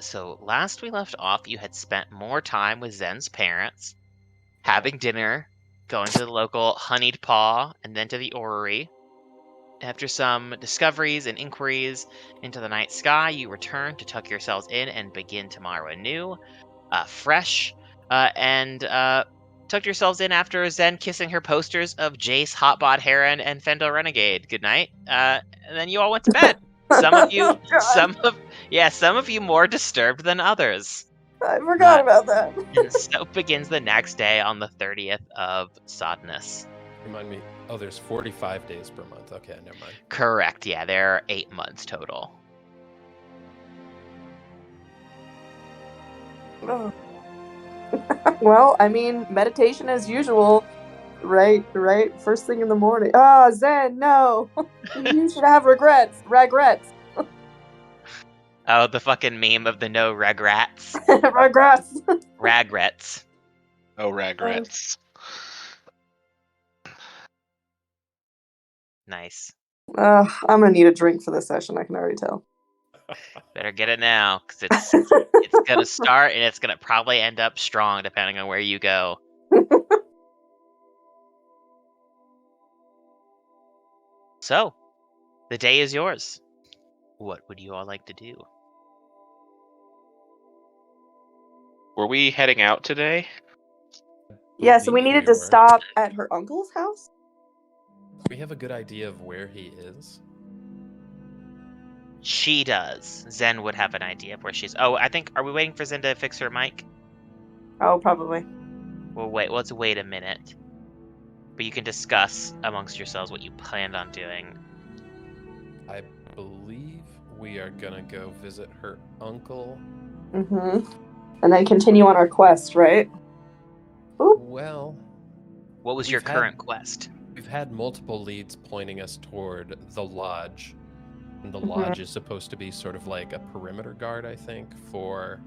So last we left off, you had spent more time with Zen's parents, having dinner, going to the local honeyed paw, and then to the orrery. After some discoveries and inquiries into the night sky, you return to tuck yourselves in and begin tomorrow anew, fresh, and tucked yourselves in after Zen kissing her posters of Jace, Hotbot Heron, and Fendel Renegade. Good night. And then you all went to bed. Some of you, some of you more disturbed than others. I forgot about that. And so begins the next day on the 30th of Sodness. Remind me. Oh, there's 45 days per month. Okay, never mind. Correct. Yeah, there are 8 months total. Oh. Well, I mean, meditation as usual. Right. First thing in the morning. Ah, Zen, no. You should have regrets. Oh, the fucking meme of the no regrets. Regrets. Ragrets. Oh, regrets. Nice. I'm gonna need a drink for this session, I can already tell. Better get it now, because it's gonna start and it's gonna probably end up strong depending on where you go. So, the day is yours. What would you all like to do? Were we heading out today? Yeah, so we needed to stop at her uncle's house? We have a good idea of where he is. She does. Zen would have an idea of where she's... Oh, are we waiting for Zen to fix her mic? Oh, probably. Well, let's wait a minute. But you can discuss amongst yourselves what you planned on doing. I believe we are gonna go visit her uncle. Mm-hmm. And then continue on our quest, right? Ooh. Well... What was your current quest? We've had multiple leads pointing us toward the lodge. And the lodge is supposed to be sort of like a perimeter guard, I think, for,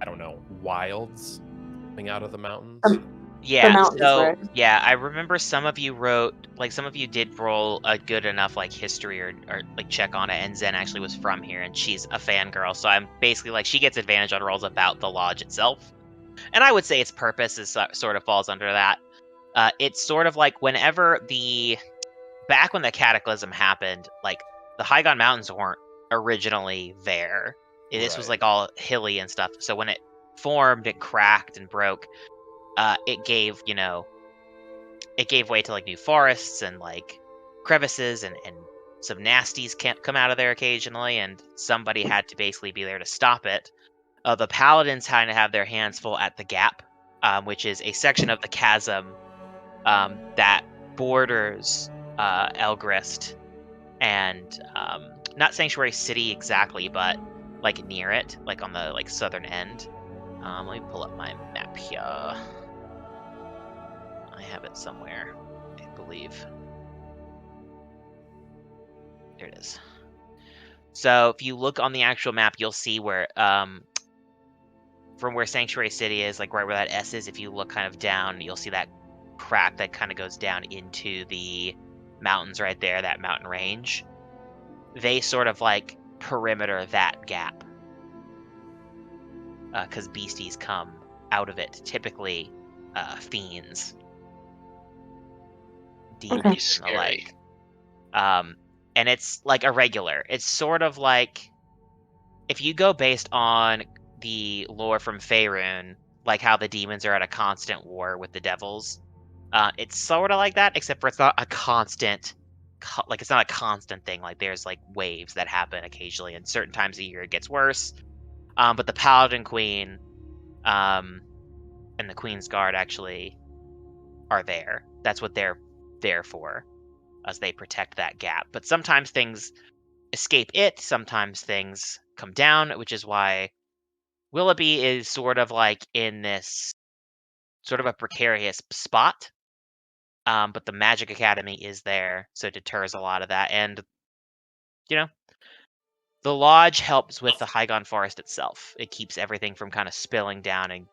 I don't know, wilds coming out of the mountains. Yeah, mountains, right? Yeah, I remember some of you did roll a good enough, history or check on it, and Zen actually was from here, and she's a fangirl, so I'm basically, she gets advantage on rolls about the lodge itself. And I would say its purpose sort of falls under that. It's sort of like back when the Cataclysm happened, the Hygon Mountains weren't originally there. This was all hilly and stuff. So when it formed, it cracked and broke. It gave way to new forests and crevices and some nasties can't come out of there occasionally, and somebody had to basically be there to stop it. The paladins kind of have their hands full at the Gap, which is a section of the chasm that borders Elgrest and not Sanctuary City exactly, but near it, on the southern end. Let me pull up my map here. I have it somewhere, I believe. There it is. So if you look on the actual map, you'll see where from where Sanctuary City is, right where that S is. If you look kind of down, you'll see that crack that kind of goes down into the mountains right there, that mountain range. They sort of perimeter that gap, because beasties come out of it, typically fiends, demons, and the like. And it's irregular. It's sort of if you go based on the lore from Faerun, how the demons are at a constant war with the devils. It's sort of like that, except for it's not a constant, it's not a constant thing. There's waves that happen occasionally, and certain times of year it gets worse. But the Paladin Queen, and the Queen's Guard actually are there. That's what they're there for, as they protect that gap. But sometimes things escape it, sometimes things come down, which is why Willoughby is sort of in this sort of a precarious spot. But the Magic Academy is there, so it deters a lot of that. And, the lodge helps with the Hygon Forest itself. It keeps everything from kind of spilling down and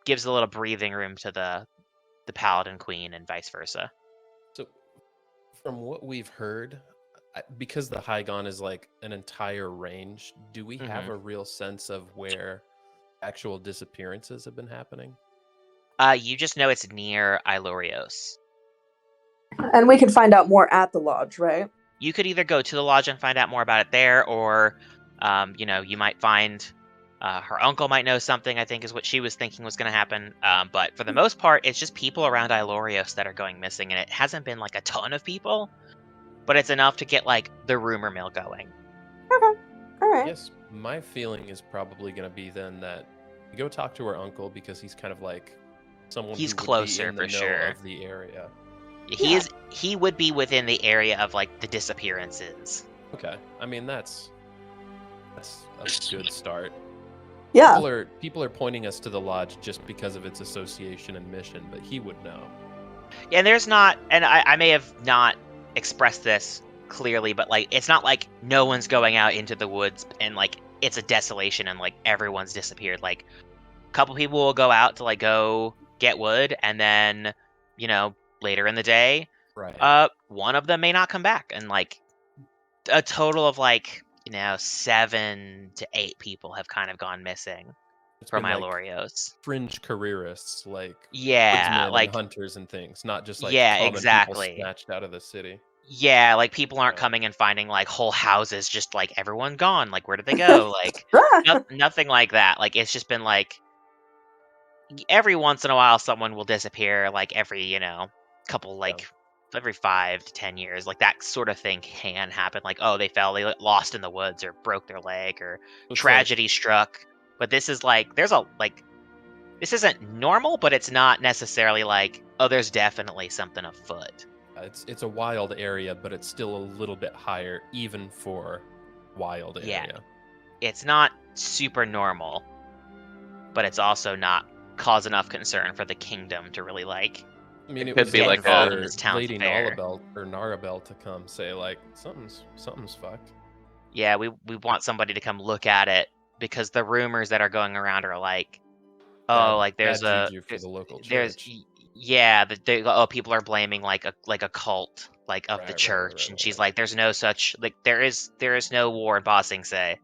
gives a little breathing room to the Paladin Queen and vice versa. So, from what we've heard, because the Hygon is like an entire range, do we have a real sense of where actual disappearances have been happening? You just know it's near Ilorios. And we can find out more at the lodge, right? You could either go to the lodge and find out more about it there, or, you might find her uncle might know something, I think is what she was thinking was going to happen. But for the most part, it's just people around Ilorios that are going missing, and it hasn't been like a ton of people, but it's enough to get like the rumor mill going. Okay. All right. Yes, my feeling is probably going to be then that you go talk to her uncle because he's kind of like someone He's who would closer be in the for know sure. of the area. He would be within the area of like the disappearances. Okay, I mean that's a good start. Yeah. People are pointing us to the lodge just because of its association and mission, but he would know. Yeah, and there's not, and I may have not expressed this clearly, but like it's not like no one's going out into the woods and like it's a desolation and like everyone's disappeared. Like a couple people will go out to like go get wood, and then later in the day, Right. one of them may not come back, and like a total of like 7 to 8 people have kind of gone missing It's from been like Ilorios. fringe careerists, like Yeah, woodsmen like and hunters and things, not just like yeah, common people exactly. snatched out of the city. Yeah, like people aren't Yeah. coming and finding like whole houses, just like everyone gone. Like where did they go? Like nothing like that. Like it's just been like every once in a while someone will disappear. Like every couple like every 5 to 10 years. Like that sort of thing can happen. Like they lost in the woods or broke their leg or It's tragedy struck. But this is like this isn't normal, but it's not necessarily like there's definitely something afoot. It's a wild area, but it's still a little bit higher, even for wild area. Yeah. It's not super normal, but it's also not cause enough concern for the kingdom to really like. I mean, it could was be like involved for in this town's Lady affair. Narabel or Narabel to come say like something's fucked. Yeah, we want somebody to come look at it because the rumors that are going around are like, like there's bad juju for the local church. people are blaming like a cult like of the church, and she's like, there's no such like there is no war in Bossing Say.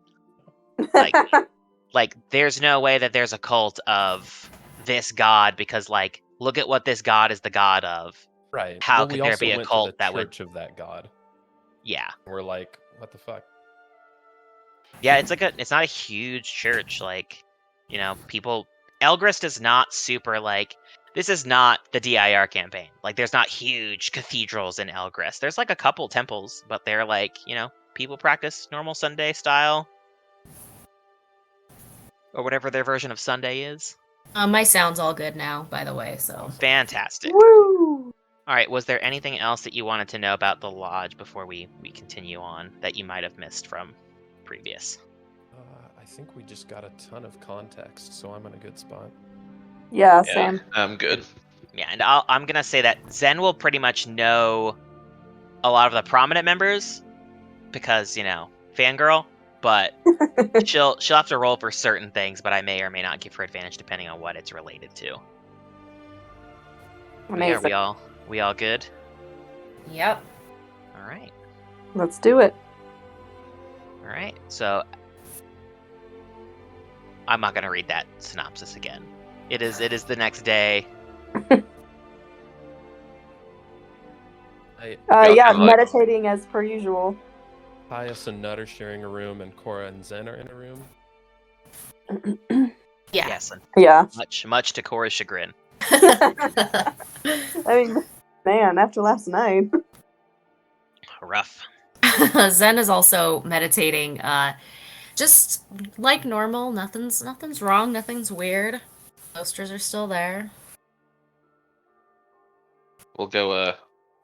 Like there's no way that there's a cult of this god because like look at what this god is the god of. Right. How we could there also be a went cult to the that would? church of that god? Yeah. We're like, what the fuck? Yeah, it's not a huge church. Like, people. Elgrest is not super like. This is not the DIR campaign. Like, there's not huge cathedrals in Elgrest. There's like a couple temples, but they're like, people practice normal Sunday style, or whatever their version of Sunday is. My sound's all good now, by the way. So Fantastic. Woo! All right. Was there anything else that you wanted to know about the lodge before we continue on that you might have missed from previous? I think we just got a ton of context, so I'm in a good spot. Yeah, same. I'm good. Yeah, and I'm gonna say that Zen will pretty much know a lot of the prominent members because fangirl, but she'll have to roll for certain things. But I may or may not give her advantage depending on what it's related to. Amazing. Yeah, we all good? yep. All right. Let's do it. All right. So I'm not gonna read that synopsis again. It is the next day. Meditating as per usual. Kaius and Nut are sharing a room, and Cora and Zen are in a room. Yeah. Yes. And Yeah. much to Cora's chagrin. I mean, man, after last night. Rough. Zen is also meditating. Just like normal. Nothing's wrong. Nothing's weird. Posters are still there. We'll go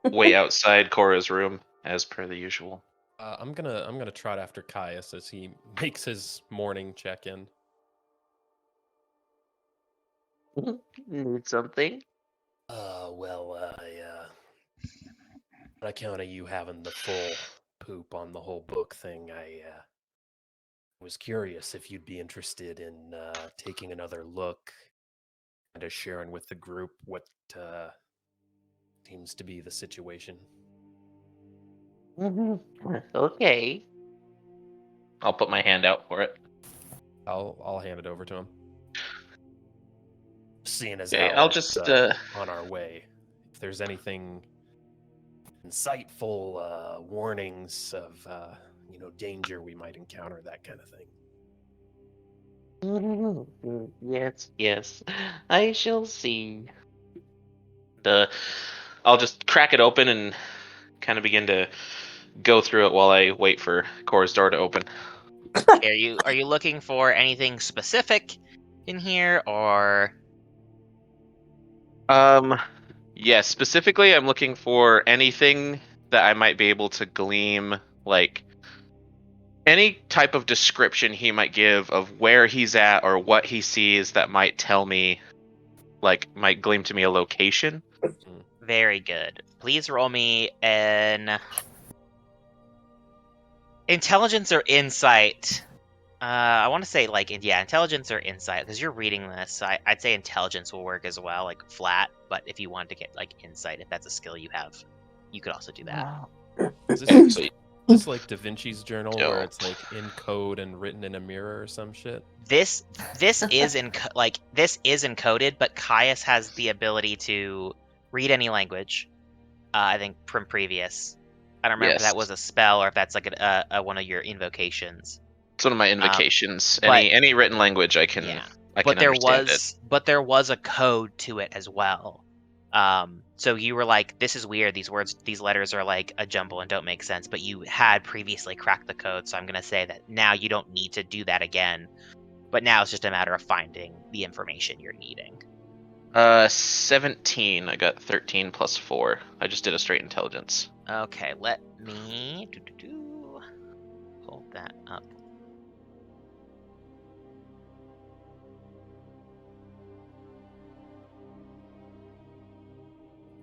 wait outside Cora's room as per the usual. I'm gonna trot after Kaius as he makes his morning check-in. Need something? On account of you having the full poop on the whole book thing, I was curious if you'd be interested in taking another look and sharing with the group what seems to be the situation. Okay. I'll put my hand out for it. I'll hand it over to him. Seeing as Okay, how I'll it's, just on our way, if there's anything insightful, warnings of danger we might encounter, that kind of thing. Yes. I shall see. I'll just crack it open and kind of begin to go through it while I wait for Cora's door to open. Are you looking for anything specific in here, or? Yes, specifically I'm looking for anything that I might be able to glean, like any type of description he might give of where he's at or what he sees that might tell me, might gleam to me a location. Very good. Please roll me an intelligence or insight. I want to say intelligence or insight, because you're reading this. I'd say intelligence will work as well, like flat. But if you wanted to get insight, if that's a skill you have, you could also do that. Is this like Da Vinci's journal where it's in code and written in a mirror or some shit? This is this is encoded, but Kaius has the ability to read any language. I think from previous. I don't remember if that was a spell or if that's a one of your invocations. It's one of my invocations. Any written language I can. Yeah. I can understand it. But there was a code to it as well. So you were like, this is weird. These letters are like a jumble and don't make sense. But you had previously cracked the code, so I'm gonna say that now you don't need to do that again. But now it's just a matter of finding the information you're needing. 17. I got 13 plus 4. I just did a straight intelligence. Okay, let me pull that up.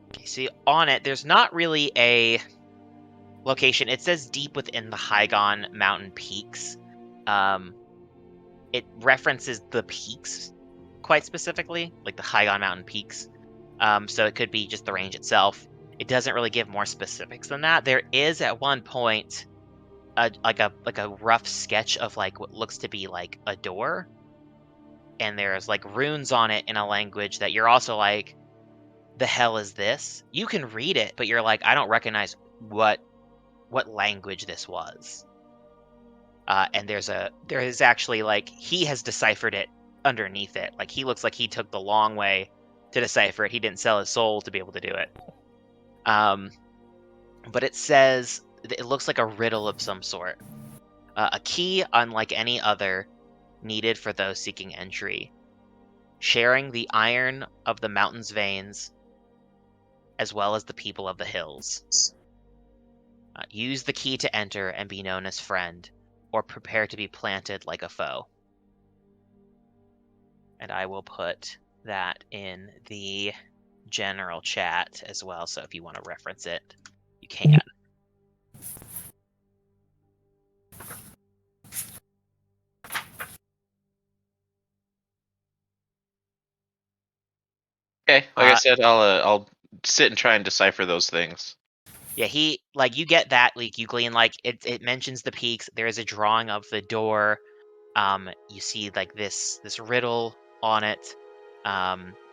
Okay, see, on it, there's not really a location. It says deep within the Hygon mountain peaks. It references the peaks quite specifically, like the Hygon mountain peaks. So it could be just the range itself. It doesn't really give more specifics than that. There is at one point a rough sketch of what looks to be like a door, and there's runes on it in a language that you're also like, the hell is this? You can read it, but you're like, I don't recognize what language this was. And there is actually he has deciphered it underneath it. He looks like he took the long way to decipher it. He didn't sell his soul to be able to do it. But it says, it looks like a riddle of some sort. A key unlike any other, needed for those seeking entry. Sharing the iron of the mountain's veins, as well as the people of the hills. Use the key to enter and be known as friend, or prepare to be planted like a foe. And I will put that in the general chat as well, so if you want to reference it, you can. Okay, like I said, I'll sit and try and decipher those things. Yeah, you get that, you glean, it mentions the peaks. There is a drawing of the door. You see, this riddle on it.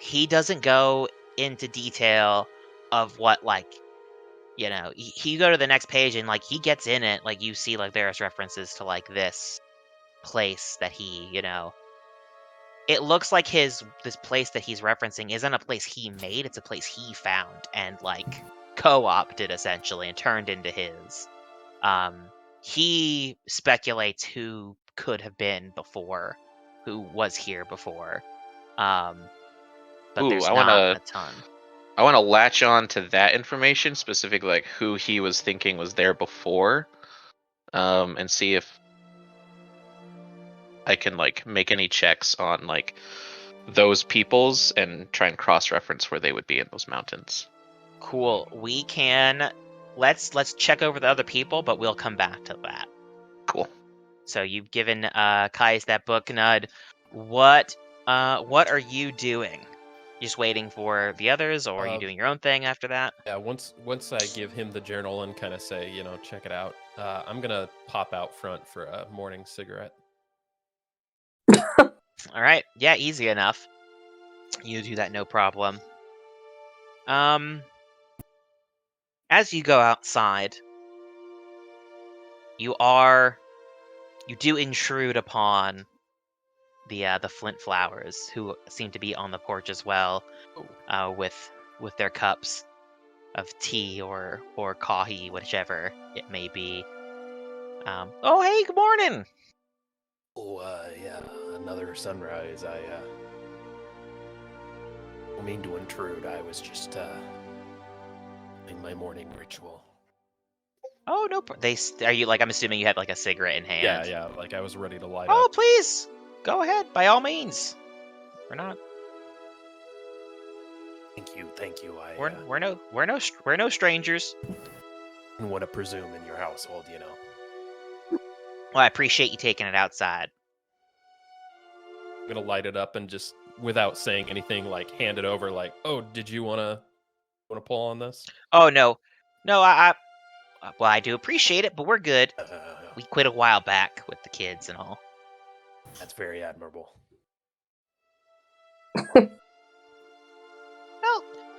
He doesn't go into detail of what, you go to the next page and, he gets in it, you see, there's references to, this place that he, it looks like this place that he's referencing isn't a place he made, it's a place he found and, co-opted, essentially, and turned into his. He speculates who could have been before, who was here before. But there's not a ton. I want to latch on to that information, specifically who he was thinking was there before, and see if I can make any checks on those peoples and try and cross-reference where they would be in those mountains. Cool. We can let's check over the other people, but we'll come back to that. Cool. So you've given Kaius that book, Knud. What are you doing? just waiting for the others, or are you doing your own thing after that? Yeah, once I give him the journal and kind of say, check it out, I'm gonna pop out front for a morning cigarette. All right. Yeah, easy enough. You do that, no problem. As you go outside, you do intrude upon the Flint Flowers, who seem to be on the porch as well, with their cups of tea or coffee, whichever it may be. Oh, hey, good morning. Oh, yeah, another sunrise. I don't mean to intrude. I was just doing my morning ritual. Oh, no. Are you I'm assuming you had like a cigarette in hand? Yeah. Like I was ready to light Oh, up. please go ahead, by all means. We're not. Thank you. We're no strangers. I want to presume in your household, Well, I appreciate you taking it outside. I'm gonna light it up and just, without saying anything, like hand it over. Like, oh, did you wanna pull on this? Oh no, I well, I do appreciate it, but we're good. We quit a while back with the kids and all. That's very admirable. Well,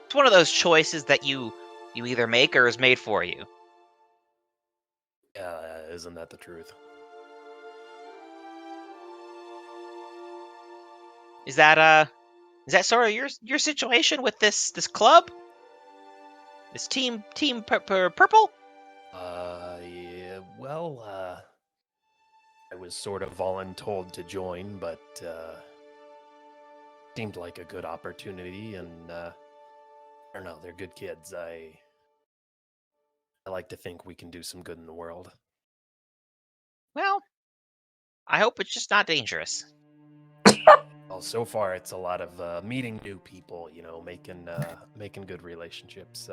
it's one of those choices that you either make or is made for you. Yeah, isn't that the truth? Is that sort of your situation with this club? This team purple? Yeah, well, I was sort of voluntold to join, but seemed like a good opportunity, and I don't know, they're good kids. I like to think we can do some good in the world. Well, I hope it's just not dangerous. Well, so far it's a lot of meeting new people, making good relationships.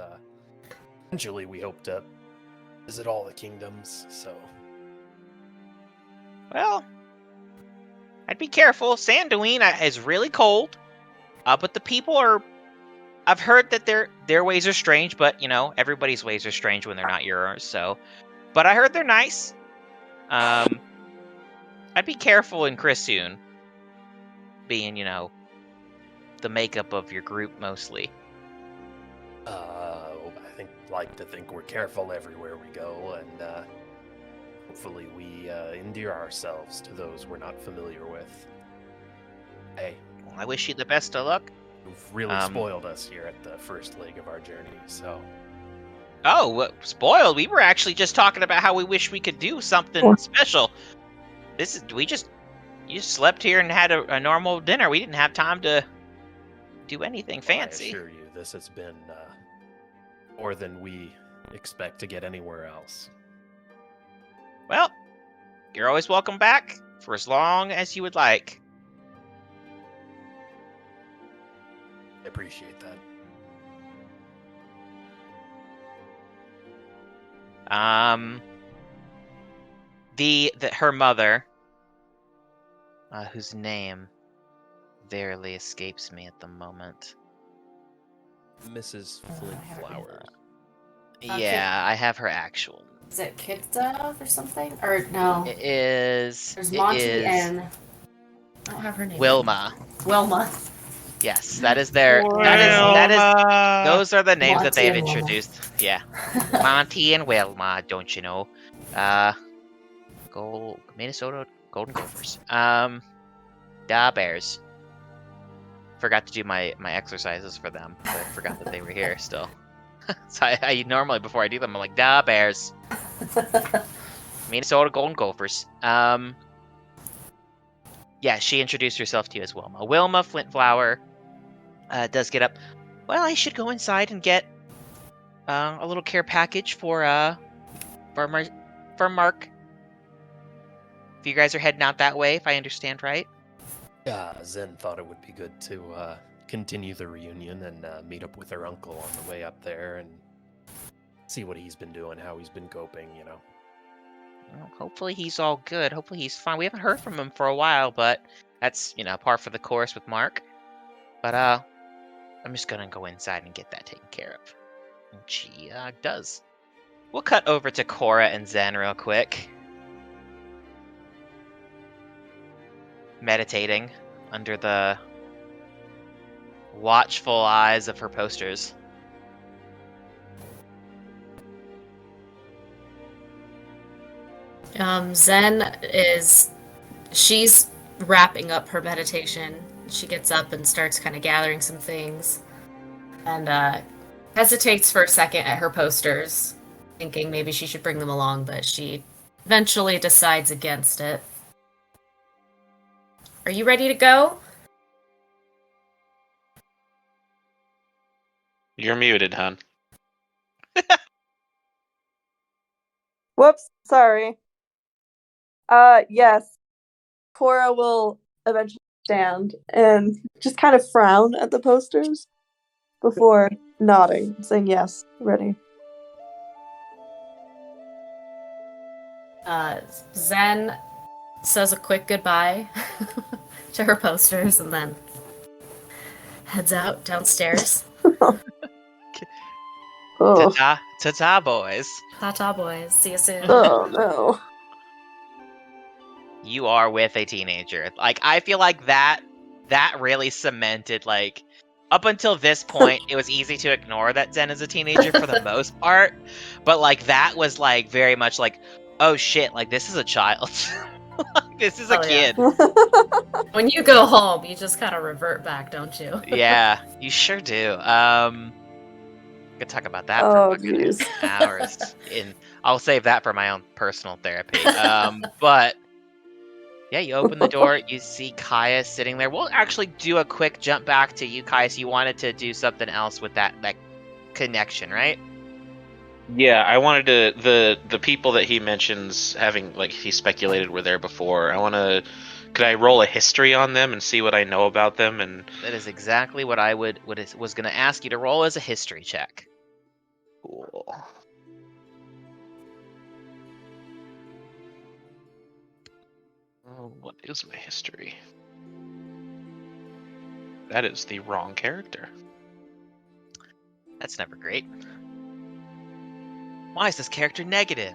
Eventually we hope to visit all the kingdoms, so... Well, I'd be careful. Sanduuin is really cold, but the people are... I've heard that their ways are strange, but, everybody's ways are strange when they're not yours, so... But I heard they're nice. I'd be careful in Krissune, being, the makeup of your group mostly. I like to think we're careful everywhere we go, and hopefully we endear ourselves to those we're not familiar with. Hey, Well, I wish you the best of luck. you've really spoiled us here at the first leg of our journey, so... Oh, spoiled? We were actually just talking about how we wish we could do something special. You just slept here and had a normal dinner. We didn't have time to do anything fancy. I assure you, this has been more than we expect to get anywhere else. Well, you're always welcome back for as long as you would like. I appreciate that. Her mother, whose name verily escapes me at the moment. Mrs. Flintflowers. Yeah, I have her actual. Is it Kipta or something? Or no? It is. There's Monty and I don't have her name. Wilma. Wilma. Yes, that is their. That is. Those are the names Monty that they have and Wilma. introduced. Yeah, Monty and Wilma. Don't you know? Minnesota Golden Gophers. Da Bears. Forgot to do my exercises for them. But I forgot that they were here still. So I normally, before I do them, I'm like, Da Bears. Minnesota Golden Gophers. Yeah, she introduced herself to you as Wilma. Wilma Flintflower does get up. Well, I should go inside and get a little care package for Mark. If you guys are heading out that way, if I understand right. Zen thought it would be good to continue the reunion and meet up with her uncle on the way up there and see what he's been doing, how he's been coping, Well, hopefully he's all good. Hopefully he's fine. We haven't heard from him for a while, but that's, par for the course with Mark. But, I'm just gonna go inside and get that taken care of. And she does. We'll cut over to Cora and Zen real quick. Meditating under the watchful eyes of her posters. Zen she's wrapping up her meditation. She gets up and starts kind of gathering some things, and hesitates for a second at her posters, thinking maybe she should bring them along, but she eventually decides against it. Are you ready to go? You're muted, hon. Whoops, sorry. Yes. Cora will eventually stand and just kind of frown at the posters before nodding, saying yes, ready. Zen says a quick goodbye to her posters and then heads out downstairs. Oh. Ta-ta, boys. Ta-ta, boys. See you soon. Oh no. You are with a teenager. Like, I feel like that really cemented, like, up until this point, it was easy to ignore that Zen is a teenager for the most part, but, like, that was, like, very much like, oh shit, like, this is a child. This is a kid. Yeah. When you go home, you just kind of revert back, don't you? Yeah, you sure do. Could talk about that Oh, for jeez. hours. I'll save that for my own personal therapy. But yeah, you open the door, you see Kaius sitting there. We'll actually do a quick jump back to you, Kaius. You wanted to do something else with that connection, right? Yeah, I wanted to the people that he mentions having, like, he speculated were there before. Could I roll a history on them and see what I know about them? And That is exactly what I was going to ask you to roll as a history check. cool. What is my history? That is the wrong character. That's never great. Why is this character negative?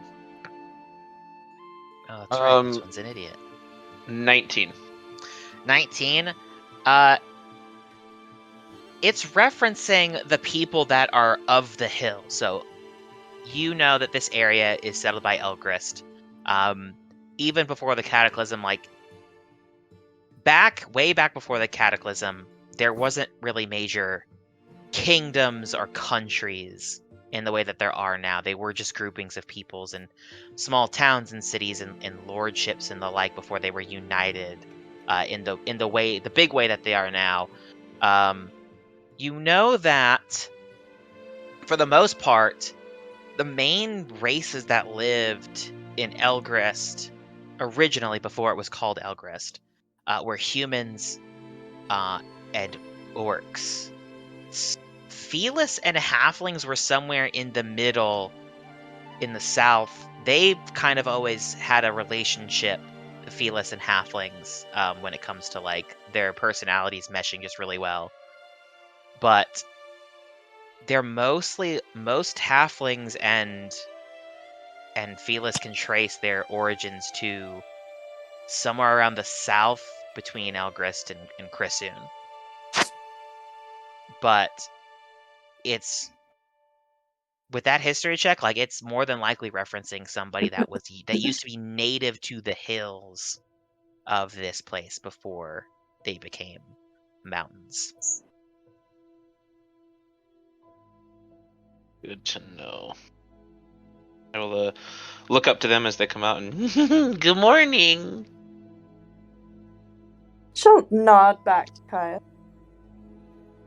Oh, that's right. This one's an idiot. 19. 19. It's referencing the people that are of the hill. So you know that this area is settled by Elgrest. Even before the Cataclysm, like way back before the Cataclysm, there wasn't really major kingdoms or countries in the way that there are now. They were just groupings of peoples and small towns and cities and lordships and the like before they were united in the big way that they are now. You know that for the most part, the main races that lived in Elgrest originally, before it was called Elgrest, were humans and orcs. Felis and halflings were somewhere in the middle, in the south. They've kind of always had a relationship, Felis and halflings, when it comes to, like, their personalities meshing just really well. But they're most halflings and Felis can trace their origins to somewhere around the south between Elgrest and Krissune. But it's with that history check, like, it's more than likely referencing somebody that used to be native to the hills of this place before they became mountains. Good to know. I will look up to them as they come out and good morning. She'll nod back to Kaya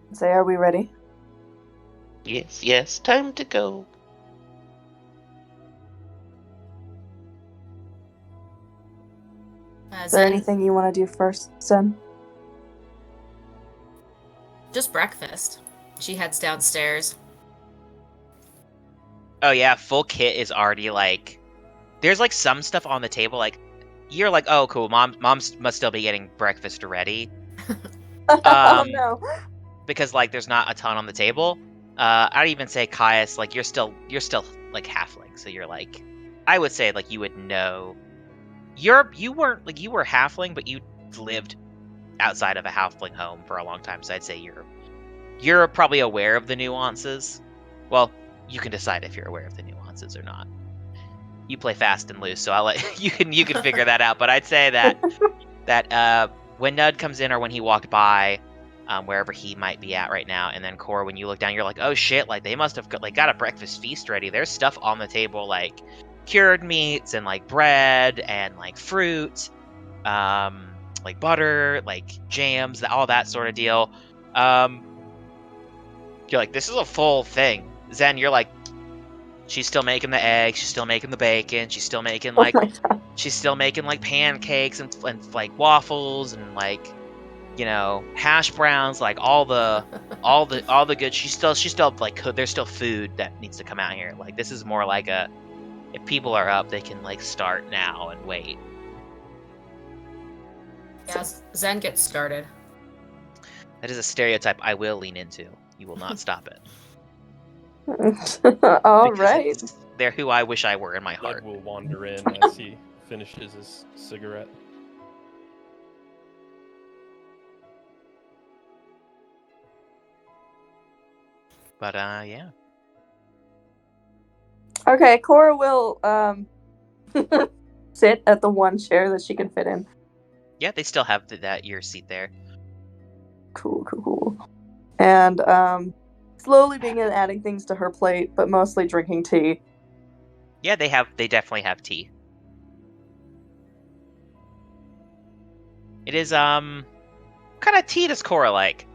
and say, "Are we ready?" Yes, time to go. Is there anything you want to do first, Zen? Just breakfast. She heads downstairs. Oh yeah, full kit is already, like, there's, like, some stuff on the table, like, you're like, oh cool, mom must still be getting breakfast ready. Oh no. because like there's not a ton on the table. I'd even say Kaius, like you're still like halfling, so you're like, I would say like you would know. You were halfling, but you lived outside of a halfling home for a long time, so I'd say you're probably aware of the nuances. Well, you can decide if you're aware of the nuances or not. You play fast and loose, so I'll let you can figure that out. But I'd say that when Knud comes in or when he walked by, wherever he might be at right now, and then Cora, when you look down, you're like, oh shit, like they must have got a breakfast feast ready. There's stuff on the table like cured meats and like bread and like fruit, like butter, like jams, all that sort of deal. You're like, this is a full thing. Zen, you're like, she's still making the eggs, she's still making the bacon, she's still making like pancakes and like waffles and like, you know, hash browns, like all the good. She's still like, there's still food that needs to come out here. Like this is more like if people are up, they can like start now and wait. Yeah, Zen gets started. That is a stereotype I will lean into. You will not stop it. All Because right. they're who I wish I were in my heart. Ned will wander in as he finishes his cigarette. But yeah. Okay, Cora will sit at the one chair that she can fit in. Yeah, they still have your seat there. Cool. And slowly begin adding things to her plate, but mostly drinking tea. Yeah, they definitely have tea. It is what kind of tea does Cora like?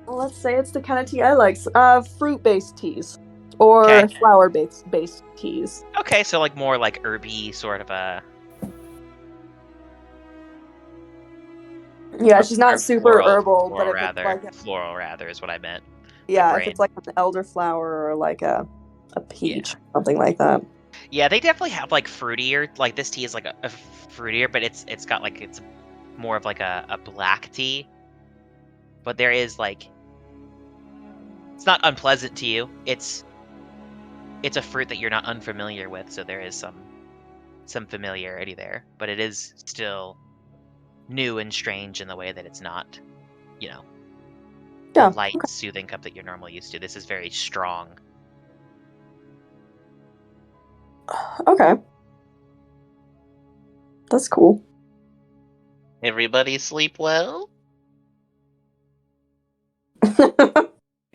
Let's say it's the kind of tea I like. Fruit-based teas. Or Okay. flower-based teas. Okay, so like more like herby sort of a. Yeah, she's not super floral, herbal, floral but if rather, it's like floral rather is what I meant. yeah, brain. if it's like an elderflower or like a peach, something like that. Yeah, they definitely have like fruitier. Like this tea is like a fruitier, but it's got like it's more of like a black tea. But there is like, it's not unpleasant to you. It's a fruit that you're not unfamiliar with, so there is some familiarity there. But it is still new and strange in the way that it's not, you know, Yeah. the light soothing cup that you're normally used to. This is very strong. Okay. That's cool. Everybody sleep well?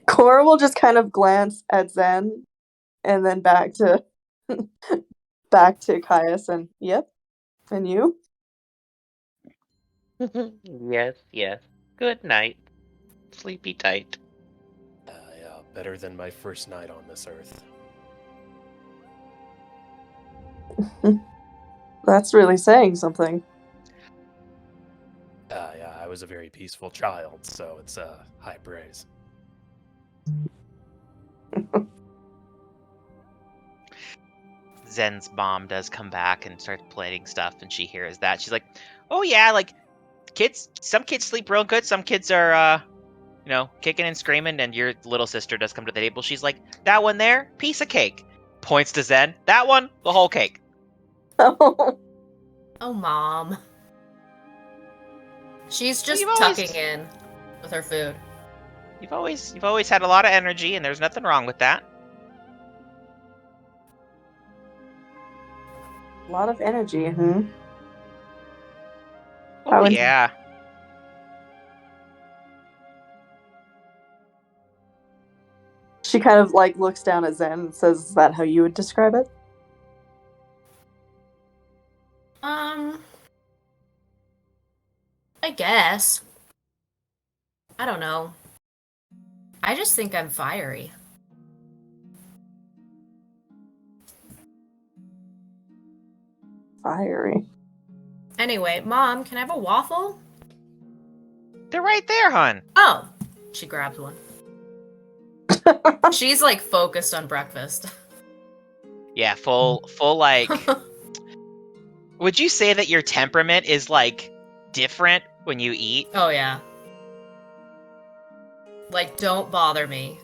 Cora will just kind of glance at Zen and then back to Kaius and yep. And you? Yes. Good night. Sleepy tight. Yeah, better than my first night on this earth. That's really saying something. Yeah, I was a very peaceful child, so it's high praise. Zen's mom does come back and starts plating stuff, and she hears that. She's like, "Oh yeah, like some kids sleep real good. Some kids are, you know, kicking and screaming." And your little sister does come to the table. She's like, "That one there, piece of cake." Points to Zen. That one, the whole cake. Oh, Mom. She's just You've always- tucking in with her food. You've always had a lot of energy, and there's nothing wrong with that. a lot of energy, huh? Oh would- yeah. She kind of like looks down at Zen and says, "Is that how you would describe it?" I guess. I don't know. I just think I'm fiery. Fiery. Anyway, Mom, can I have a waffle? They're right there, hon. Oh! She grabs one. She's like focused on breakfast. Yeah, full like. Would you say that your temperament is like different when you eat. Oh yeah. Like, don't bother me.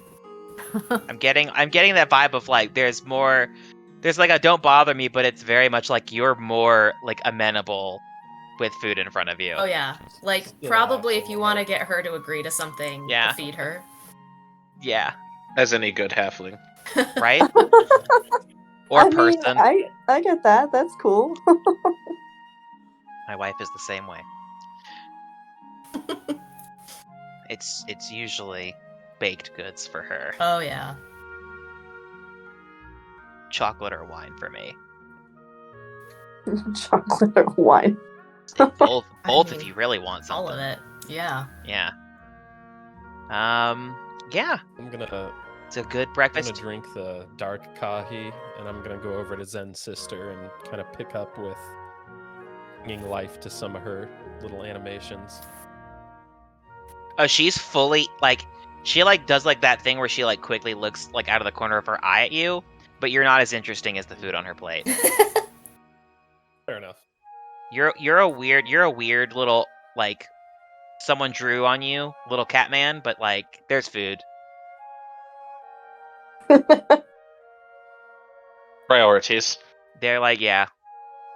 I'm getting that vibe of like there's like a don't bother me, but it's very much like you're more like amenable with food in front of you. Oh yeah. Like, Still probably have if to you love want to it. get her to agree to something, Yeah. feed her. Yeah, As any good halfling. right? Or I mean, person. I get that. That's cool. My wife is the same way. It's usually baked goods for her. Oh yeah. Chocolate or wine for me. Chocolate or wine. Both I if mean, you really want something. All of it. Yeah. Yeah. Yeah. I'm gonna It's a good I'm breakfast. gonna drink the dark kahi, and I'm gonna go over to Zen's sister and kind of pick up with bringing life to some of her little animations. Oh, she's fully like she like does like that thing where she like quickly looks like out of the corner of her eye at you, but you're not as interesting as the food on her plate. Fair enough. You're a weird little like someone drew on you, little cat man, but like there's food. Priorities. They're like, yeah.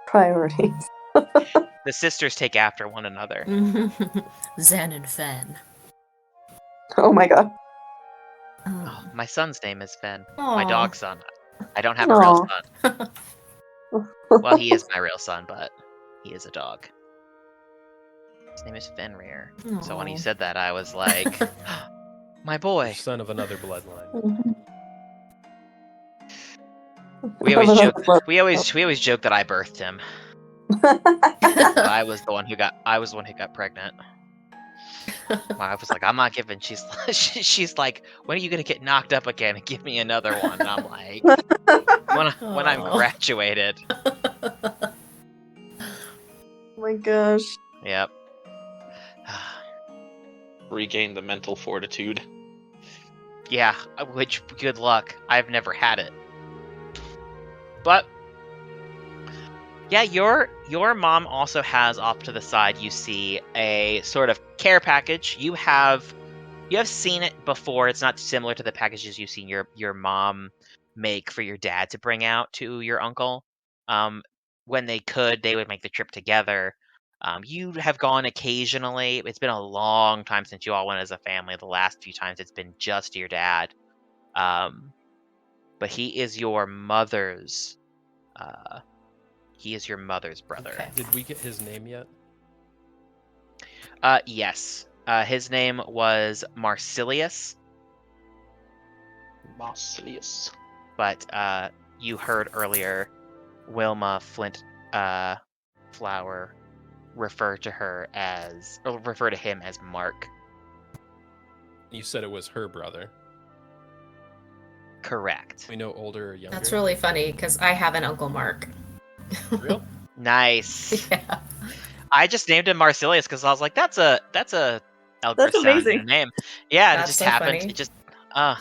Priorities. The sisters take after one another. Zen and Fen. Oh my god. Oh, my son's name is Fen. Aw. My dog's son. I don't have a real son. Well, he is my real son, but he is a dog. His name is Fenrir. So when you Aw. said that, I was like, my boy. Son of another bloodline. We always joke that I birthed him. I was the one who got pregnant. My wife was like, I'm not giving. She's like, when are you gonna get knocked up again and give me another one? And I'm like, when I'm Aw. graduated. Oh my gosh. Yep. Regain the mental fortitude. Yeah, which good luck. I've never had it. But yeah, your mom also has off to the side, you see a sort of care package. You have seen it before. It's not similar to the packages you've seen your mom make for your dad to bring out to your uncle. When they could, they would make the trip together. You have gone occasionally. It's been a long time since you all went as a family. The last few times it's been just your dad. But he is your mother's brother. Okay. Did we get his name yet? Yes. His name was Marsilius, Marsilius. but you heard earlier Wilma Flower refer to him as Mark. You said it was her brother. Correct. We know older or younger. That's really funny because I have an Uncle Mark. real. Nice. Yeah. I just named him Marsilius because I was like, that's a Elgrest sounding amazing. name. Yeah, That's it just so happened. funny. It just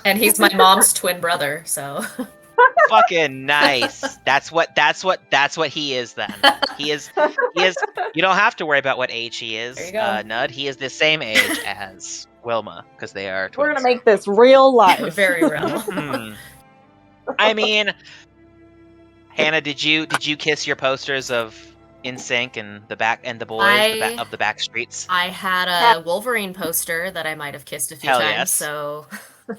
And he's my mom's twin brother, so. fucking nice. That's what he is then. He is you don't have to worry about what age he is. There you go. Nud, he is the same age as Wilma because they are twins. We're gonna make this real life. Very real. Hmm. I mean, Hannah, did you kiss your posters of InSync and the boys of the back streets? I had a Wolverine poster that I might have kissed a few Hell times, yes. so.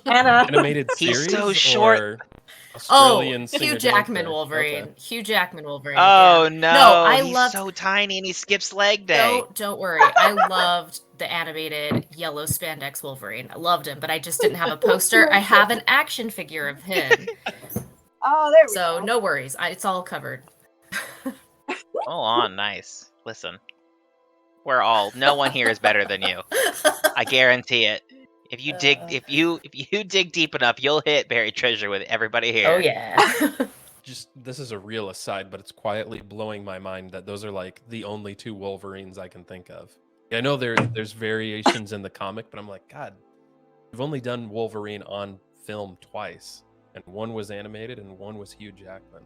Hannah. Animated He's series so short. or Oh, Australian Hugh singer Jackman dancer? Wolverine. Okay. Hugh Jackman Wolverine. Oh yeah. no! No, I he's loved. so tiny and he skips leg day. Don't worry. I loved the animated yellow spandex Wolverine. I loved him, but I just didn't have a poster. I have an action figure of him, Oh, there we so go. no worries. It's all covered. Hold on, nice. Listen, no one here is better than you. I guarantee it. If you dig, if you dig deep enough, you'll hit buried treasure with everybody here. Oh yeah. Just this is a real aside, but it's quietly blowing my mind that those are like the only two Wolverines I can think of. I know there's variations in the comic, but I'm like, God, we've only done Wolverine on film twice, and one was animated and one was Hugh Jackman.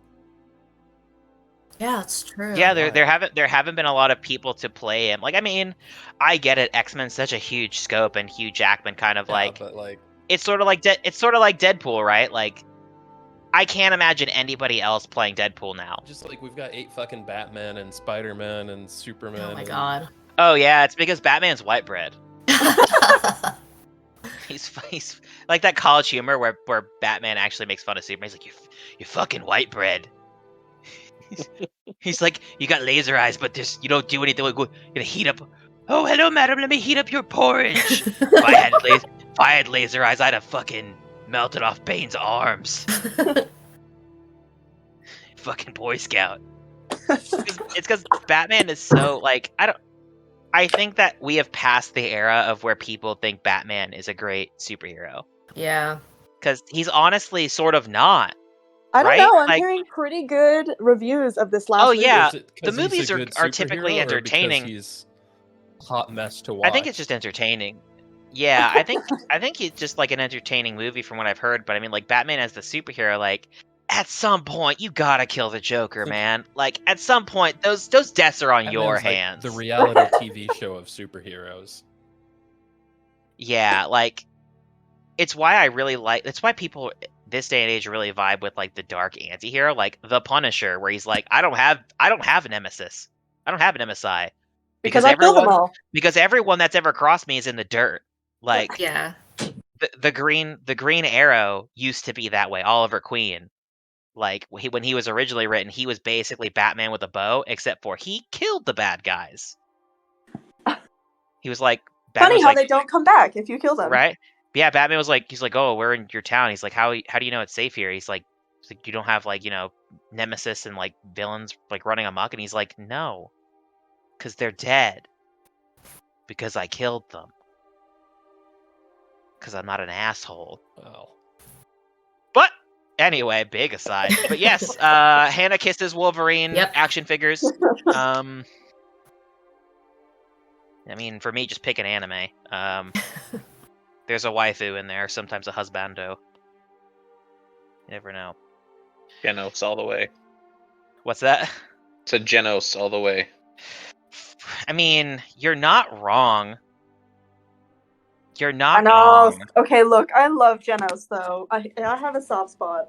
Yeah, that's true. Yeah, Why? there haven't been a lot of people to play him. Like, I mean, I get it. X-Men's such a huge scope, and Hugh Jackman kind of Yeah, like but like, it's sort of like Deadpool, right? Like, I can't imagine anybody else playing Deadpool now. just like we've got 8 fucking Batman and Spider-Man and Superman. Oh my and- god. Oh yeah, it's because Batman's white bread. He's like that college humor where Batman actually makes fun of Superman. He's like, you fucking white bread. He's like, you got laser eyes, but you don't do anything. You're gonna heat up. Oh, hello, madam. Let me heat up your porridge. If I had laser eyes, I'd have fucking melted off Bane's arms. Fucking Boy Scout. It's because Batman is so like I think that we have passed the era of where people think Batman is a great superhero. Yeah. Because he's honestly sort of not. I don't Right? know. I'm Like- hearing pretty good reviews of this last Oh, movie. yeah. Is it 'cause the he's movies a are- good are typically superhero or because entertaining. He's hot mess to watch. I think it's just entertaining. Yeah, I think it's just like an entertaining movie from what I've heard. But I mean, like Batman as the superhero, like at some point you gotta kill the Joker, man. Like at some point those deaths are on your Batman's like hands. the reality TV show of superheroes. Yeah, like it's why I really like. It's why people this day and age really vibe with like the dark anti-hero, like the Punisher, where he's like, I don't have a nemesis. I don't have an MSI. because I killed them all. Because everyone that's ever crossed me is in the dirt. Like Yeah. the Green Arrow used to be that way. Oliver Queen, like when he was originally written, he was basically Batman with a bow, except for he killed the bad guys. He was like, Batman Funny was how like, they don't come back if you kill them. right? Yeah, Batman was like, he's like, oh, we're in your town. He's like, how do you know it's safe here? He's like, you don't have like nemesis and like villains like running amok, and he's like, no, because they're dead. Because I killed them. Because I'm not an asshole. Well, But anyway, big aside. But yes, Hana kisses Wolverine Yep. action figures. I mean, for me, just pick an anime. There's a waifu in there, sometimes a husbando. You never know. Genos all the way. What's that? It's a Genos all the way. I mean, you're not wrong. You're I not know. wrong. Okay, look, I love Genos though. I have a soft spot.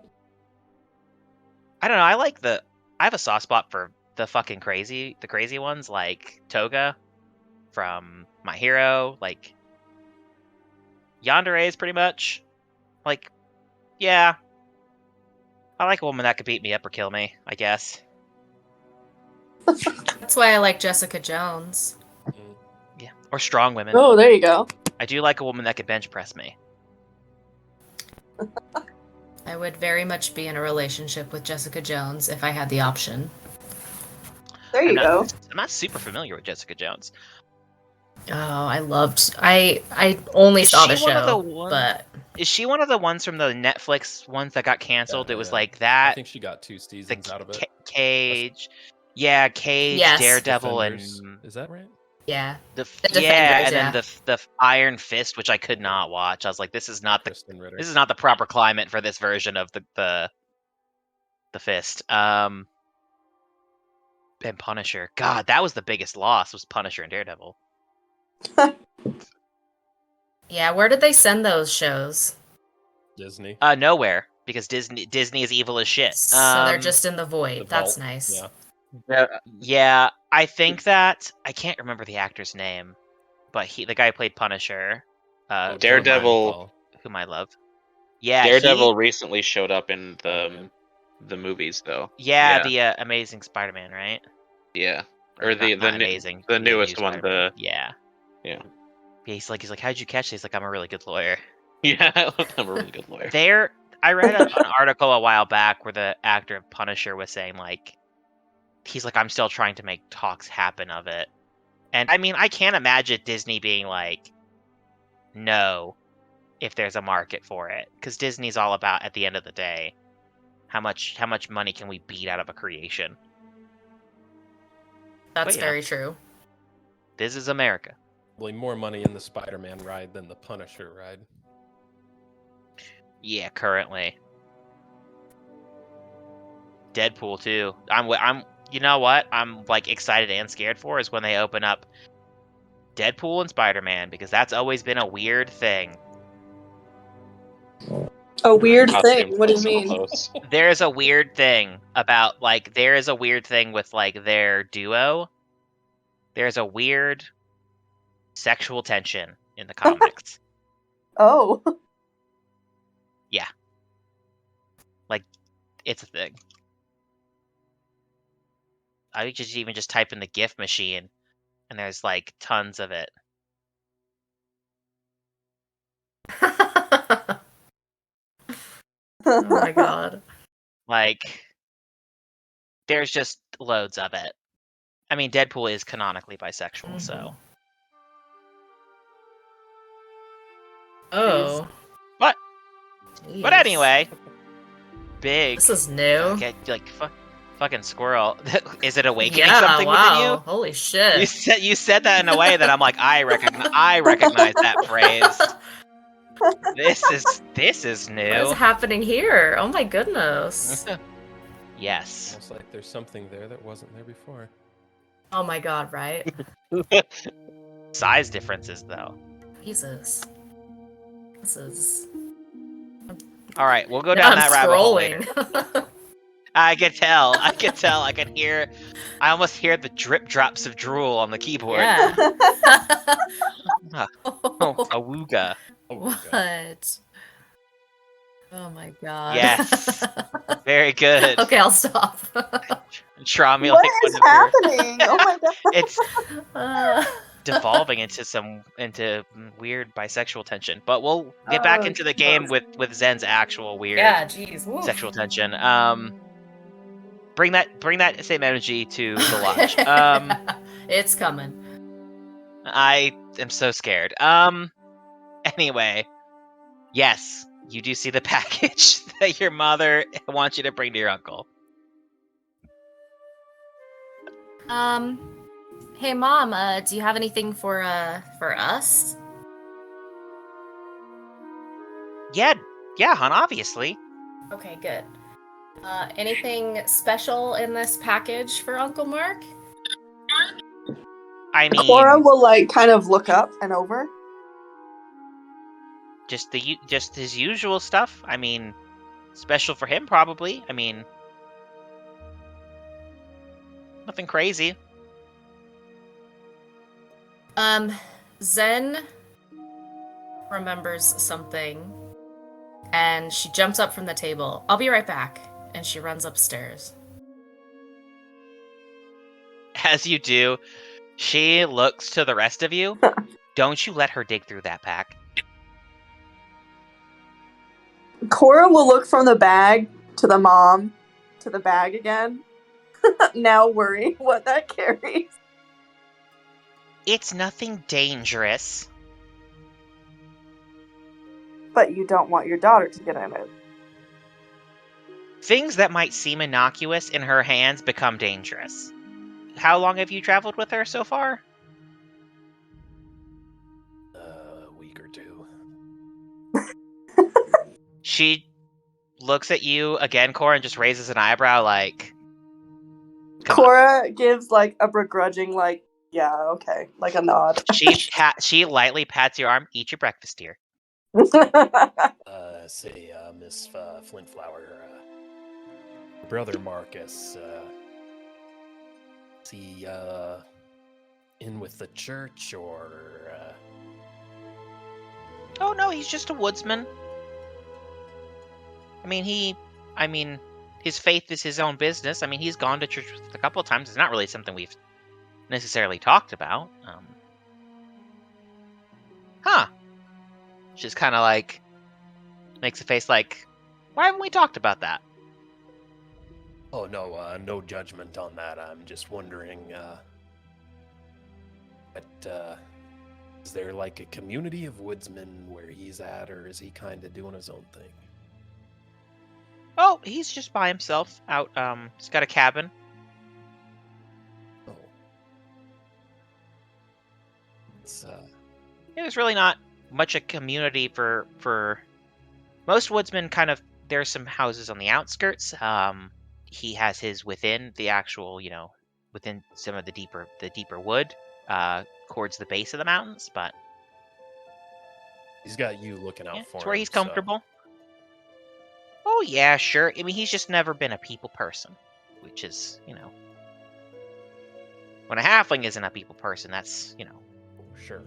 I don't know. I have a soft spot for the crazy ones like Toga from My Hero, like Yandere is pretty much like, yeah. I like a woman that could beat me up or kill me, I guess. That's why I like Jessica Jones. Yeah, or strong women. Oh, there you go. I do like a woman that could bench press me. I would very much be in a relationship with Jessica Jones if I had the option. There you go. I'm not super familiar with Jessica Jones. Oh, I only saw the she one of show, the one- but Is she one of the ones from the Netflix ones that got canceled? Yeah, it was yeah. like I that. think she got 2 The seasons out of it. Cage. Yeah, Cage, Yes. Daredevil, Defenders. and Is that right? yeah. the The yeah, Defenders, and then the Iron Fist, which I could not watch. I was like, this is not Kristen Ritter. the proper climate for this version of the Fist. And Punisher. God, that was the biggest loss. Was Punisher and Daredevil. Yeah, where did they send those shows? Disney. Nowhere, because Disney is evil as shit. So they're just in the void. The That's vault, nice. Yeah. Yeah, I think that I can't remember the actor's name, but the guy who played Punisher, Oh, Daredevil- whom I love. Yeah, Daredevil recently showed up in the movies though. The Amazing Spider-Man, right? Yeah. Or the Not new- amazing, the newest one, Spider-Man. Yeah. Yeah. He's like, how'd you catch this? He's like, I'm a really good lawyer. Yeah, I'm a really good lawyer. I read an article a while back where the actor of Punisher was saying like, he's like, I'm still trying to make talks happen of it. And I mean, I can't imagine Disney being like, no, if there's a market for it, because Disney's all about, at the end of the day, how much money can we beat out of a creation? That's But, very true. This is America. Probably more money in the Spider-Man ride than the Punisher ride. Yeah, currently. Deadpool too. you know what I'm like excited and scared for is when they open up Deadpool and Spider-Man, because that's always been a weird thing. A weird Costume thing. What do you so mean? close. There's a weird thing about like there is a weird thing with like their duo. There's a weird sexual tension in the comics. Oh. Yeah. Like, it's a thing. I would just type in the GIF machine, and there's like tons of it. Oh my god. Like, there's just loads of it. I mean, Deadpool is canonically bisexual, so. Oh. But Jeez. but anyway, big. This is new. Get like fucking squirrel. Is it awakening Yeah, something wow. within you? Holy shit. You said that in a way that I'm like, I recognize that phrase. This is new. What is happening here? Oh my goodness. Yes. Almost like there's something there that wasn't there before. Oh my god, right? Size differences, though. Jesus. This is... All right, we'll go down that rabbit hole later. scrolling. I can tell. I can hear. I almost hear the drip drops of drool on the keyboard. Yeah. Oh, awooga. What? Oh my god. Yes. Very good. Okay, I'll stop. Trami, What like is one of your- happening? Oh my god. It's Uh, devolving into weird bisexual tension. But we'll get back Oh, into the game with Zen's actual weird yeah, jeez. Woof. sexual tension. Bring that same energy to the lodge. It's coming. I am so scared. Anyway, yes, you do see the package that your mother wants you to bring to your uncle. Hey mom, do you have anything for us? Yeah, Hana, obviously. Okay, good. Anything special in this package for Uncle Mark? I mean, Cora will like kind of look up and over. just his usual stuff. I mean, special for him probably. I mean, nothing crazy. Zen remembers something, and she jumps up from the table. I'll be right back. And she runs upstairs. As you do, she looks to the rest of you. Don't you let her dig through that pack. Cora will look from the bag to the mom to the bag again. Now worry what that carries. It's nothing dangerous. But you don't want your daughter to get in it. Things that might seem innocuous in her hands become dangerous. How long have you traveled with her so far? A week or two. She looks at you again, Cora, and just raises an eyebrow like... Come on. Cora gives like a begrudging like, yeah, okay, like a nod. She lightly pats your arm. Eat your breakfast, dear. Say, Miss Flintflower, brother Marcus, is he, in with the church, or, Oh, no, he's just a woodsman. I mean, his faith is his own business. I mean, he's gone to church a couple of times. It's not really something we've necessarily talked about. Just kind of like makes a face like, why haven't we talked about that? Oh, no, no judgment on that. I'm just wondering, is there like a community of woodsmen where he's at, or is he kind of doing his own thing? Oh, he's just by himself out. He's got a cabin. Oh. It's, There's really not much a community for most woodsmen. Kind of, there's some houses on the outskirts. he has his within the actual, within some of the deeper wood, towards the base of the mountains. But He's got you looking out yeah, for it's where him, he's so- comfortable. Oh yeah, sure. I mean, he's just never been a people person, which is, when a halfling isn't a people person, that's, Sure.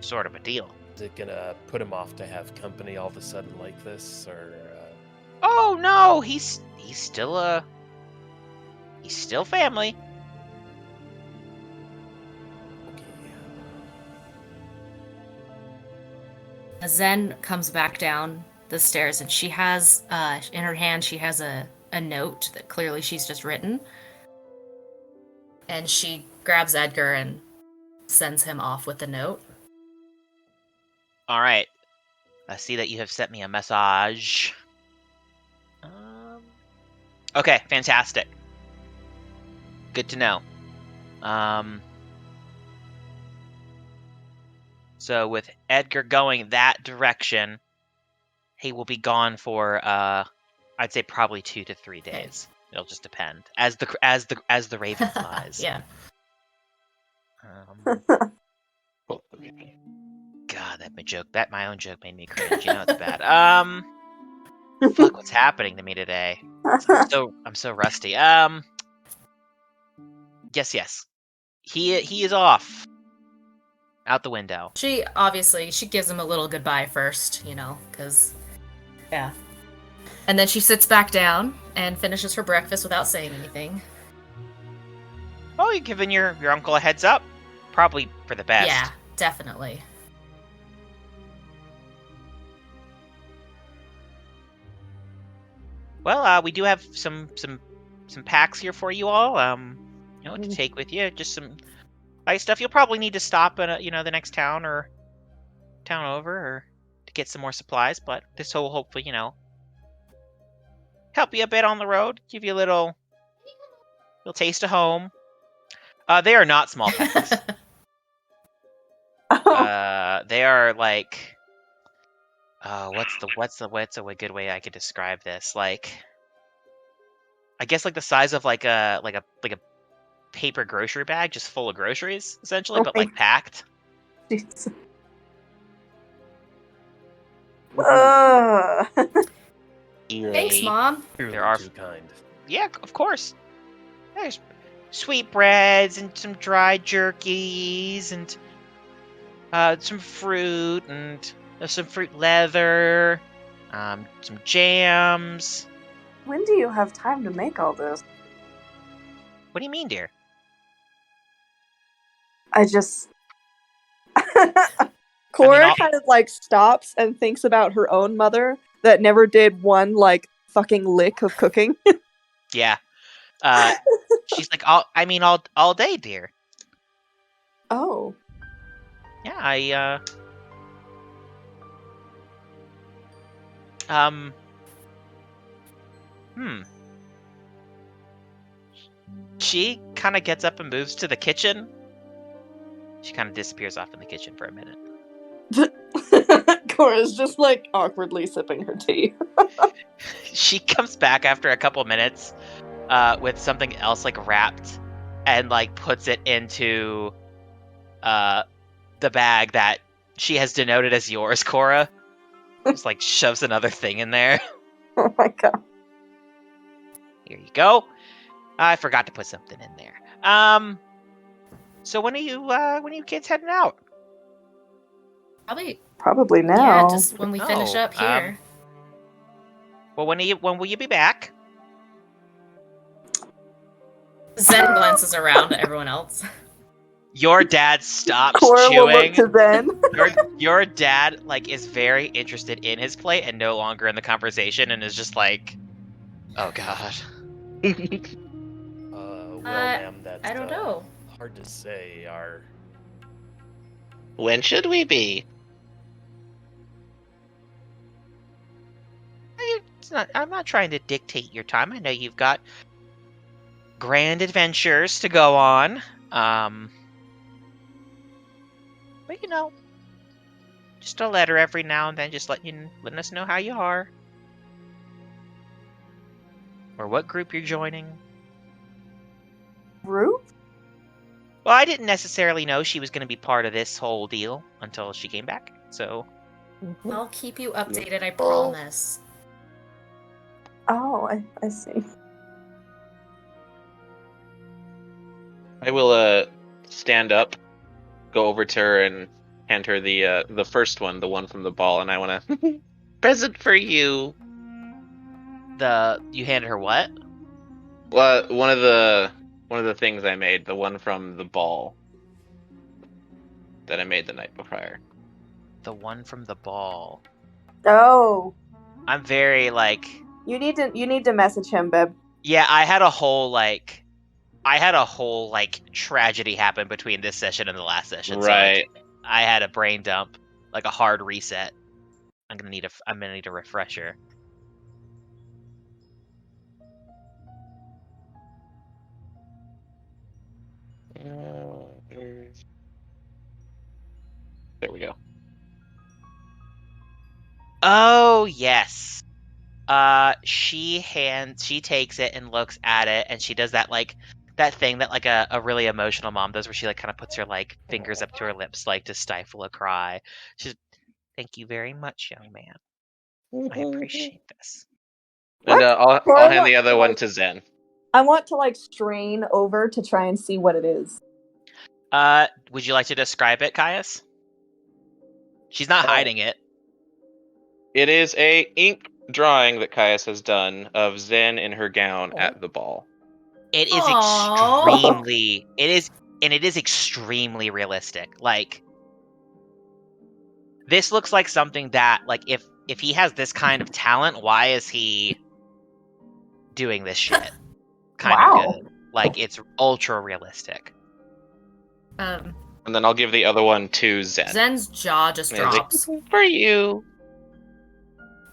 sort of a deal. Is it gonna put him off to have company all of a sudden like this, or? Oh no, he's still family. Zen comes back down the stairs, and she has, in her hand, she has a note that clearly she's just written. And she grabs Edgar and sends him off with the note. All right. I see that you have sent me a message. Okay, fantastic. Good to know. So with Edgar going that direction, he will be gone for I'd say probably 2 to 3 days. It'll just depend as the raven flies. Yeah. God, my own joke made me cringe. It's bad. Fuck, what's happening to me today? I'm so rusty. Yes. He is off. Out the window. She gives him a little goodbye first, because, yeah. And then she sits back down and finishes her breakfast without saying anything. Oh, you're giving your uncle a heads up? Probably for the best. Yeah, definitely. Well, we do have some packs here for you all. To take with you. Just some light stuff. You'll probably need to stop at the next town or town over, or to get some more supplies. But this will hopefully help you a bit on the road. Give you a little taste of home. They are not small packs. They are like. What's a good way I could describe this? Like, I guess like the size of like a paper grocery bag, just full of groceries, essentially, but like packed. Jesus. Thanks, Mom. There are too kind. Yeah, of course. There's sweetbreads and some dried jerkies and some fruit and some fruit leather, some jams. When do you have time to make all this? What do you mean, dear? I just... Cora I'll- kind of like stops and thinks about her own mother that never did one like fucking lick of cooking. Yeah. She's like, all day, dear. Oh. Yeah, She kind of gets up and moves to the kitchen. She kind of disappears off in the kitchen for a minute. Cora's just like awkwardly sipping her tea. She comes back after a couple minutes with something else like wrapped and like puts it into the bag that she has denoted as yours, Cora. Just like shoves another thing in there. Oh my god. Here you go. I forgot to put something in there. So when are you kids heading out? Probably now. Yeah, just when we finish Oh, up here. Well, when will you be back? Zen glances around at everyone else. Your dad stops Cora will look chewing. to Zen. Your dad is very interested in his plate and no longer in the conversation, and is just like, oh god. Well, ma'am, that's I don't know. hard to say. When should we be? I'm not trying to dictate your time. I know you've got grand adventures to go on. But just a letter every now and then, just letting us know how you are. or what group you're joining. Group? Well, I didn't necessarily know she was going to be part of this whole deal until she came back, so... I'll keep you updated, I promise. Oh, I see. I will stand up, go over to her, and hand her the first one, the one from the ball, and I want to present for you. You handed her what? Well, one of the things I made, the one from the ball that I made the night prior. The one from the ball. Oh, I'm very you need to message him, Bib. Yeah, I had a whole tragedy happen between this session and the last session. Right. So I had a brain dump, like a hard reset. I'm gonna need a refresher. There we go. Oh yes. She takes it and looks at it, and she does that thing that a really emotional mom does, where she kind of puts her fingers up to her lips to stifle a cry. She's, "Thank you very much, young man. I appreciate this." And I'll Cora hand the other one wants to Zen. I want to strain over to try and see what it is. Would you like to describe it, Kaius? She's not hiding it. It is a ink drawing that Kaius has done of Zen in her gown at the ball. It is Aww. it is extremely realistic. This looks like something that, if he has this kind of talent, why is he doing this shit? Kind of good. It's ultra realistic. And then I'll give the other one to Zen. Zen's jaw just drops. For you.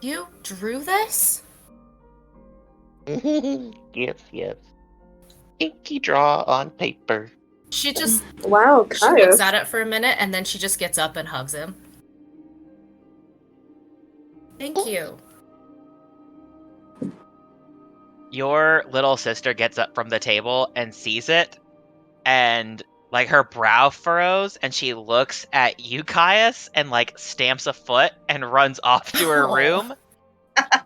You drew this? Yes. Inky draw on paper. She just Wow, she looks Kaius. at it for a minute and then she just gets up and hugs him. Thank you. Your little sister gets up from the table and sees it, and her brow furrows, and she looks at you, Kaius, and stamps a foot and runs off to her room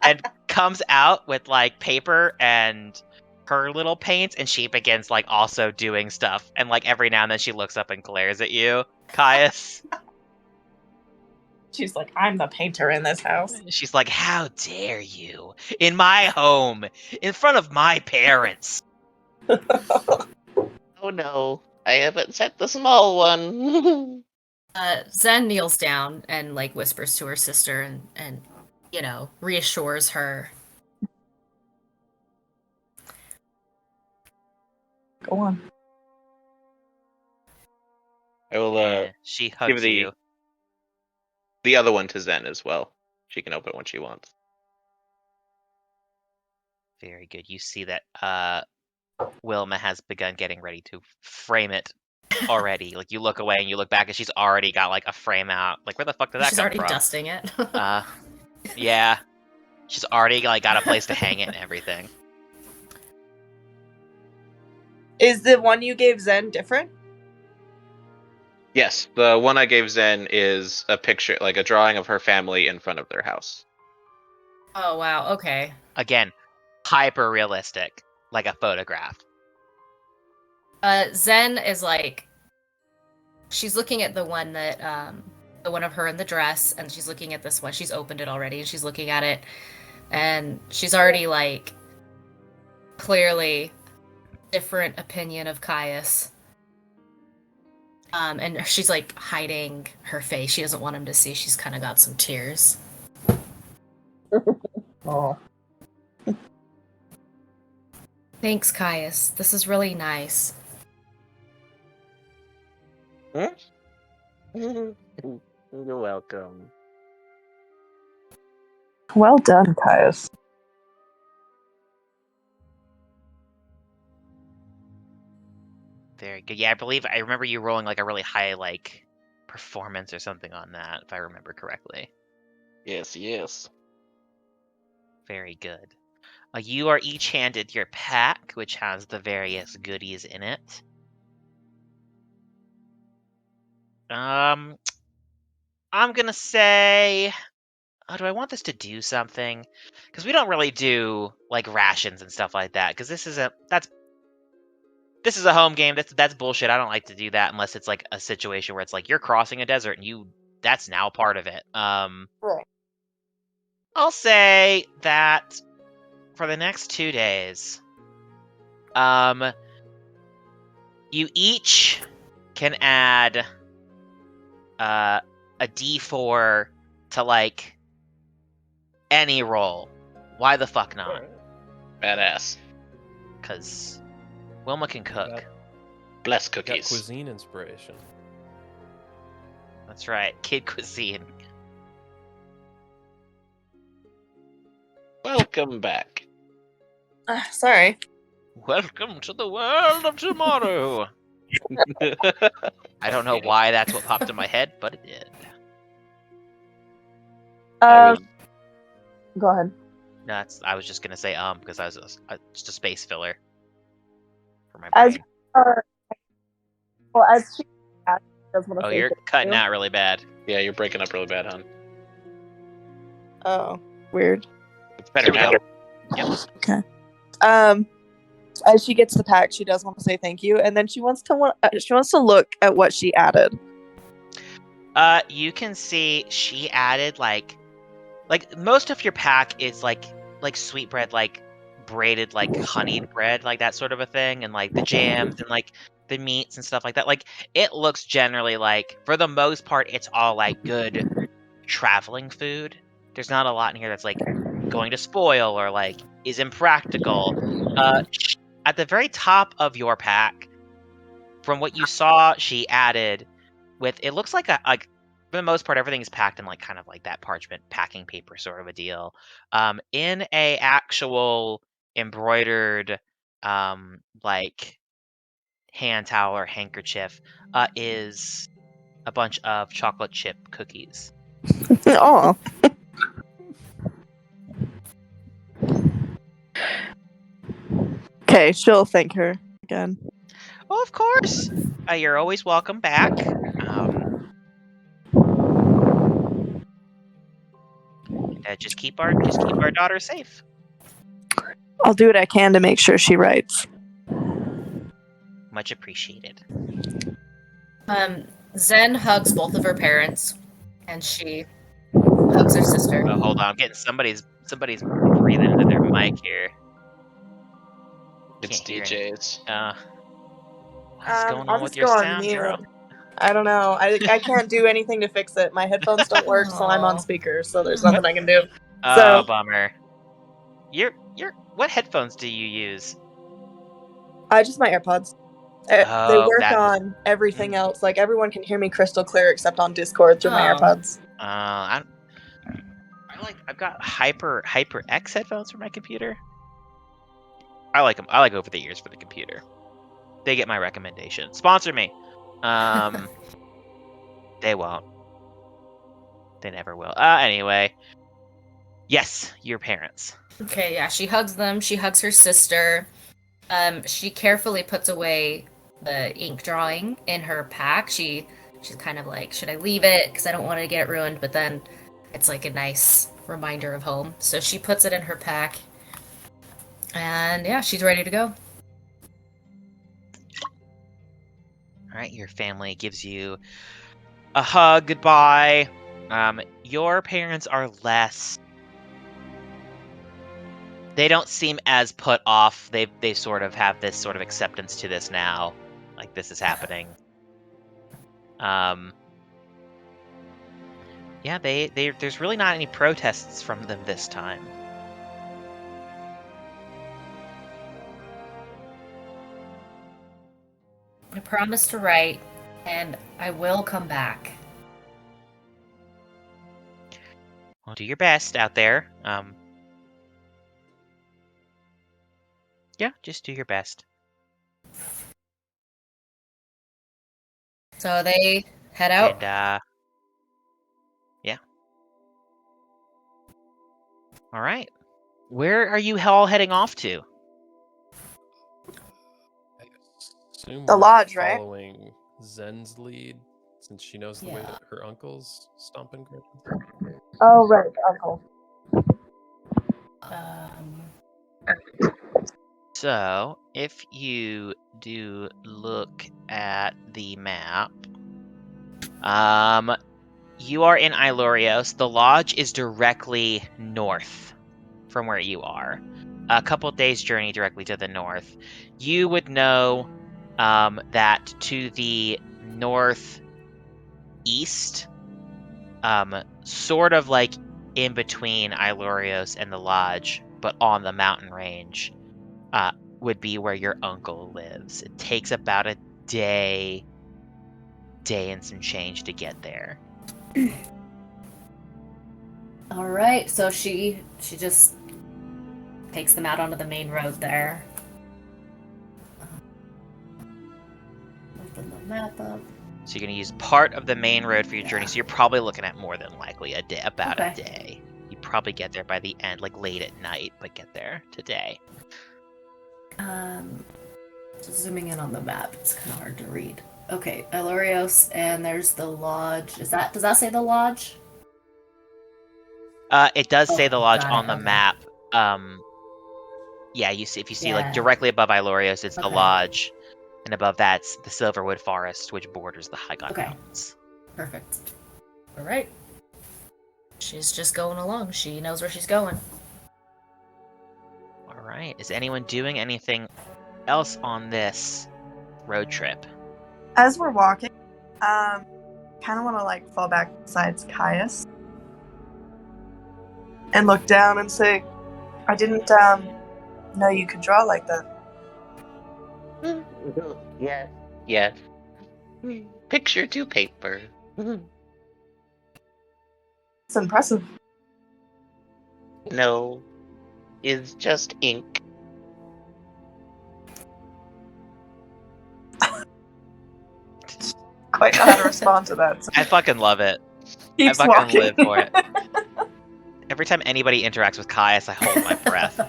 and comes out with paper and her little paints, and she begins also doing stuff, and every now and then she looks up and glares at you, Kaius. She's like, I'm the painter in this house. She's like, "How dare you? In my home, in front of my parents." Oh no, I haven't set the small one. Zen kneels down and whispers to her sister and reassures her. Go on. I will She hugs you. The other one to Zen as well. She can open it when she wants. Very good. You see that Wilma has begun getting ready to frame it already. You look away and you look back, and she's already got a frame out. Where the fuck did that She's come already from? dusting it. Yeah. She's already got a place to hang it and everything. Is the one you gave Zen different? Yes, the one I gave Zen is a picture, a drawing of her family in front of their house. Oh wow, okay. Again, hyper realistic, like a photograph. Zen is she's looking at the one that the one of her in the dress, and she's looking at this one. She's opened it already and she's looking at it, and she's already clearly different opinion of Kaius. And she's hiding her face. She doesn't want him to see. She's kind of got some tears. Oh. Thanks, Kaius. This is really nice. You're welcome. Well done, Kaius. Very good. Yeah, I remember you rolling a really high performance or something on that, if I remember correctly. Yes. Very good. You are each handed your pack, which has the various goodies in it. I'm gonna say, do I want this to do something? Because we don't really do like rations and stuff like that. Because this is a home game. That's bullshit. I don't like to do that unless it's like a situation where it's like you're crossing a desert and that's now part of it. Right. I'll say that for the next 2 days, you each can add a D4 to like any roll. Why the fuck not? Badass. Because Wilma can cook. Got- Bless Got cookies. cuisine inspiration. That's right, kid cuisine. Welcome back. Sorry. Welcome to the world of tomorrow. I don't know why that's what popped in my head, but it did. I was- Go ahead. No, I was just gonna say because I was just a space filler for my As brain. as she does want to Oh, say you're thank cutting you. out really bad. Yeah, you're breaking up really bad, hon. Oh, weird. It's better Here we now. go. Okay. As she gets the pack, she does want to say thank you, and then she wants to look at what she added. You can see she added like most of your pack is like sweetbread, like braided, like honeyed bread, like that sort of a thing, and like the jams and like the meats and stuff like that. Like it looks generally like, for the most part, it's all like good traveling food. There's not a lot in here that's like going to spoil or like is impractical. At the very top of your pack, from what you saw, she added with, it looks like for the most part, everything is packed in like kind of like that parchment packing paper sort of a deal. In a actual embroidered like hand towel or handkerchief is a bunch of chocolate chip cookies. Oh. Okay, she'll thank her again. Oh, of course. You're always welcome back. Just keep our daughter safe. I'll do what I can to make sure she writes. Much appreciated. Zen hugs both of her parents, and she hugs her sister. Oh, hold on, I'm getting somebody's breathing into their mic here. It's Can't hear any- DJ's. What's going I'll on with just your go on sound, mute. Zero? I don't know. I can't do anything to fix it. My headphones don't work, so I'm on Aw. speaker, so there's nothing I can do. Oh, So- bummer. What headphones do you use? Just my AirPods. They Oh, work that- on everything else. Like, everyone can hear me crystal clear except on Discord through my Oh. AirPods. I've got Hyper X headphones for my computer. I like them. I like over the ears for the computer. They get my recommendation. Sponsor me. They won't. They never will. Anyway. Yes, your parents. Okay, yeah, she hugs them. She hugs her sister. She carefully puts away the ink drawing in her pack. She's kind of like, should I leave it? Because I don't want to get it ruined. But then it's like a nice reminder of home. So she puts it in her pack. And yeah, she's ready to go. All right, your family gives you a hug, goodbye. Your parents are less. They don't seem as put off. They sort of have this sort of acceptance to this now, like this is happening. Yeah, there's really not any protests from them this time. I promise to write, and I will come back. Well, do your best out there. Yeah, just do your best. So they head out. And yeah. All right. Where are you all heading off to? I assume The we're lodge, right? following Zen's lead, since she knows the way Yeah. that her uncle's stomping ground. Oh, right, uncle. So, if you do look at the map, you are in Ilorios. The lodge is directly north from where you are. A couple days' journey directly to the north. You would know that to the northeast, sort of like in between Ilorios and the lodge, but on the mountain range, would be where your uncle lives. It takes about a day and some change to get there. All right, so she just takes them out onto the main road there. Open the map up. So you're going to use part of the main road for your journey. So you're probably looking at more than likely a day, about a day. You probably get there by the end, like late at night, but get there today. Just zooming in on the map, it's kind of hard to read. Okay, Elorios, and there's the lodge. Does that say the lodge? It does say the lodge got on it, the okay. map. Yeah, you see, if you see like Yeah. directly above Ilorios, it's the Okay. lodge, and above that's the Silverwood Forest, which borders the Highgod Okay. Mountains. Perfect. All right. She's just going along. She knows where she's going. All right. Is anyone doing anything else on this road trip? As we're walking, kind of want to like fall back besides Kaius and look down and say, I didn't know you could draw like that. Yes. Picture to paper. It's impressive. No, it's just ink. Quite know how to respond to that. So I fucking love it. keeps I fucking walking. live for it. Every time anybody interacts with Kaius, I hold my breath.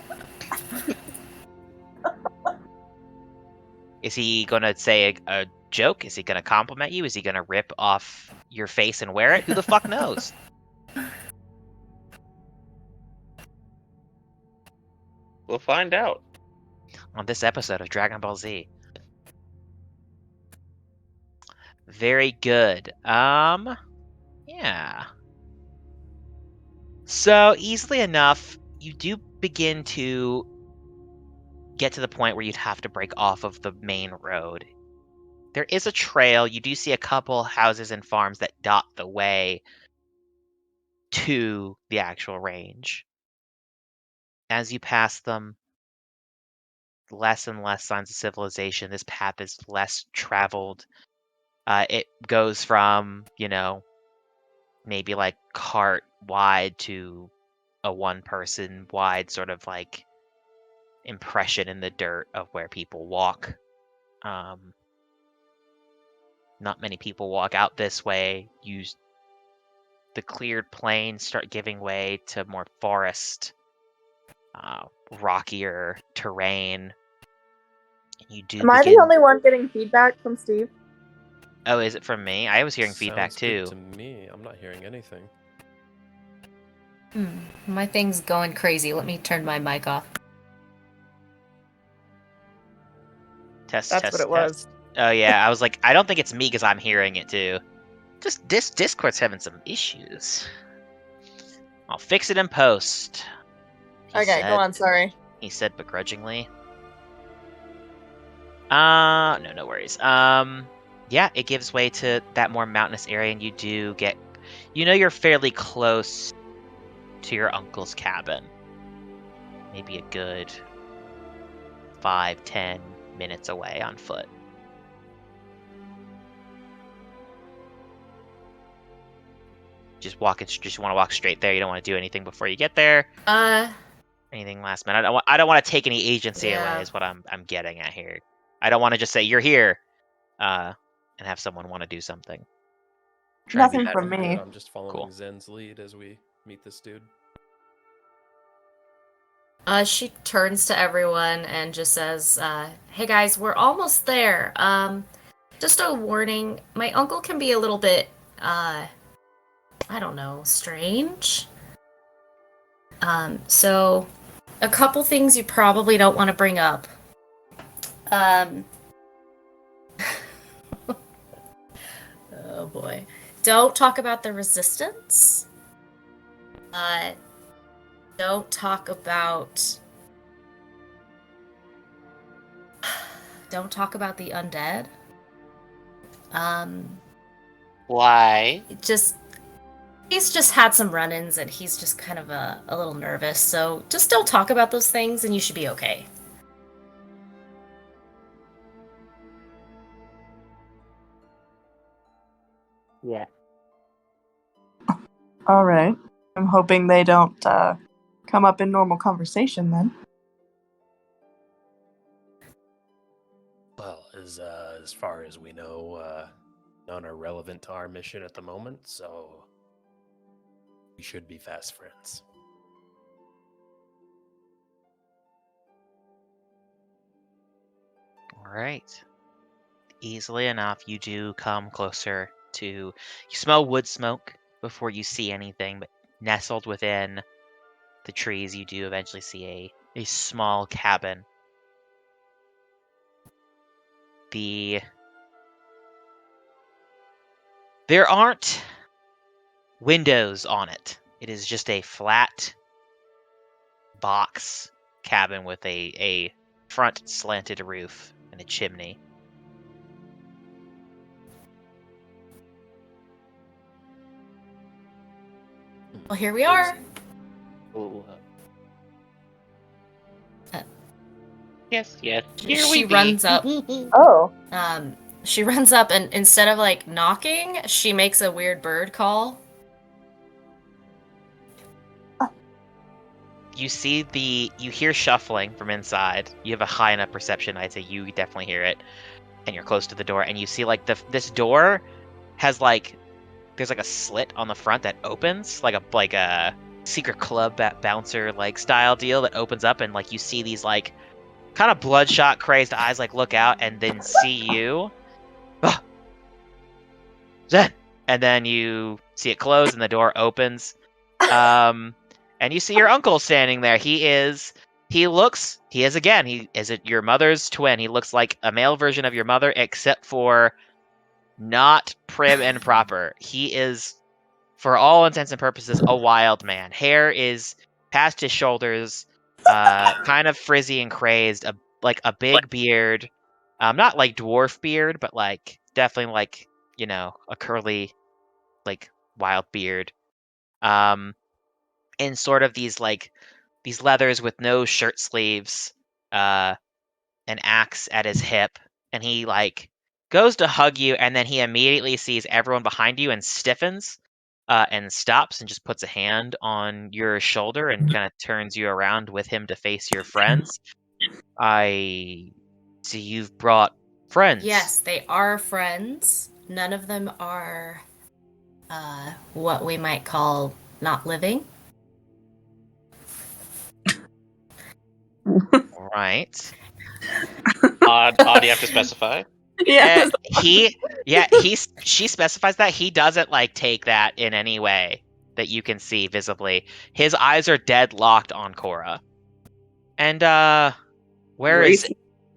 Is he gonna say a joke? Is he gonna compliment you? Is he gonna rip off your face and wear it? Who the fuck knows? We'll find out. On this episode of Dragon Ball Z. Very good. Yeah. So, easily enough, you do begin to get to the point where you'd have to break off of the main road. There is a trail. You do see a couple houses and farms that dot the way to the actual range. As you pass them, less and less signs of civilization. This path is less traveled. It goes from, maybe like cart wide to a one person wide sort of like impression in the dirt of where people walk. Not many people walk out this way. The cleared plains start giving way to more forest, rockier terrain. You do. Am I the begin... only one getting feedback from Steve? Oh, is it from me? I was hearing feedback Sounds good too. to me. I'm not hearing anything. My thing's going crazy. Let me turn my mic off. Test. That's test, what it test. was. Oh yeah, I was like, I don't think it's me because I'm hearing it too. Just Discord's having some issues. I'll fix it in post. he Okay, said. go on, sorry. He said begrudgingly. No worries. Yeah, it gives way to that more mountainous area, and you do get, you're fairly close to your uncle's cabin. Maybe a good 5-10 minutes away on foot. Just want to walk straight there. You don't want to do anything before you get there. Anything last minute. I don't want to take any agency Yeah. away is what I'm getting at here. I don't want to just say you're here, and have someone want to do something. Try to be Nothing better. from me. I'm just following Cool. Zen's lead as we meet this dude. She turns to everyone and just says, "Hey guys, we're almost there. Just a warning, my uncle can be a little bit, I don't know, strange. So a couple things you probably don't want to bring up. Oh boy. Don't talk about the resistance. Don't talk about the undead. Why? He's just had some run-ins and he's just kind of a little nervous, so just don't talk about those things and you should be okay. Yeah. All right. I'm hoping they don't come up in normal conversation then. Well, as far as we know, none are relevant to our mission at the moment, so we should be fast friends. All right. Easily enough, you do come closer to. You smell wood smoke before you see anything, but nestled within the trees, you do eventually see a small cabin. There aren't windows on it. It is just a flat box cabin with a front slanted roof and a chimney. Well, here we are. Ooh. Yes. Here She runs up. Oh. She runs up and instead of like knocking, she makes a weird bird call. You hear shuffling from inside. You have a high enough perception, I'd say you definitely hear it. And you're close to the door, and you see like this door has there's like a slit on the front that opens, like a secret club bouncer like style deal that opens up, and like you see these like kind of bloodshot crazed eyes like look out and then see you. Zen! And then you see it close and the door opens. And you see your uncle standing there. He is your mother's twin. He looks like a male version of your mother, except for not prim and proper. He is, for all intents and purposes, a wild man. Hair is past his shoulders, kind of frizzy and crazed, a big beard. Not like dwarf beard, but like definitely like, a curly, like wild beard. In sort of these leathers with no shirt sleeves, an axe at his hip, and he like goes to hug you, and then he immediately sees everyone behind you and stiffens, and stops and just puts a hand on your shoulder and kind of turns you around with him to face your friends. I see you've brought friends. Yes, they are friends. None of them are what we might call not living. Right. Odd, you have to specify. Yeah. She specifies that. He doesn't like take that in any way that you can see visibly. His eyes are dead locked on Cora. And where is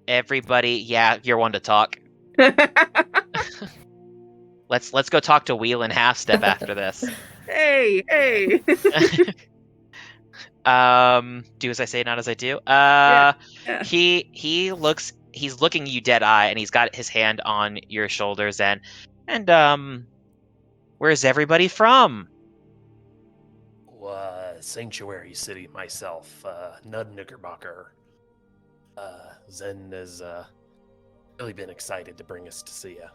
everybody? Yeah, you're one to talk. Let's go talk to Wheel and Half Step after this. Hey. Do as I say, not as I do. Yeah. He's looking you dead eye, and he's got his hand on your shoulders, and where's everybody from? Sanctuary City myself, Knud Knickerbocker. Zen has really been excited to bring us to see you.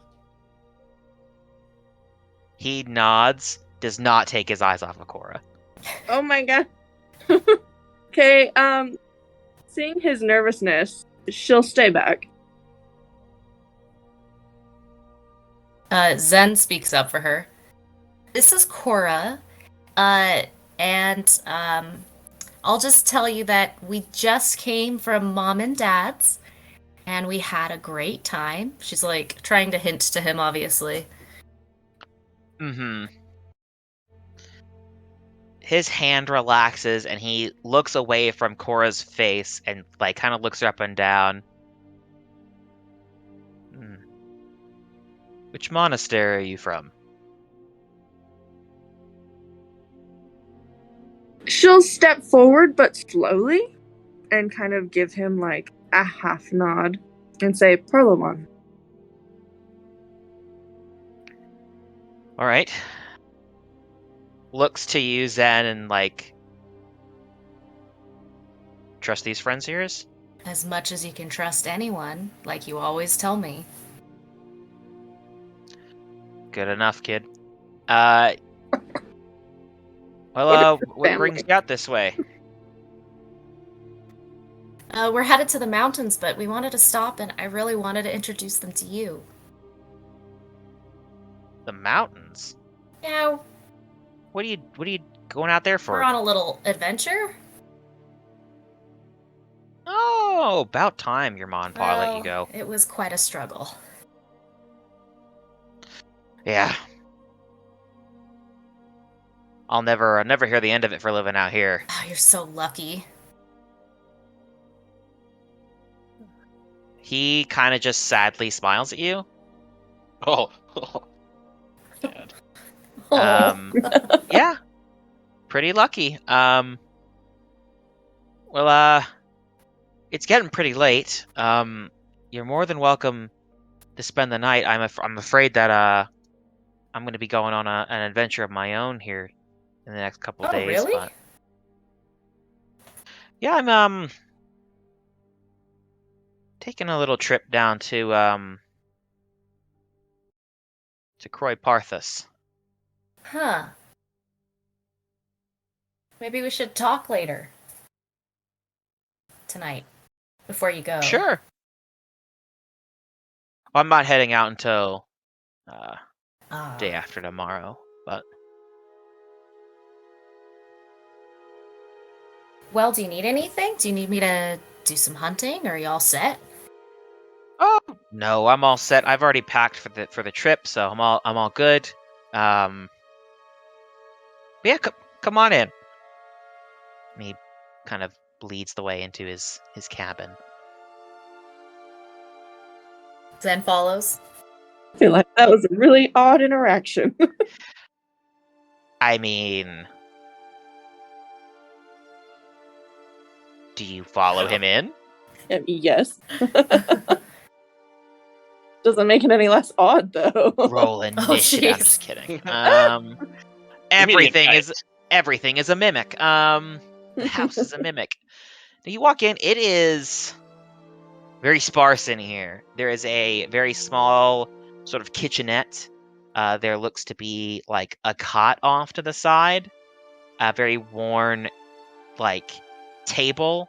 He nods, does not take his eyes off of Cora. Oh my god. Okay, seeing his nervousness, she'll stay back. Zen speaks up for her. This is Cora, and I'll just tell you that we just came from Mom and Dad's, and we had a great time. She's like trying to hint to him, obviously. Mm-hmm. His hand relaxes and he looks away from Cora's face and like kind of looks her up and down. Which monastery are you from? She'll step forward, but slowly, and kind of give him like a half nod and say, Perlamon. All right. Looks to you, Zen, and like, trust these friends of yours? As much as you can trust anyone, like you always tell me. Good enough, kid. What brings you out this way? We're headed to the mountains, but we wanted to stop, and I really wanted to introduce them to you. The mountains? Yeah, What are you going out there for? we're on a little adventure. Oh, about time your mom and pa let you go. It was quite a struggle. Yeah. I'll never hear the end of it for living out here. Oh, you're so lucky. He kind of just sadly smiles at you. Oh. Oh. Yeah. Pretty lucky. It's getting pretty late. You're more than welcome to spend the night. I'm afraid that I'm going to be going on an adventure of my own here in the next couple of days. Really? But... Yeah, I'm taking a little trip down to Croy Parthus. Huh. Maybe we should talk later. Tonight. Before you go. Sure. Well, I'm not heading out until day after tomorrow, but... Well, do you need anything? Do you need me to do some hunting? Or are you all set? Oh no, I'm all set. I've already packed for the trip, so I'm all good. Yeah, come on in. And he kind of leads the way into his cabin. Zen follows. I feel like that was a really odd interaction. I mean, do you follow him in? Yes. Doesn't make it any less odd, though. Roll initiative. I'm just kidding. Everything is a mimic. The house is a mimic. Now you walk in. It is very sparse in here. There is a very small sort of kitchenette. There looks to be like a cot off to the side. A very worn, like, table.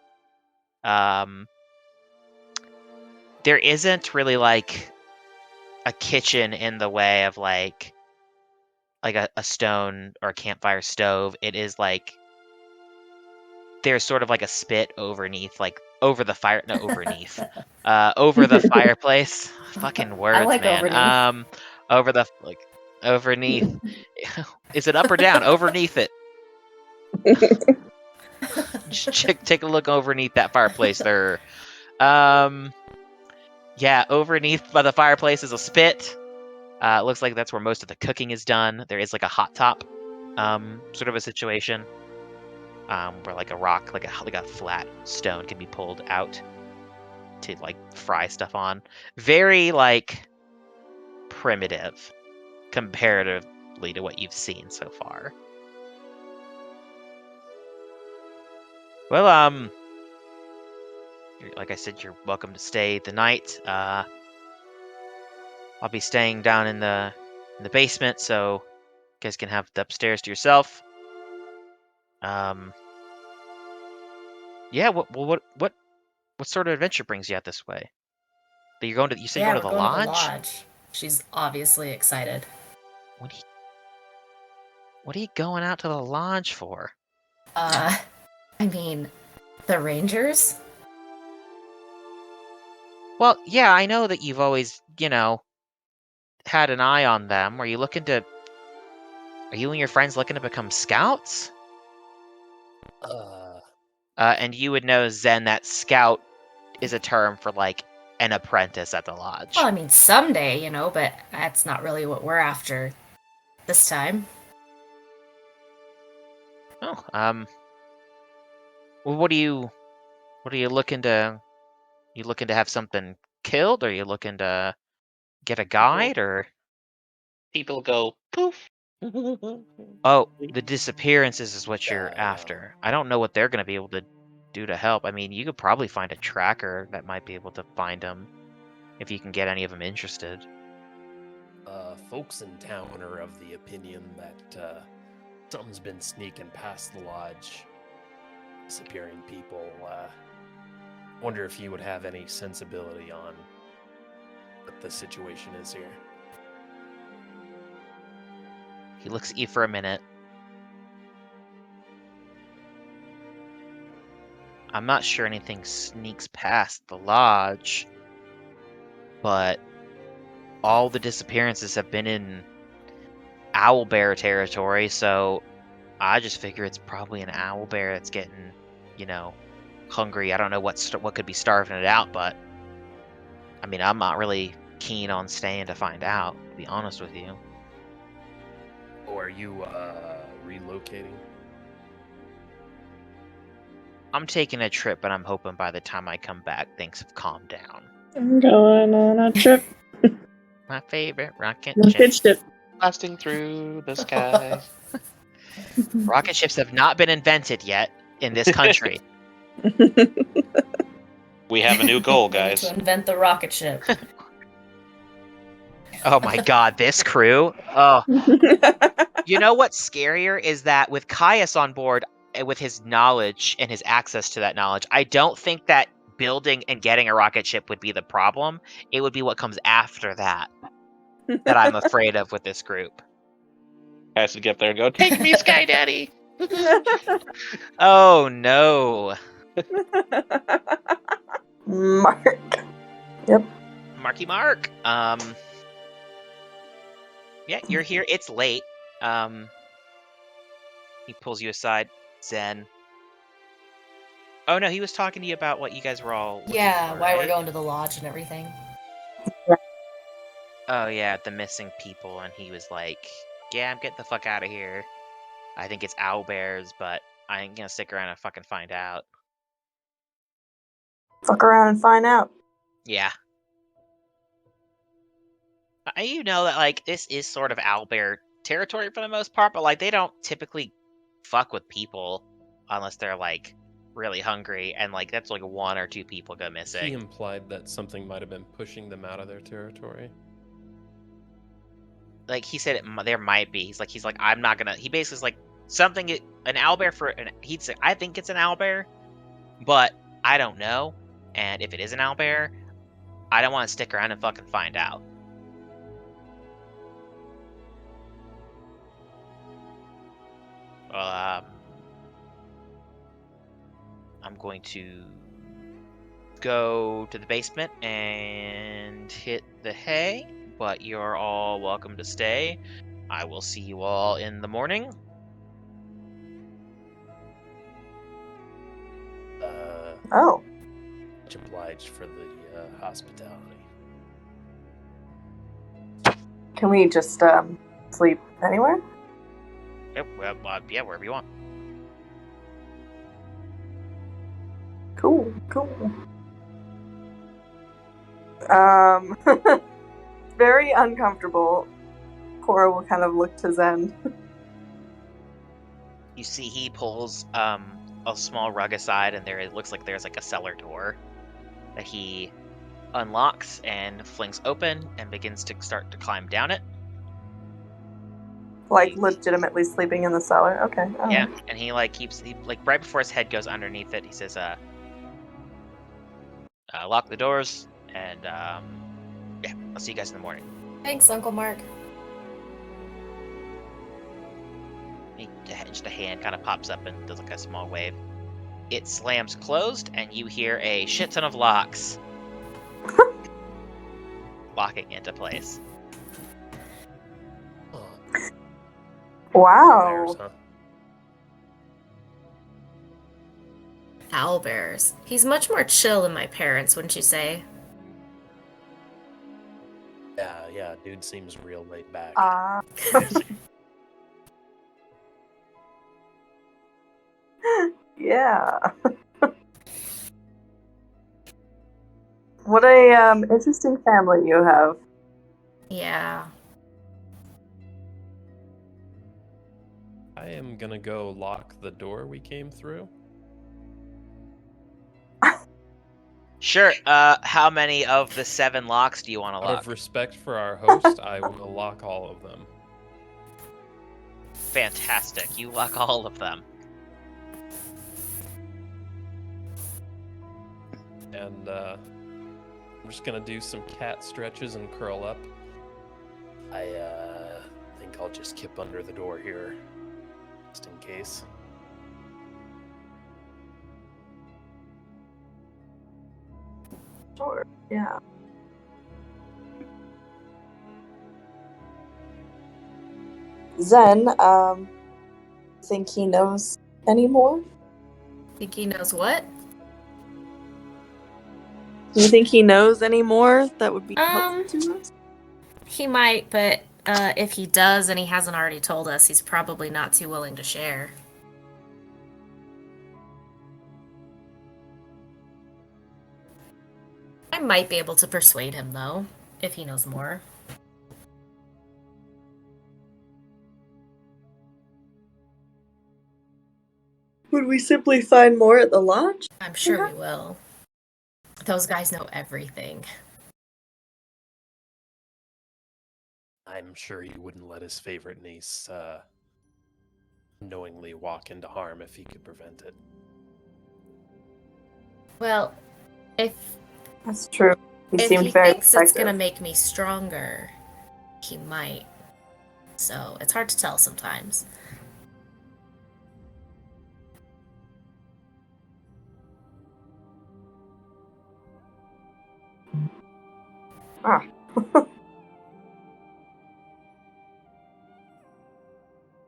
There isn't really like a kitchen in the way of like a stone or a campfire stove. It is like there's sort of like a spit overneath, like over the fire, no, overneath, over the fireplace. Fucking words, I like man. Overneath. Is it up or down? Overneath it. Just take a look overneath that fireplace there. Yeah, overneath by the fireplace is a spit. It looks like that's where most of the cooking is done. There is like a hot top, sort of a situation, where like a rock, like a flat stone can be pulled out to like fry stuff on. Very like primitive comparatively to what you've seen so far. Well, like I said, you're welcome to stay the night. I'll be staying down in the basement, so you guys can have the upstairs to yourself. Yeah. What sort of adventure brings you out this way? That you're going to? You said you're going to the lodge? To the lodge. She's obviously excited. What are you going out to the lodge for? I mean, the Rangers? Well, yeah, I know that you've always, had an eye on them. Are you and your friends looking to become scouts? And you would know, Zen, that scout is a term for, like, an apprentice at the lodge. Well, I mean, someday, but that's not really what we're after this time. Oh, well, what are you looking to? You looking to have something killed? Or are you looking to get a guide, or? People go poof. Oh, the disappearances is what you're after. I don't know what they're going to be able to do to help. I mean, you could probably find a tracker that might be able to find them, if you can get any of them interested. Folks in town are of the opinion that something's been sneaking past the lodge, disappearing people. Wonder if you would have any sensibility on what the situation is here. He looks at you for a minute. I'm not sure anything sneaks past the lodge, but all the disappearances have been in owlbear territory, so I just figure it's probably an owlbear that's getting, hungry. I don't know what could be starving it out, but I mean, I'm not really keen on staying to find out, to be honest with you. Or are you relocating? I'm taking a trip, but I'm hoping by the time I come back, things have calmed down. I'm going on a trip. My favorite rocket Ship. Blasting through the sky. Rocket ships have not been invented yet in this country. We have a new goal, We need guys. to invent the rocket ship. Oh my god, this crew. Oh. You know what's scarier is that with Kaius on board, with his knowledge and his access to that knowledge, I don't think that building and getting a rocket ship would be the problem. It would be what comes after that I'm afraid of with this group. Has to get there and go, take me, Sky Daddy! Oh no. Mark. Yep. Marky Mark. Yeah, you're here. It's late. He pulls you aside. Zen. Oh no, he was talking to you about what you guys were all looking Yeah, for, why we're right? going to the lodge and everything. Oh yeah, the missing people, and he was like, yeah, I'm getting the fuck out of here. I think it's owlbears, but I ain't gonna stick around and fucking find out. Fuck around and find out. Yeah. You know that, like, this is sort of owlbear territory for the most part, but, like, they don't typically fuck with people unless they're, like, really hungry, and, like, that's, like, one or two people go He missing. implied that something might have been pushing them out of their territory. Like, he said there might be. He's like, I'm not gonna... He basically is like, an owlbear for... He'd say, I think it's an owlbear, but I don't know, and if it is an owlbear, I don't want to stick around and fucking find out. I'm going to go to the basement and hit the hay, but you're all welcome to stay. I will see you all in the morning. Oh. Much obliged for the hospitality. Can we just sleep anywhere? Yep, yeah, wherever you want. Cool. Very uncomfortable. Cora will kind of look to Zen. You see he pulls a small rug aside, and it looks like there's like a cellar door that he unlocks and flings open and begins to start to climb down it. Like, legitimately sleeping in the cellar? Okay. Yeah, and he right before his head goes underneath it, he says, lock the doors, and yeah, I'll see you guys in the morning. Thanks, Uncle Mark. Just a hand kind of pops up and does like a small wave. it slams closed, and you hear a shit ton of locks locking into place. Wow. Huh? Owlbears. He's much more chill than my parents, wouldn't you say? Yeah, dude seems real laid back. Yeah. What a interesting family you have. Yeah. I am gonna go lock the door we came through. Sure. How many of the 7 locks do you want to Out lock? of respect for our host, I will lock all of them. Fantastic. You lock all of them. And I'm just gonna do some cat stretches and curl up. I think I'll just kip under the door here, just in case. Sure. Yeah. Zen, think he knows any more? Think he knows what? Do you think he knows any more that would be helpful to us? He might, but if he does and he hasn't already told us, he's probably not too willing to share. I might be able to persuade him, though, if he knows more. Would we simply find more at the lodge? I'm sure we will. Those guys know everything. I'm sure he wouldn't let his favorite niece knowingly walk into harm if he could prevent it. Well, if That's true. He if seemed he very thinks it's protective. gonna make me stronger, he might. So it's hard to tell sometimes. Ah.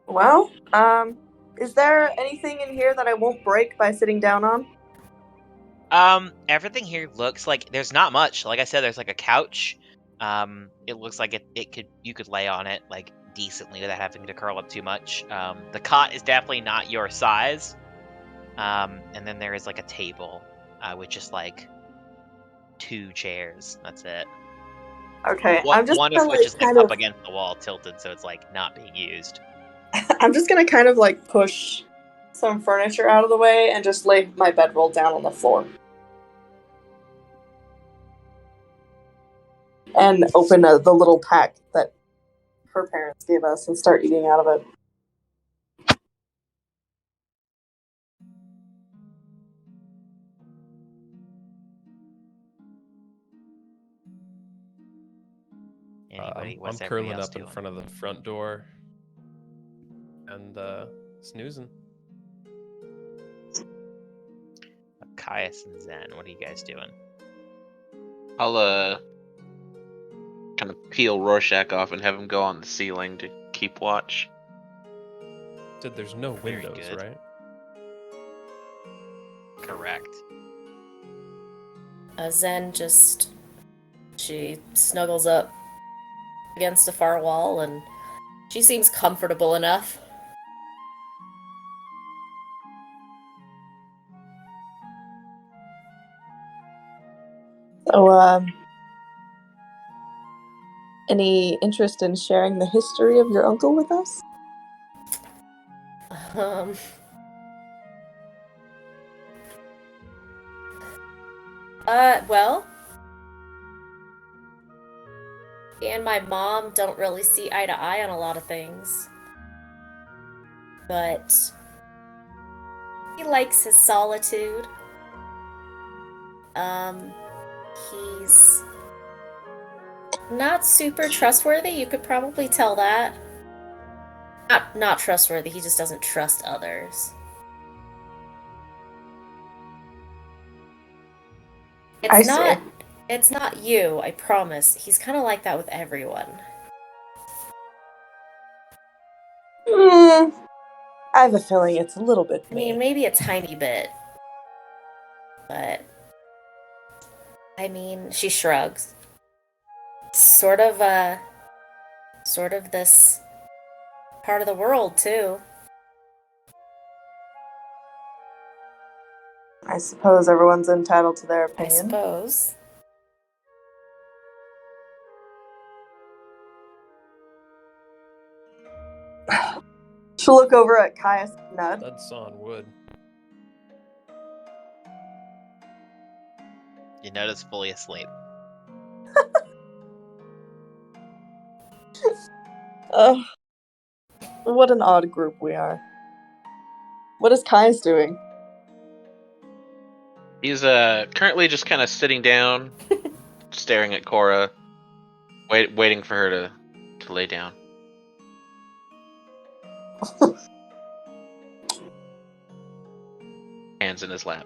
Well, is there anything in here that I won't break by sitting down on? Everything here looks like there's not much. Like I said, there's like a couch. It looks like you could lay on it like decently without having to curl up too much. The cot is definitely not your size. And then there is like a table, with just like 2 chairs. That's it. Okay, One I'm just of gonna, which like, is like kind up of. against the wall, tilted, so it's like not being used. I'm just gonna kind of like push some furniture out of the way and just lay my bedroll down on the floor. And open the little pack that her parents gave us and start eating out of it. What's I'm everybody curling else up doing? in front of the front door and snoozing. Kaius and Zen, what are you guys doing? I'll kind of peel Rorschach off and have him go on the ceiling to keep watch. Said there's no Very windows, good. right? Correct. Zen she snuggles up against a far wall and she seems comfortable enough. So, any interest in sharing the history of your uncle with us? Well, he and my mom don't really see eye to eye on a lot of things. But he likes his solitude. He's not super trustworthy. You could probably tell that. Not trustworthy. He just doesn't trust others. I see. It's not you, I promise. He's kind of like that with everyone. I have a feeling it's a little bit I mean, me. maybe a tiny bit. But I mean, she shrugs. Sort of this part of the world too. I suppose everyone's entitled to their I opinion. suppose. She'll look over at Kaius and Knud. That's on wood. You notice fully asleep. What an odd group we are. What is Kaius doing? He's currently just kind of sitting down, staring at Cora, waiting for her to lay down. Hands in his lap.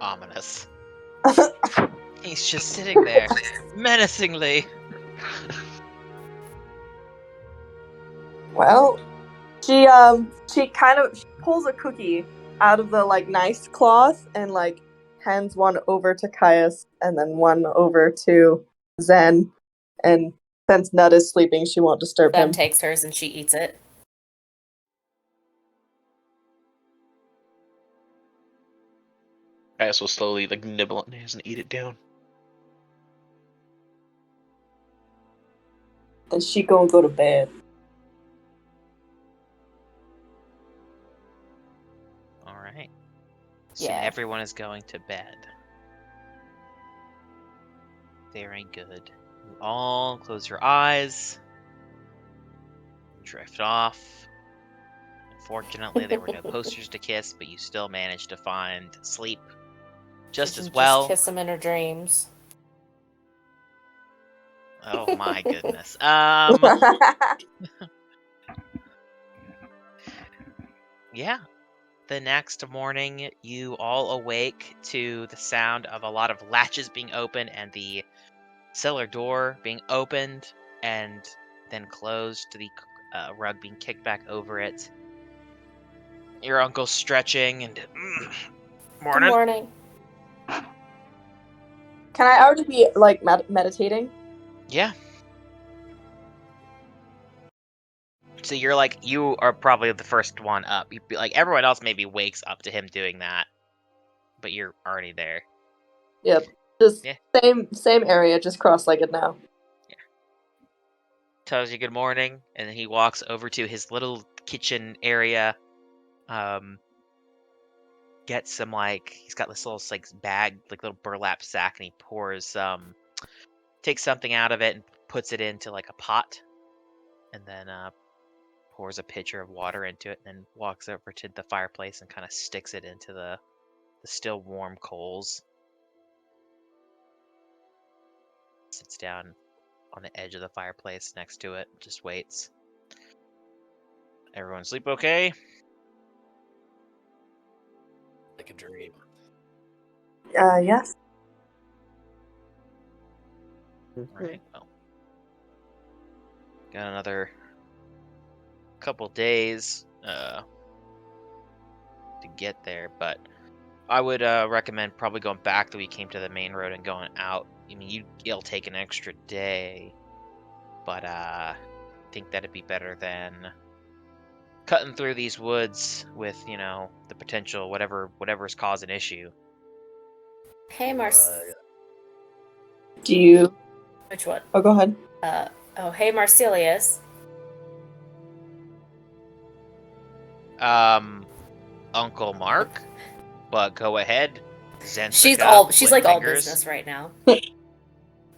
Ominous. He's just sitting there, menacingly. Well, she kind of pulls a cookie out of the nice cloth and hands one over to Kaius and then one over to Zen. And since Nut is sleeping, she won't disturb Then him. takes hers and she eats it. Kaius will slowly nibble on his and eat it down. Then she gonna go to bed. Alright. So Yeah. everyone is going to bed. Very good. You all close your eyes. Drift off. Unfortunately, there were no posters to kiss, but you still managed to find sleep just She as can well. Just kiss him in her dreams. Oh my goodness. Yeah. The next morning, you all awake to the sound of a lot of latches being opened and the cellar door being opened and then closed, the rug being kicked back over it. Your uncle stretching and morning. Good morning. Can I already be meditating? Yeah. So you are probably the first one up. You'd be everyone else maybe wakes up to him doing that, but you're already there. Yep. Just Yeah. same area, just cross-legged now. Yeah. Tells you good morning, and then he walks over to his little kitchen area. Gets some he's got this little bag, little burlap sack, and he pours takes something out of it and puts it into a pot, and then pours a pitcher of water into it, and then walks over to the fireplace and kind of sticks it into the still warm coals. Sits down on the edge of the fireplace next to it, just waits. Everyone sleep okay? Like a dream. Yes. Right. Well, got another couple days to get there, but I would recommend probably going back the way you came to the main road and going out. I mean, it'll take an extra day, but I think that'd be better than cutting through these woods with the potential whatever's causing issue. Hey, Do you? Which one? Oh, go ahead. Hey, Marsilius. Uncle Mark, but go ahead. Zensika She's all Flintfingers. business right now.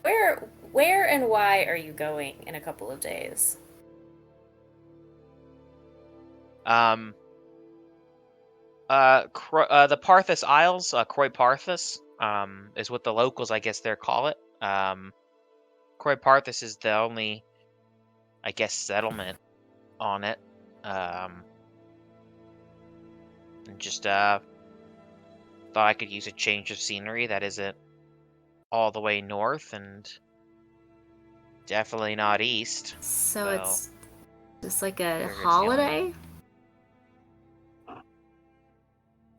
Where and why are you going in a couple of days? The Parthus Isles, Croy Parthus, is what the locals, I guess, there call it. Croy Parthus is the only, I guess, settlement on it. And just thought I could use a change of scenery that isn't all the way north and definitely not east. So So, it's just like a where it's holiday?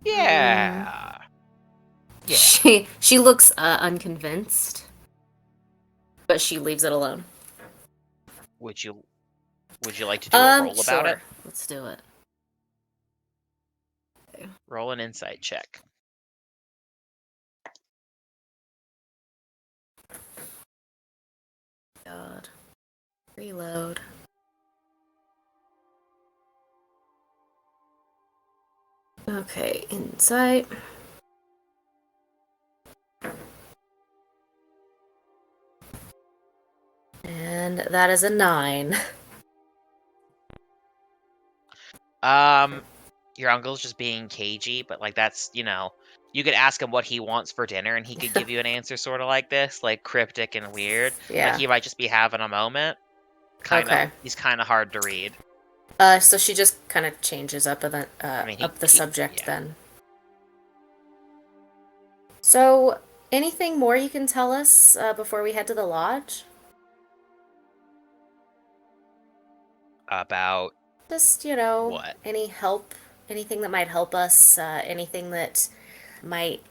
Yeah. Yeah. She looks unconvinced, but she leaves it alone. Would you like to do a roll about it? Sure. Let's do it. Roll an insight check. God. Reload. Okay, insight. And that is a 9. Your uncle's just being cagey, but like that's, you could ask him what he wants for dinner and he could give you an answer sort of like this, like cryptic and weird. Yeah. Like he might just be having a moment. He's kind of hard to read. So she just kind of changes up the subject yeah. then. So, anything more you can tell us before we head to the lodge? About Just, what? any help, anything that might help us, anything that might,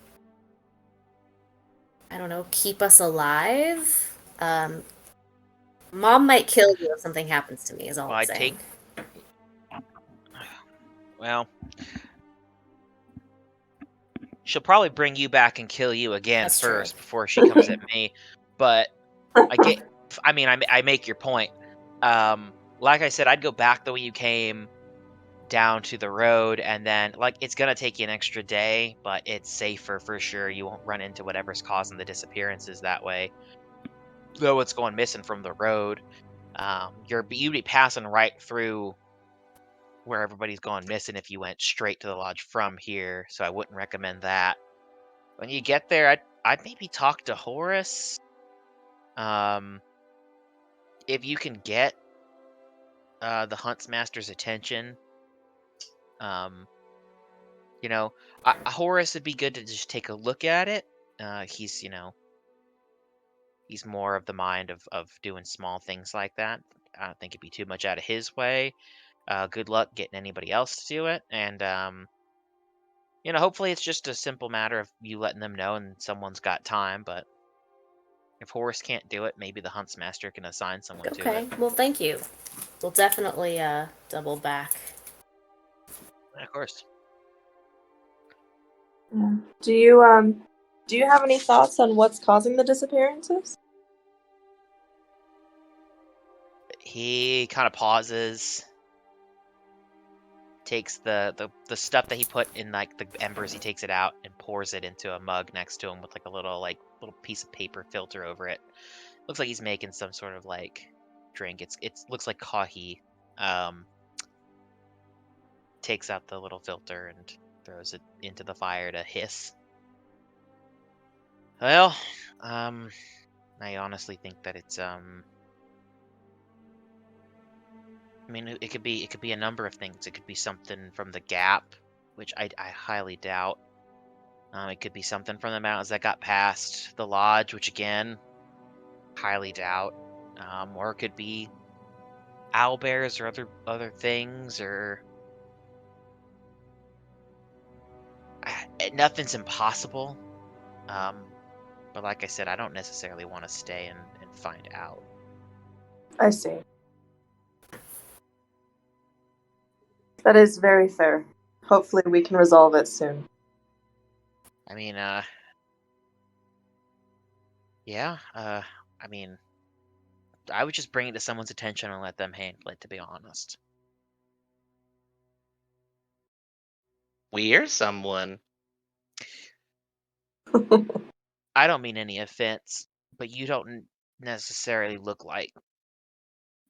I don't know, keep us alive. Mom might kill you if something happens to me, is all I'm saying. Well, she'll probably bring you back and kill you again That's first true. before she comes at me. But I make your point. Like I said, I'd go back the way you came down to the road, and then it's gonna take you an extra day, but it's safer for sure. You won't run into whatever's causing the disappearances that way. Though it's going missing from the road, you'd be passing right through where everybody's going missing if you went straight to the lodge from here. So I wouldn't recommend that. When you get there, I'd maybe talk to Horace. If you can get the Huntsmaster's attention, Horace would be good to just take a look at it. He's more of the mind of doing small things like that. I don't think it'd be too much out of his way. Good luck getting anybody else to do it, and hopefully it's just a simple matter of you letting them know and someone's got time. But if Horace can't do it, maybe the Huntsmaster can assign someone to it. Okay, well, thank you. We'll definitely double back. Of course. Yeah. Do you have any thoughts on what's causing the disappearances? He kind of pauses, takes the stuff that he put in the embers, he takes it out and pours it into a mug next to him with a little piece of paper filter over it. Looks like he's making some sort of drink. It looks like coffee. Takes out the little filter and throws it into the fire to hiss. Well, I honestly think that it's it could be a number of things. It could be something from the gap, which I highly doubt. It could be something from the mountains that got past the lodge, which again, highly doubt. Or it could be owlbears or other things, or nothing's impossible. But like I said, I don't necessarily want to stay and find out. I see. That is very fair. Hopefully we can resolve it soon. I mean, yeah, I would just bring it to someone's attention and let them handle it, to be honest. We're someone. I don't mean any offense, but you don't necessarily look like,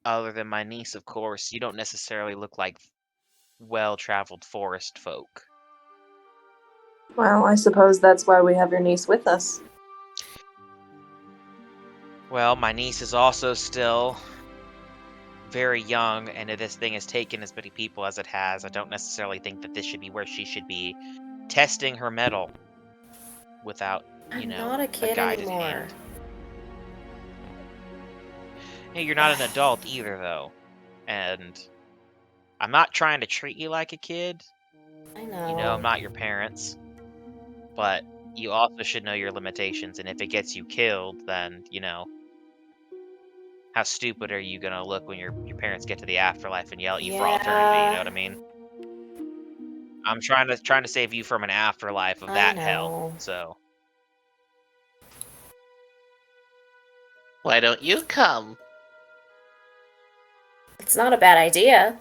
other than my niece, of course, you don't necessarily look like well-traveled forest folk. Well, I suppose that's why we have your niece with us. Well, my niece is also still very young, and if this thing has taken as many people as it has, I don't necessarily think that this should be where she should be testing her mettle without you I'm know, not a kid guided anymore. hand. Hey, you're not an adult either, though. And I'm not trying to treat you like a kid. I know. You know, I'm not your parents. But you also should know your limitations, and if it gets you killed, then, you know, how stupid are you gonna look when your parents get to the afterlife and yell at you for all eternity, you know what I mean? I'm trying to save you from an afterlife of I that know. hell, so. Why don't you come? It's not a bad idea.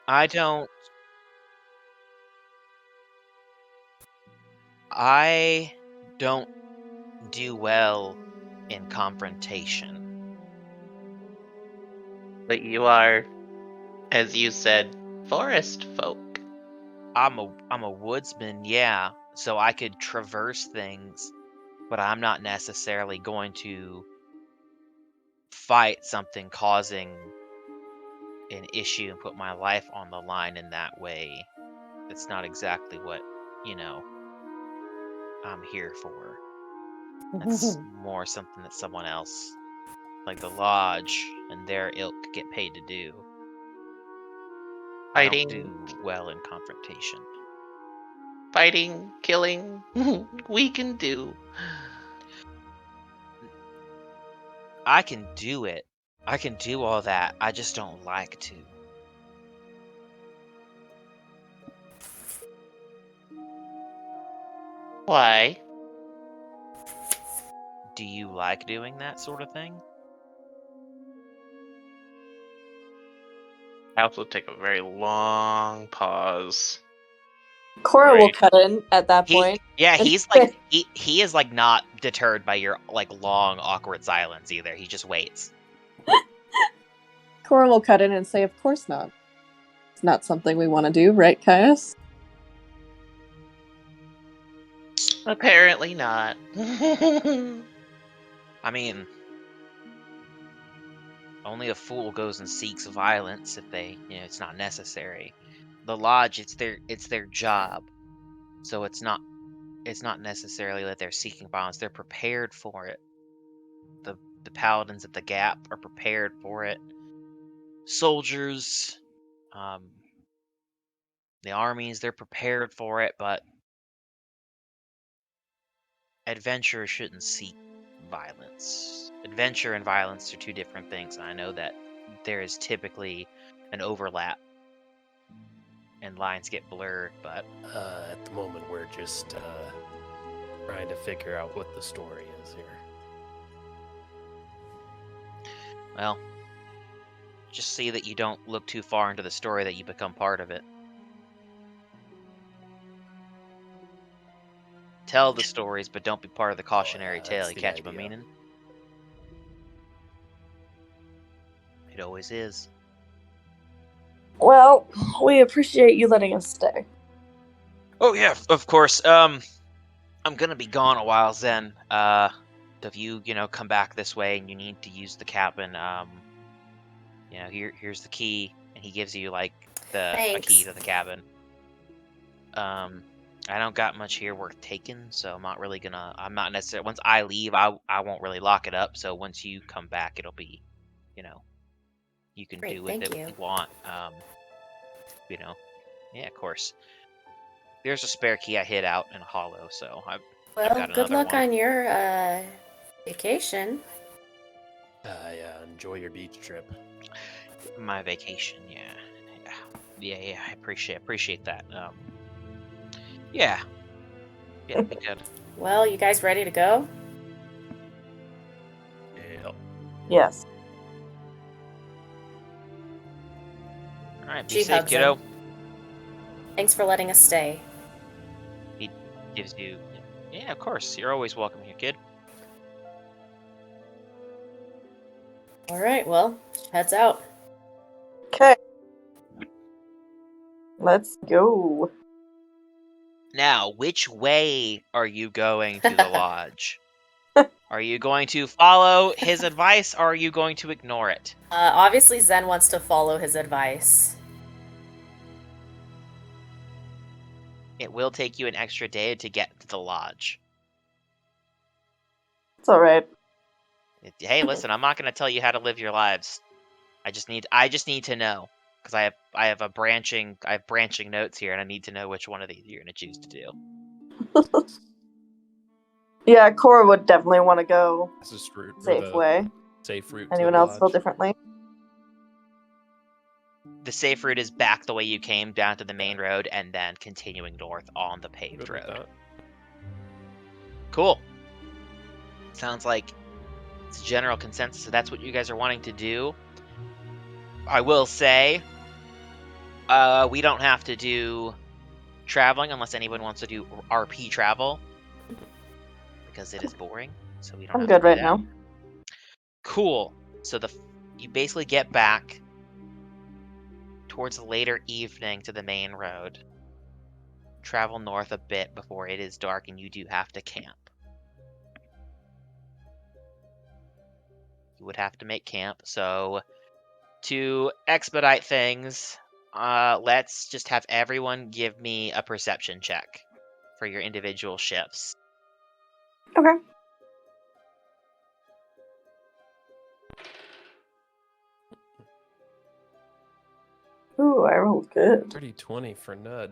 I don't do well in confrontation. But you are, as you said, forest folk. I'm a woodsman, yeah, so I could traverse things, but I'm not necessarily going to fight something causing an issue and put my life on the line in that way. It's not exactly what, you know, I'm here for. It's more something that someone else, like the Lodge and their ilk, get paid to do. I don't do well in confrontation. Fighting, killing, we can do. I can do it. I can do all that. I just don't like to. Why? Do you like doing that sort of thing? I also take a very long pause. Cora will Right. cut in at that point. He's like he is like not deterred by your like long awkward silence either. He just waits. Cora will cut in and say, "Of course not. It's not something we want to do, right, Kaius?" Apparently not. I mean, only a fool goes and seeks violence if they, you know, it's not necessary. The Lodge, it's their job, so it's not necessarily that they're seeking violence. They're prepared for it. The paladins at the Gap are prepared for it. Soldiers, the armies, they're prepared for it, but adventurers shouldn't seek violence. Adventure and violence are two different things, and I know that there is typically an overlap and lines get blurred, but At the moment, we're just trying to figure out what the story is here. well, just see that you don't look too far into the story, that you become part of it. Tell the stories, but don't be part of the cautionary tale. that's You the catch my idea. meaning? It always is. Well, we appreciate you letting us stay. Oh yeah, of course. I'm gonna be gone a while, Zen. If you come back this way and you need to use the cabin, here's the key, and he gives you like a key Thanks. to the cabin. I don't got much here worth taking, so I'm not necessarily, once I leave, I won't really lock it up. So once you come back, it'll be, you can Great, do with thank it what you. you want. Yeah, of course. There's a spare key I hid out in a hollow, so I've Well, got good another luck one. on your vacation. Yeah, enjoy your beach trip. My vacation, yeah. I appreciate that. Yeah, it'd be good. Well, you guys ready to go? Yeah. Yes. All right, be She safe, hugs kiddo. him. Thanks for letting us stay. He gives you, yeah, of course. You're always welcome here, kid. All right, well, heads out. Okay. Let's go. Now, which way are you going to the lodge? Are you going to follow his advice, or are you going to ignore it? Obviously, Zen wants to follow his advice. It will take you an extra day to get to the lodge. It's all right. Hey, listen, I'm not going to tell you how to live your lives. I just need to know, because I have branching notes here, and I need to know which one of these you're going to choose to do. Yeah, Cora would definitely want to go This is route safe way. Safe route. Anyone to the else feel lodge. differently? The safe route is back the way you came, down to the main road, and then continuing north on the paved Good with road. that. Cool. Sounds like it's a general consensus, so that's what you guys are wanting to do. I will say, we don't have to do traveling unless anyone wants to do RP travel, because it is boring. So we don't. I'm have good to do right that. now. Cool. So you basically get back towards the later evening to the main road. Travel north a bit before it is dark, and you do have to camp. You would have to make camp. So to expedite things, let's just have everyone give me a perception check for your individual shifts. Okay. Ooh, I rolled good. Pretty 20 for Nud.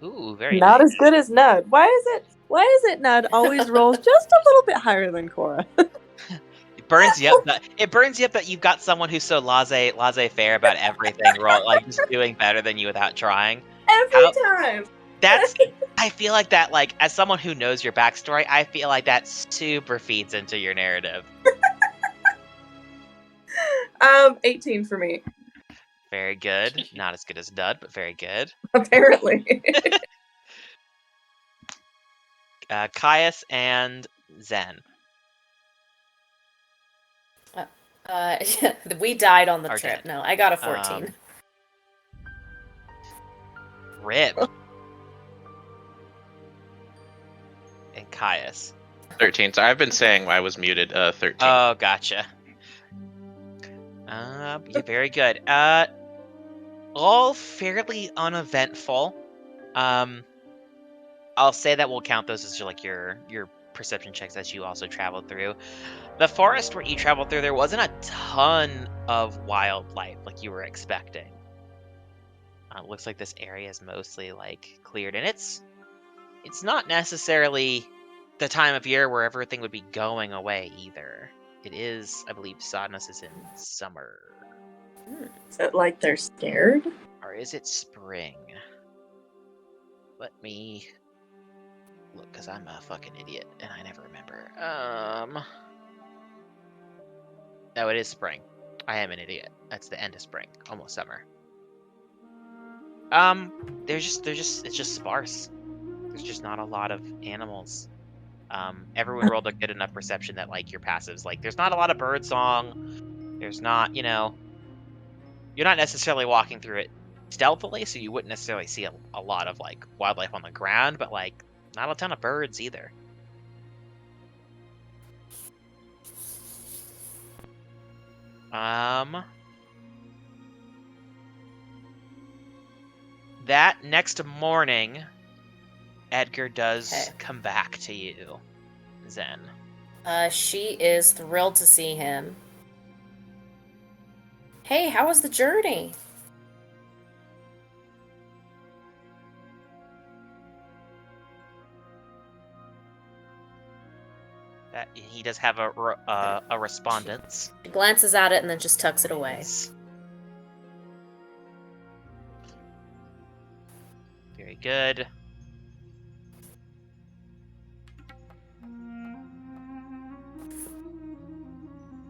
Ooh, very Not nice. as good as Nud. Why is it Nud always rolls just a little bit higher than Cora? It burns you up. It burns you up that you've got someone who's so laissez-faire about everything, like just doing better than you without trying. Every time. I feel like that, like, as someone who knows your backstory, I feel like that super feeds into your narrative. 18 for me. Very good. Not as good as Dud, but very good. Apparently. Kaius and Zen. We died on the Are trip. dead. No, I got a 14. Rip. And Kaius. 13. So I've been saying I was muted. 13. Oh, gotcha. Yeah, very good. All fairly uneventful. I'll say that we'll count those as like your perception checks as you also traveled through. The forest where you traveled through, there wasn't a ton of wildlife like you were expecting. It looks like this area is mostly like cleared, and it's not necessarily the time of year where everything would be going away either. It is, I believe, Sadness is in summer. Is it like they're scared? Or is it spring? Let me look, because I'm a fucking idiot and I never remember. No, it is spring. I am an idiot. That's the end of spring, almost summer. It's just sparse. There's just not a lot of animals. Everyone rolled a good enough perception that, like, your passives, like, there's not a lot of bird song. There's not, you're not necessarily walking through it stealthily, so you wouldn't necessarily see a lot of, like, wildlife on the ground, but, like, not a ton of birds either. That next morning, Edgar does come back to you, Zen. She is thrilled to see him. Hey, how was the journey? He does have a respondence. He glances at it and then just tucks it away. Very good.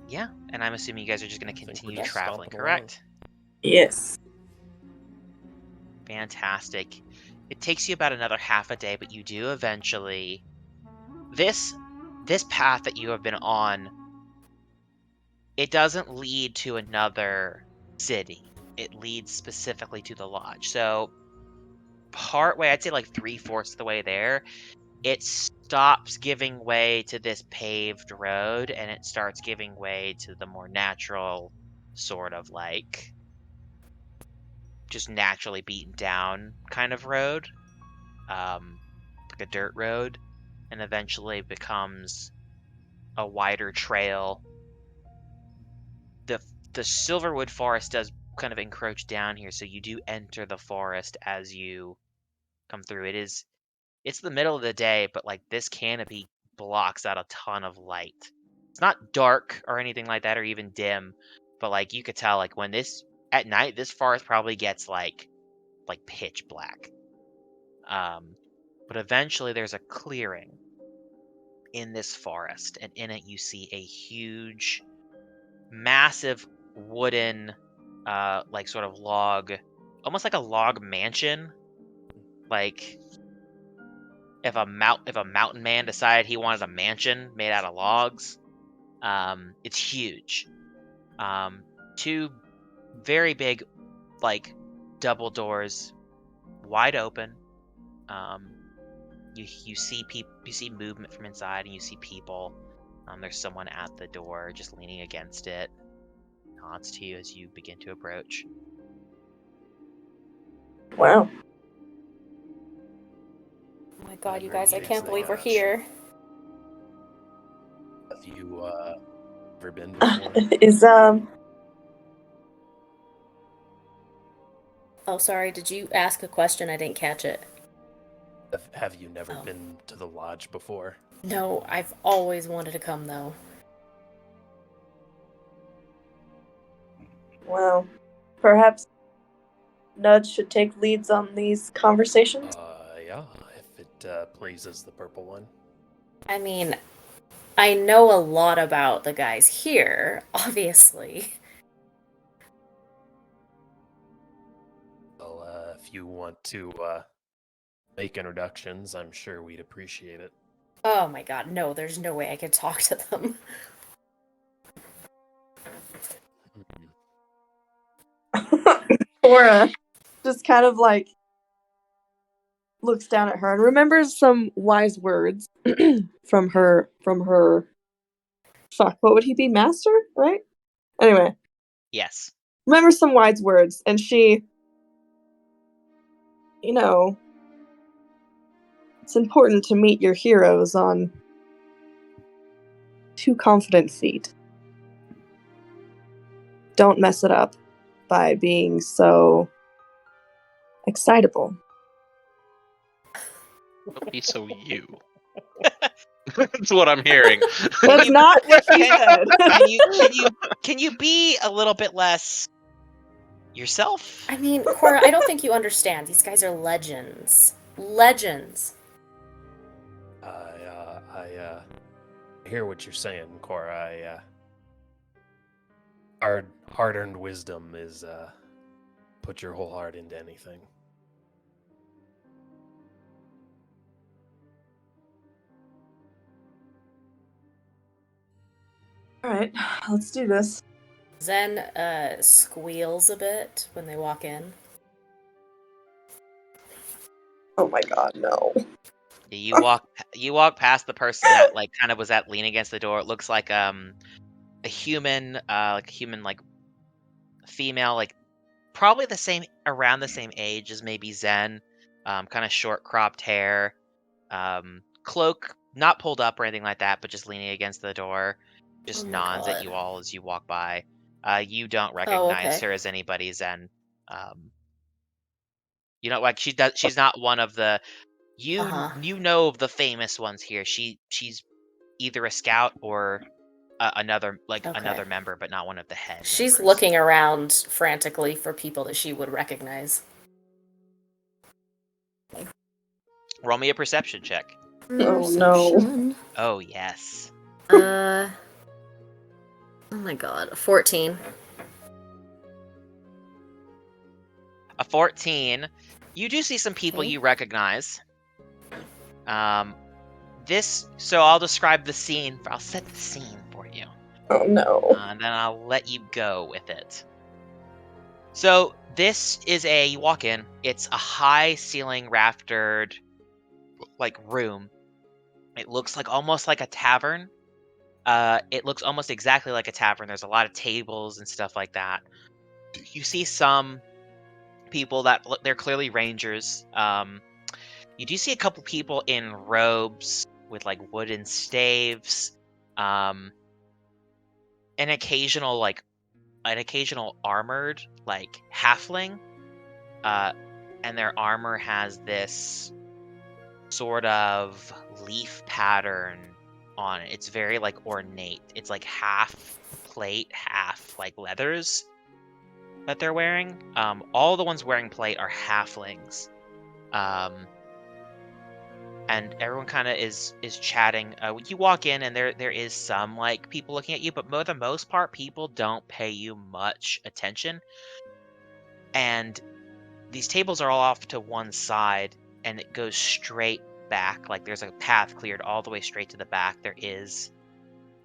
Yeah, and I'm assuming you guys are just going to continue traveling, correct? Yes. Fantastic. It takes you about another half a day, but you do eventually... This path that you have been on, it doesn't lead to another city. It leads specifically to the lodge. So, partway, I'd say like 3/4 of the way there, it stops giving way to this paved road, and it starts giving way to the more natural, sort of like, just naturally beaten down kind of road. Like a dirt road. and eventually becomes a wider trail. The Silverwood Forest does kind of encroach down here, so you do enter the forest as you come through. It's the middle of the day, but like this canopy blocks out a ton of light. It's not dark or anything like that, or even dim, but like you could tell, like when this at night, this forest probably gets like pitch black. But eventually there's a clearing in this forest, and in it you see a huge, massive wooden, like sort of log, almost like a log mansion. Like if a mountain man decided he wanted a mansion made out of logs. It's huge. Two very big, like double doors, wide open. You see movement from inside, and you see people. There's someone at the door, just leaning against it. Nods to you as you begin to approach. Wow. Oh my god, you guys, I Meetings can't they believe we're have. here. Have you ever been before? Is Oh, sorry, did you ask a question? I didn't catch it. Have you never Oh. been to the lodge before? No, I've always wanted to come, though. Well, perhaps Nudge should take leads on these conversations. Yeah, if it pleases the purple one. I mean, I know a lot about the guys here, obviously. Well, if you want to make introductions, I'm sure we'd appreciate it. Oh my god, no, there's no way I could talk to them. Cora just kind of like looks down at her and remembers some wise words from her fuck, what would he be? Master, right? Anyway, Yes. remembers some wise words, and she, it's important to meet your heroes on 2 confident feet. Don't mess it up by being so excitable. Don't be so you. That's what I'm hearing. That's not what she said. Can you be a little bit less yourself? I mean, Cora, I don't think you understand. These guys are legends. Legends. I hear what you're saying, Cora. Hard-earned wisdom is put your whole heart into anything. Alright, let's do this. Zen squeals a bit when they walk in. Oh my god, no. You walk past the person that like kind of was leaning against the door. It looks like a human, like female, like probably around the same age as maybe Zen. Kind of short cropped hair, cloak not pulled up or anything like that, but just leaning against the door. Just Oh my nods at God. you all as you walk by. You don't recognize okay. her as anybody, Zen. Like she's not one of the you know of the famous ones here. She's either a scout or another member, but not one of the head She's members. looking around frantically for people that she would recognize. Roll me a perception check. Oh, no. Perception. Oh yes. Oh my god, 14. A 14. You do see some people Okay. you recognize. So I'll describe the scene. I'll set the scene for you. Oh no. And then I'll let you go with it. So this is you walk in, it's a high ceiling raftered like room. It looks like almost like a tavern. It looks almost exactly like a tavern. There's a lot of tables and stuff like that. You see some people they're clearly rangers. You do see a couple people in robes with like wooden staves, an occasional armored like halfling, and their armor has this sort of leaf pattern on it. It's very like ornate. It's like half plate, half like leathers that they're wearing. All the ones wearing plate are halflings. And everyone kind of is chatting. You walk in, and there is some like people looking at you, but for the most part, people don't pay you much attention. And these tables are all off to one side, and it goes straight back. Like there's a path cleared all the way straight to the back. There is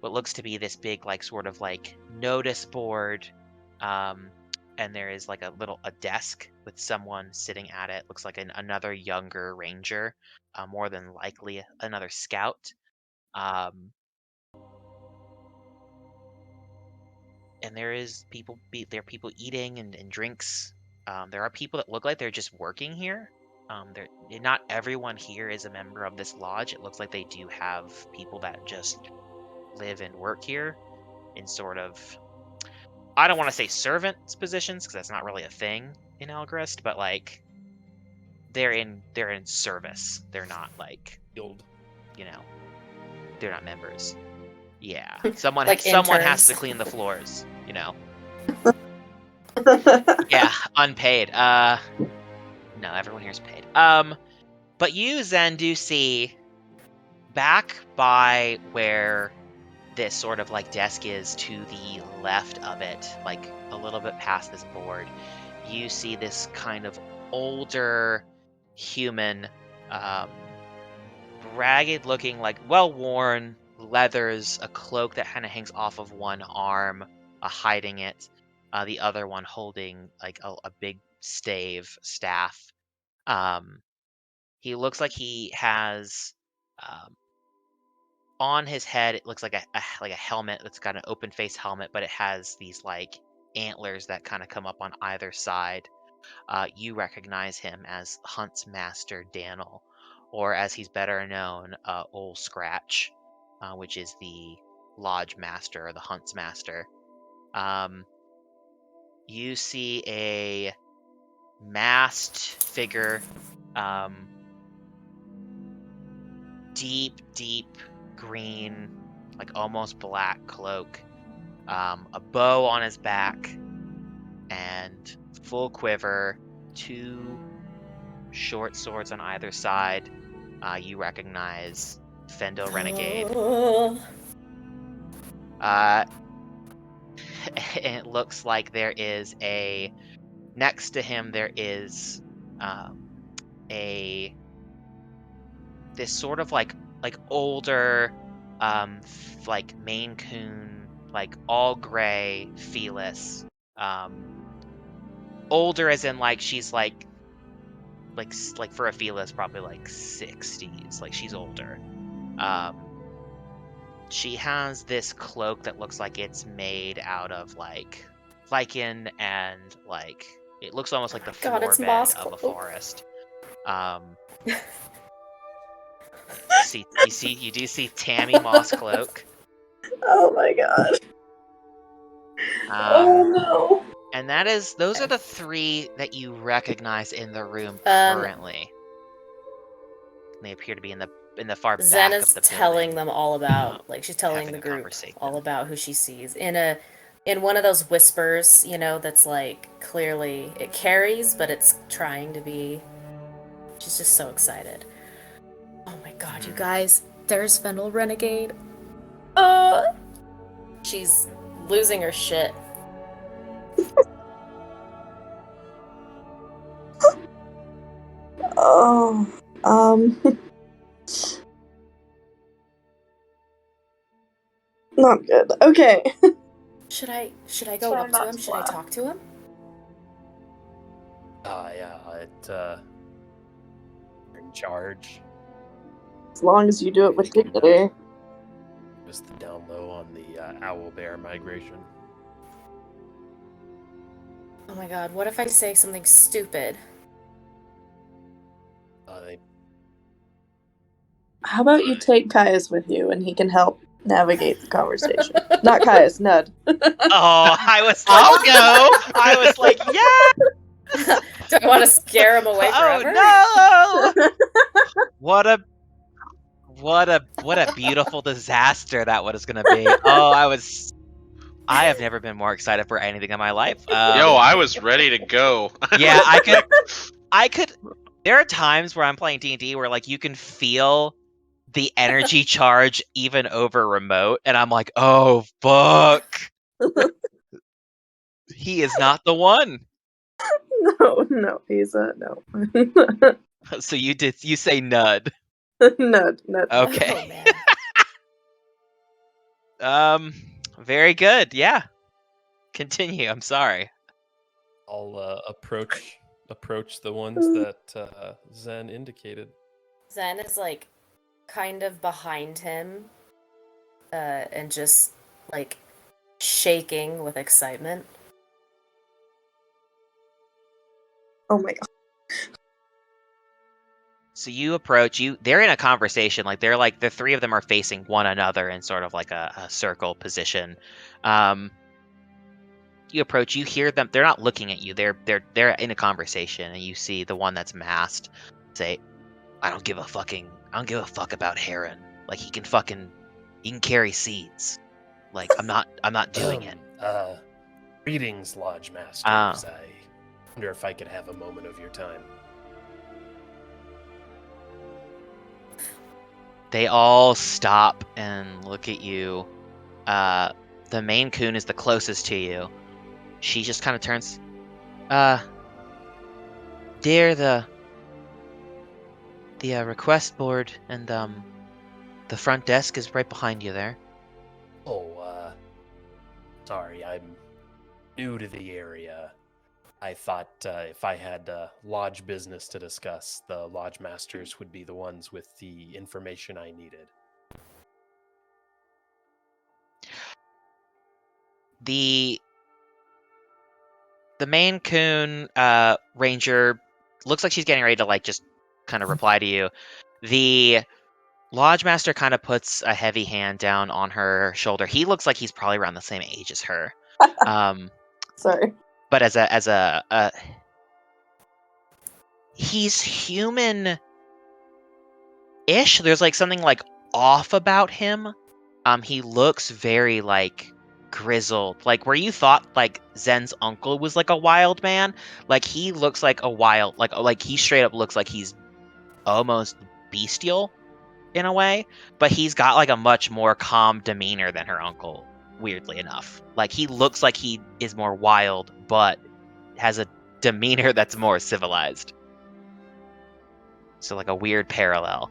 what looks to be this big like sort of like notice board, and there is like a desk with someone sitting at it. Looks like another younger ranger, more than likely another scout. And there is people eating and drinks. There are people that look like they're just working here. Not everyone here is a member of this lodge. It looks like they do have people that just live and work here in sort of, I don't want to say servants positions because that's not really a thing in Elgrest, but like they're in service. They're not like Guild. They're not members. Yeah, someone Like someone has interns. to clean the floors. Yeah, unpaid. No, everyone here is paid. But you, Zen, do see back by where this sort of like desk is to the left of it, like a little bit past this board, you see this kind of older human, ragged looking, like well worn leathers, a cloak that kind of hangs off of one arm, hiding it, the other one holding like a big staff. He looks like he has on his head, it looks like a helmet that's got an open face helmet, but it has these like antlers that kind of come up on either side. You recognize him as Huntsmaster Daniel, or as he's better known, Old Scratch, which is the lodge master or the huntsmaster. You see a masked figure, deep green, like almost black cloak, a bow on his back, and full quiver, 2 short swords on either side. You recognize Fendo Renegade. And it looks like there is next to him there is this sort of like older, like Maine Coon, like all gray felis. Older as in like she's like for a felis probably like 60s, like she's older. She has this cloak that looks like it's made out of like lichen, and like it looks almost like the God, it's floor moss bed of a cloak. forest. You do see Tammy Moss Cloak. Oh my god. Um, Oh no. And those are the 3 that you recognize in the room Um, currently. They appear to be in the far Zen back is of the telling building. them all about, like, she's telling Having the a group conversation. all about who she sees in one of those whispers, that's like clearly it carries, but it's trying to be. She's just so excited. Oh my god, you guys! There's Fendel Renegade. She's losing her shit. Oh. Not good. Okay. Should I go up to him? Should I talk to him? Yeah, you're in charge. As long as you do it with dignity. Was the down low on the owl bear migration? Oh my god, what if I say something stupid? How about you take Kaius with you and he can help navigate the conversation? Not Kaius, Nud. Oh, I was like, I'll go. I was like, yeah. Do I want to scare him away forever? Oh no! What a beautiful disaster that was gonna be. Oh, I have never been more excited for anything in my life. Yo, I was ready to go. Yeah, I could. There are times where I'm playing D&D where like you can feel the energy charge even over remote, and I'm like, oh fuck, he is not the one. No, he's no. So you say Nud. Nud. Okay. Oh, man. Very good. Yeah. Continue. I'm sorry. I'll approach the ones that Zen indicated. Zen is like kind of behind him and just like shaking with excitement. Oh my god. So you approach they're in a conversation, like the three of them are facing one another in sort of like a circle position. You approach, you hear them, they're not looking at you, they're in a conversation, and you see the one that's masked say, I don't give a fuck about Heron. Like he can carry seeds. Like I'm not doing it. Greetings, Lodge Masters. I wonder if I could have a moment of your time. They all stop and look at you. The main coon is the closest to you. She just kind of turns. Dear, the request board and the front desk is right behind you there. Oh, sorry, I'm new to the area. I thought if I had lodge business to discuss, the lodge masters would be the ones with the information I needed. The main coon ranger looks like she's getting ready to like just kind of reply to you. The lodge master kind of puts a heavy hand down on her shoulder. He looks like he's probably around the same age as her. Sorry. But as a he's human-ish. There's like something like off about him. He looks very like grizzled, like where you thought like Zen's uncle was like a wild man. Like he looks like a wild, like he straight up looks like he's almost bestial in a way. But he's got like a much more calm demeanor than her uncle. Weirdly enough, like he looks like he is more wild, but has a demeanor that's more civilized. So like a weird parallel.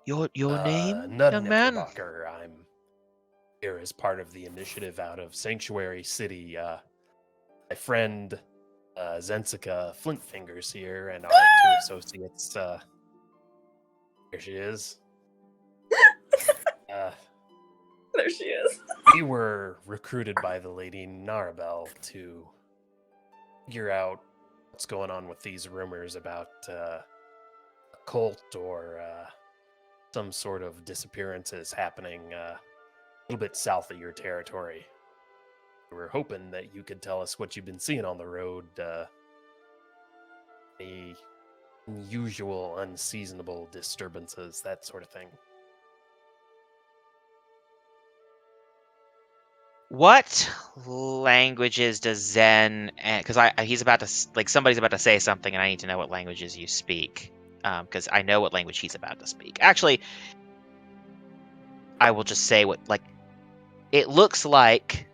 Your name, Knud young man? Knickerbocker. I'm here as part of the initiative out of Sanctuary City. My friend Zensika Flintfingers here, and our two associates. Here she is. There she is. We were recruited by the Lady Narabel to figure out what's going on with these rumors about a cult or some sort of disappearances happening a little bit south of your territory. We were hoping that you could tell us what you've been seeing on the road, any unusual, unseasonable disturbances, that sort of thing. What languages does Zen? Because he's about to somebody's about to say something, and I need to know what languages you speak. Because I know what language he's about to speak. Actually, I will just say what it looks like.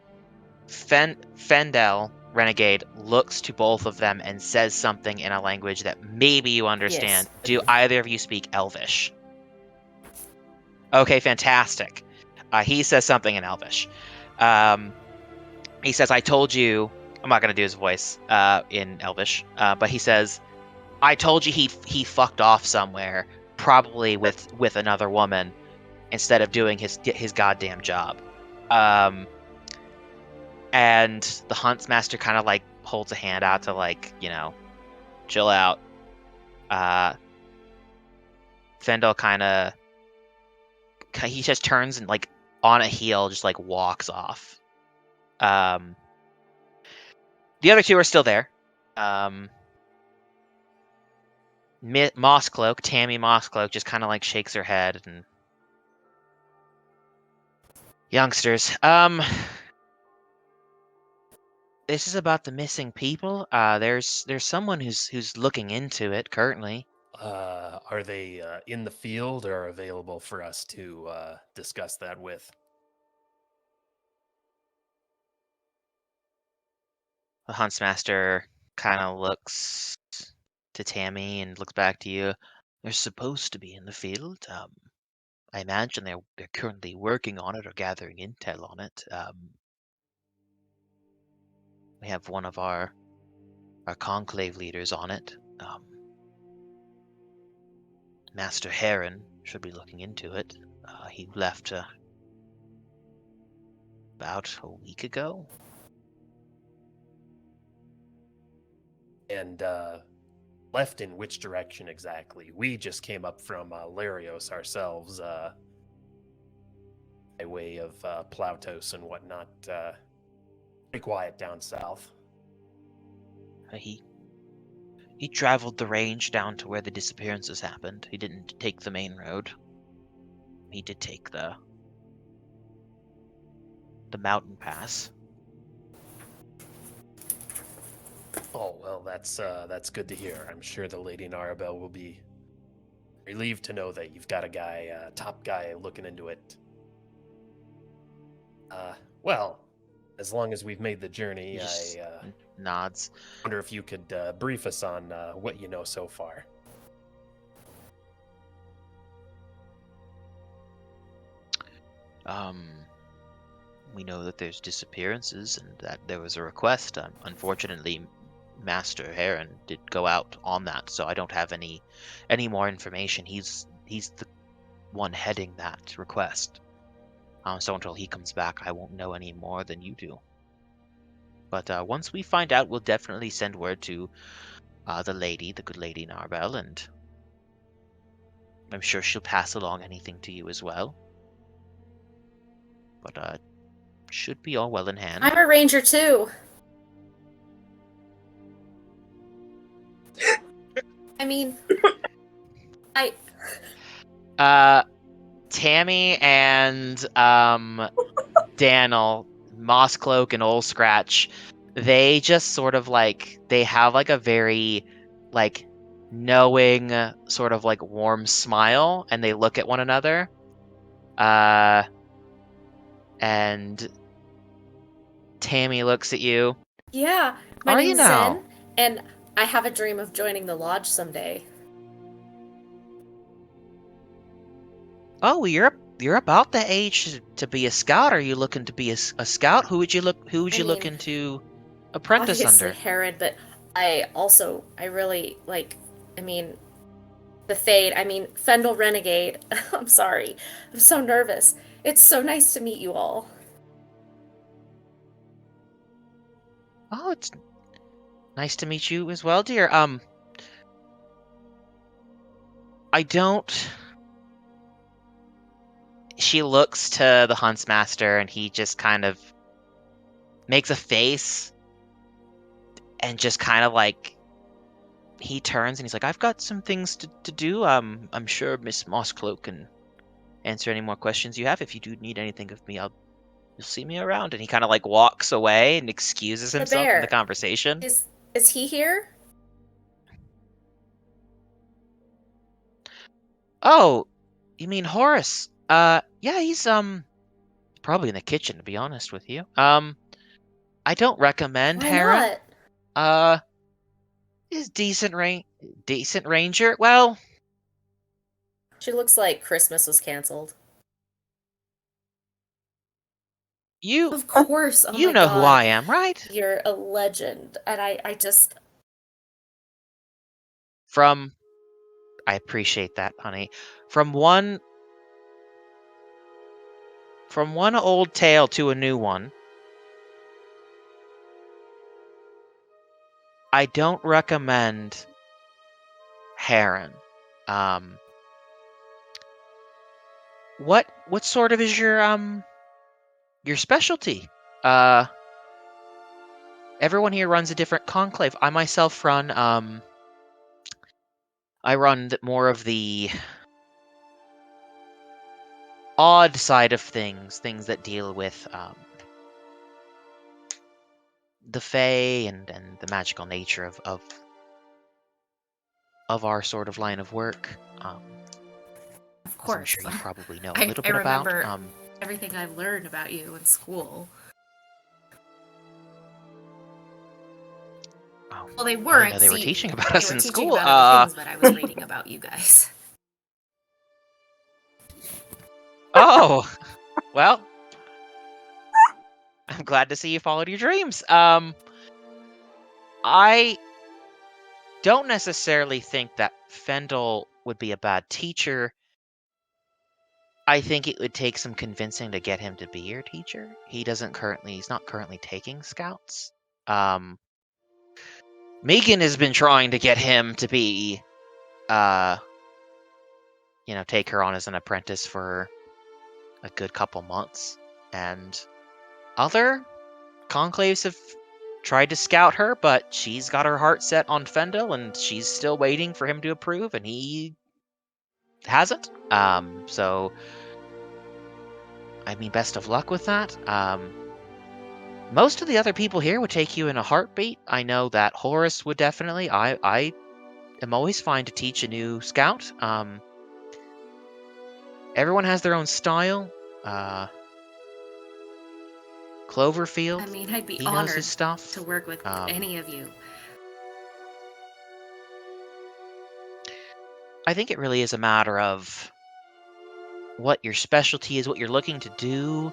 Fendel Renegade looks to both of them and says something in a language that maybe you understand. Yes. Do either of you speak Elvish? Okay, fantastic. He says something in Elvish. He says, I told you, I'm not going to do his voice in Elvish, but he says, I told you he fucked off somewhere, probably with another woman, instead of doing his goddamn job. And the Huntsmaster kind of like holds a hand out to chill out. Fendel he just turns and like on a heel just like walks off. The other two are still there. Mosscloak, Tammy Mosscloak, just kind of like shakes her head and youngsters. This is about the missing people. There's someone who's looking into it currently. Are they in the field or available for us to discuss that with? The Huntsmaster kind of looks to Tammy and looks back to you. They're supposed to be in the field. I imagine they're currently working on it or gathering intel on it. We have one of our conclave leaders on it. Master Heron should be looking into it. He left about a week ago. And left in which direction exactly? We just came up from Larios ourselves, by way of Plautos and whatnot. Pretty quiet down south. He traveled the range down to where the disappearances happened. He didn't take the main road. He did take the mountain pass. Oh, well, that's good to hear. I'm sure the Lady Narabel will be relieved to know that you've got a guy, top guy, looking into it. Well, as long as we've made the journey, I nods. wonder if you could brief us on what you know so far. We know that there's disappearances and that there was a request. Unfortunately, Master Heron did go out on that, so I don't have any more information. He's the one heading that request. So until he comes back, I won't know any more than you do. But once we find out, we'll definitely send word to the good Lady Narbel, and I'm sure she'll pass along anything to you as well. But should be all well in hand. I'm a ranger too. I mean, Tammy and Daniel, Mosscloak and Old Scratch, they just sort of like, they have like a very like knowing sort of like warm smile, and they look at one another. And Tammy looks at you. Yeah, my name's Zen, and I have a dream of joining the lodge someday. Oh, you're about the age to be a scout. Are you looking to be a scout? Who would you looking to apprentice obviously under? Herod, but I really like. The Fade. Fendel Renegade. I'm sorry. I'm so nervous. It's so nice to meet you all. Oh, it's nice to meet you as well, dear. I don't... She looks to the Huntsmaster, and he just kind of makes a face, and just kind of like... He turns, and he's like, I've got some things to do. I'm sure Miss Mosscloak can answer any more questions you have. If you do need anything of me, you'll see me around. And he kind of like walks away and excuses himself from the conversation. Is he here? Oh, you mean Horace? Yeah, he's probably in the kitchen, to be honest with you. I don't recommend Heron. Not? He's decent ranger. Well, She looks like Christmas was canceled. Of course. Oh you my know God. who I am, right? You're a legend, and I just... I appreciate that, honey. From one old tale to a new one, I don't recommend Heron. What sort of is your specialty? Everyone here runs a different conclave. I myself run more of the odd side of things that deal with the Fae and the magical nature of our sort of line of work. Of course. I'm sure you probably know a I little bit about. remember everything I've learned about you in school. Well, they weren't. They were teaching about they us were in teaching school. about other things, but I was reading about you guys. Oh, well, I'm glad to see you followed your dreams. I don't necessarily think that Fendel would be a bad teacher. I think it would take some convincing to get him to be your teacher. He's not currently taking scouts. Megan has been trying to get him to be, take her on as an apprentice for a good couple months. And other conclaves have tried to scout her, but she's got her heart set on Fendel, and she's still waiting for him to approve, and he hasn't. So, I mean, best of luck with that. Most of the other people here would take you in a heartbeat. I know that Horace would definitely. I am always fine to teach a new scout. Everyone has their own style. Cloverfield. I mean, I'd be he knows honored his stuff. to work with any of you. I think it really is a matter of what your specialty is, what you're looking to do.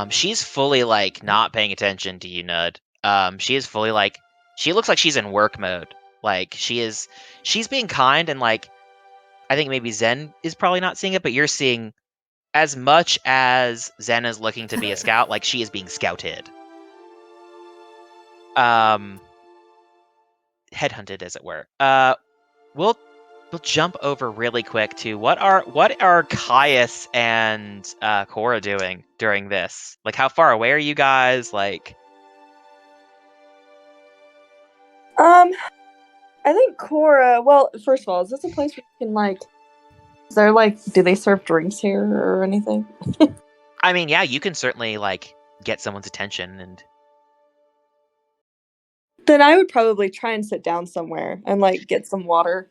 She's fully not paying attention to you, Knud. She is fully she looks like she's in work mode. She's being kind, and I think maybe Zen is probably not seeing it, but you're seeing as much as Zen is looking to be a scout, she is being scouted. Headhunted, as it were. We'll jump over really quick to what are Kaius and Cora doing during this? How far away are you guys? I think Cora. Well, first of all, is this a place where you can Is there do they serve drinks here or anything? I mean, yeah, you can certainly get someone's attention, and Then I would probably try and sit down somewhere and get some water.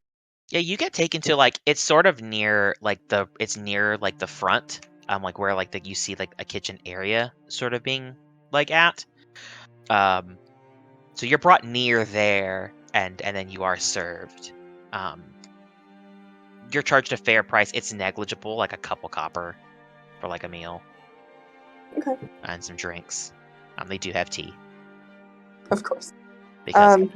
yeah, you get taken to it's sort of near it's near the front, where you see a kitchen area sort of being at. So you're brought near there, and then you are served. You're charged a fair price. It's negligible, a couple copper for a meal. Okay. And some drinks. They do have tea. Of course. Because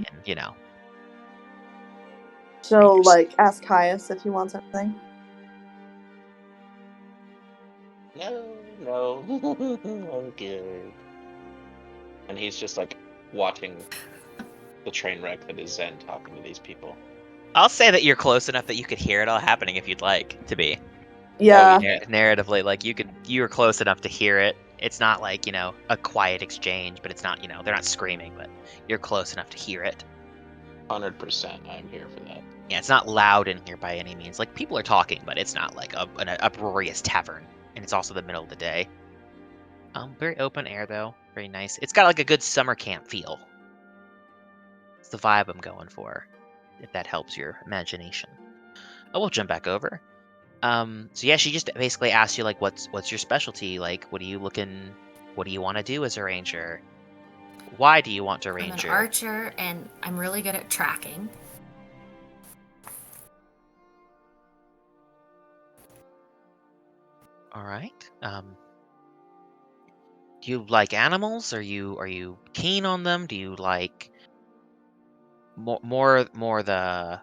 she'll ask Kaius if he wants anything. No, I'm good. And he's just watching the train wreck that is Zen talking to these people. I'll say that you're close enough that you could hear it all happening if you'd like to be. Yeah. Narratively, you're close enough to hear it. It's not a quiet exchange, but it's not, they're not screaming, but you're close enough to hear it. 100%, I'm here for that. Yeah, it's not loud in here by any means. People are talking, but it's not an uproarious tavern, and it's also the middle of the day. Very open air though, very nice. It's got a good summer camp feel. It's the vibe I'm going for, if that helps your imagination. Oh, we'll jump back over. So yeah, she just basically asks you what's your specialty? What are you looking? What do you want to do as a ranger? Why do you want to ranger? I'm an archer, and I'm really good at tracking. All right. Do you like animals? Are you keen on them? Do you like more the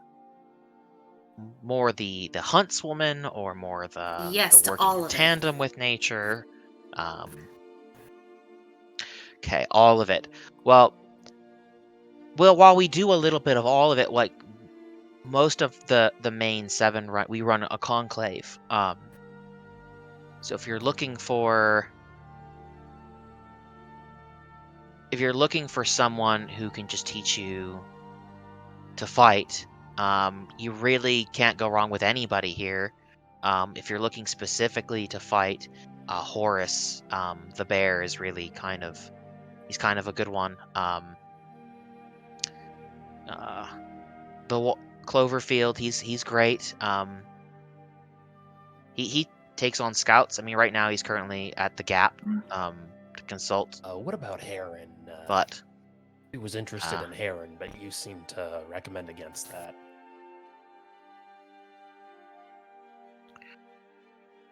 huntswoman, or more the Yes, the to working all in of it. tandem with nature? Okay, all of it. Well, while we do a little bit of all of it, most of the main 7 we run a conclave. So if you're looking for someone who can just teach you to fight, you really can't go wrong with anybody here. If you're looking specifically to fight, Horus, the bear, is really he's kind of a good one. The Cloverfield, he's great. He takes on scouts. I mean, right now he's currently at the Gap to consult. What about Heron? But he was interested in Heron, but you seem to recommend against that.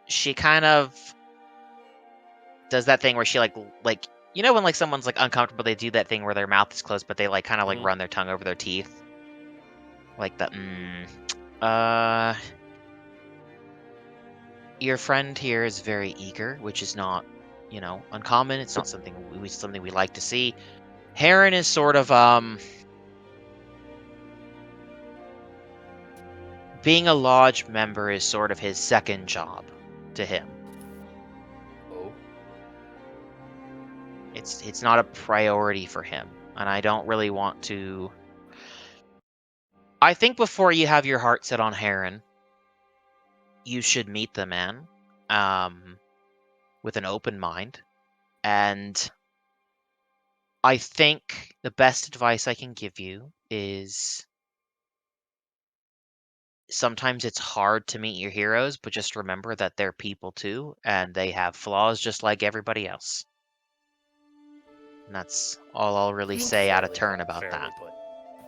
She kind of does that thing where she like you know when like someone's like uncomfortable, they do that thing where their mouth is closed, but they like kind of like run their tongue over their teeth, like the Your friend here is very eager, which is not, uncommon. It's not something we like to see. Heron is sort of being a lodge member is sort of his second job to him. Oh. It's not a priority for him, and I don't really want to. I think before you have your heart set on Heron, you should meet the man with an open mind. And I think the best advice I can give you is sometimes it's hard to meet your heroes, but just remember that they're people too, and they have flaws just like everybody else. And that's all I'll really say out of turn about that.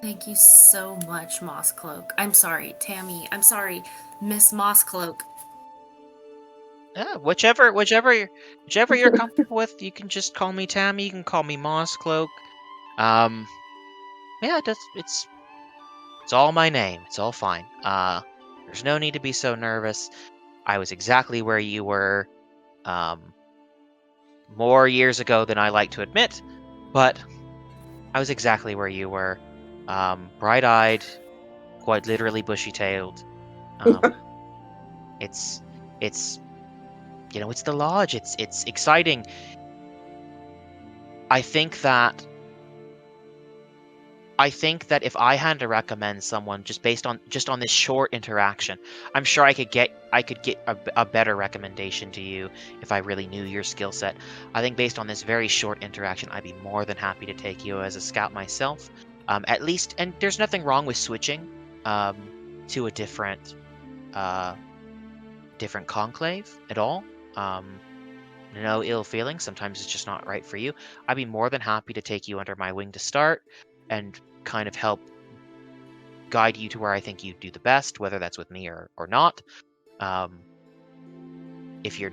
Thank you so much, Mosscloak. I'm sorry, Tammy. I'm sorry, Miss Mosscloak. Yeah, whichever you're comfortable with. You can just call me Tammy. You can call me Mosscloak. Yeah, it's all my name. It's all fine. There's no need to be so nervous. I was exactly where you were, more years ago than I like to admit, but I was exactly where you were. Bright-eyed, quite literally bushy-tailed. It's it's the lodge. It's exciting. I think that if I had to recommend someone just based on this short interaction, I'm sure I could get a better recommendation to you if I really knew your skill set. I think based on this very short interaction, I'd be more than happy to take you as a scout myself. At least, and there's nothing wrong with switching to a different conclave at all. No ill feelings. Sometimes it's just not right for you. I'd be more than happy to take you under my wing to start and kind of help guide you to where I think you do the best, whether that's with me or not. If you're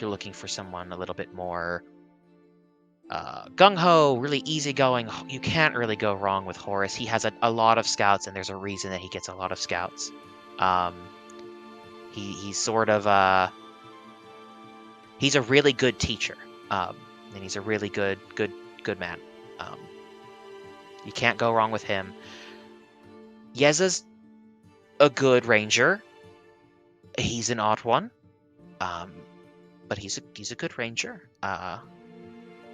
looking for someone a little bit more gung-ho, really easygoing, you can't really go wrong with Horus. He has a lot of scouts, and there's a reason that he gets a lot of scouts. He's sort of he's a really good teacher, and he's a really good man. You can't go wrong with him. Yeza's a good ranger. He's an odd one, but he's a good ranger.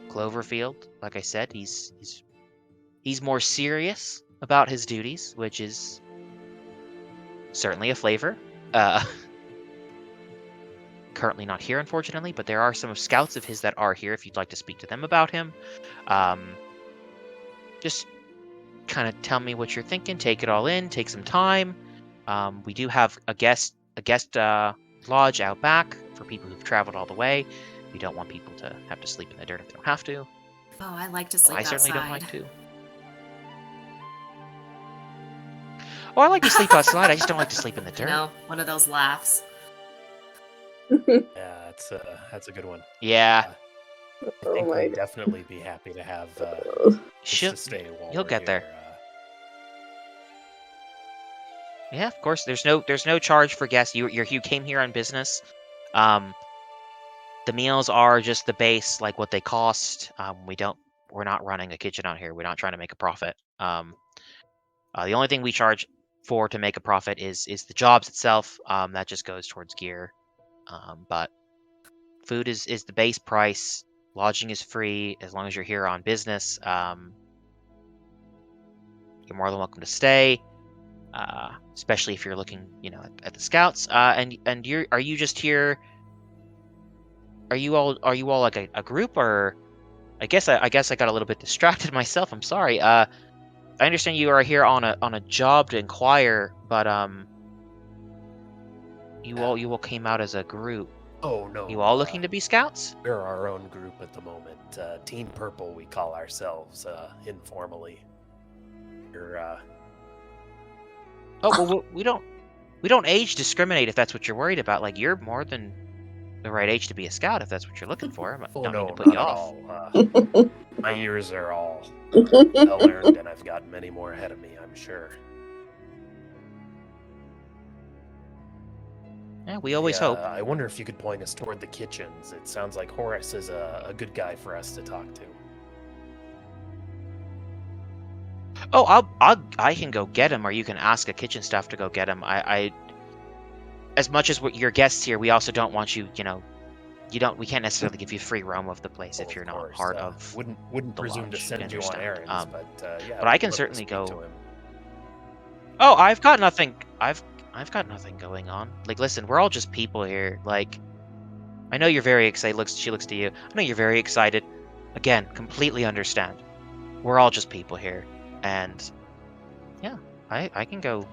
Cloverfield, like I said, he's more serious about his duties, which is certainly a flavor. Currently not here, unfortunately, but there are some scouts of his that are here if you'd like to speak to them about him. Just kind of tell me what you're thinking, take it all in, take some time. We do have a guest lodge out back for people who've traveled all the way. We don't want people to have to sleep in the dirt if they don't have to. Oh, I like to sleep outside. I certainly don't like to. Oh, I like to sleep outside. I just don't like to sleep in the dirt. No, one of those laughs. Yeah, that's a good one. Yeah. I think we'd definitely be happy to have to stay while you'll we're get here. there. Yeah, of course. There's no charge for guests. You came here on business. The meals are just the base, like what they cost. We're not running a kitchen out here. We're not trying to make a profit. The only thing we charge for to make a profit is the jobs itself. That just goes towards gear. But food is the base price. Lodging is free as long as you're here on business. You're more than welcome to stay, especially if you're looking, at the scouts. And are you just here? Are you all like a group, or I guess I got a little bit distracted myself. I'm sorry. I understand you are here on a job to inquire, but you all came out as a group. Oh no. You all looking to be scouts? We're our own group at the moment. Team Purple, we call ourselves informally. You're Oh well, we don't age discriminate if that's what you're worried about. Like, you're more than the right age to be a scout if that's what you're looking for. I don't mean to put you off. All. My years are all well earned, and I've got many more ahead of me, I'm sure. Yeah, we always hope. I wonder if you could point us toward the kitchens. It sounds like Horace is a good guy for us to talk to. Oh, I can go get him, or you can ask a kitchen staff to go get him. I as much as your guests here, we also don't want you. We can't necessarily give you free roam of the place if you're not part of. Wouldn't presume to lodge, send you on understand. errands, but yeah. But I can love to certainly speak go. to him. Oh, I've got nothing. I've got nothing going on. Like, listen, we're all just people here. Like, I know you're very excited. She looks to you. I know you're very excited. Again, completely understand. We're all just people here, and yeah, I can go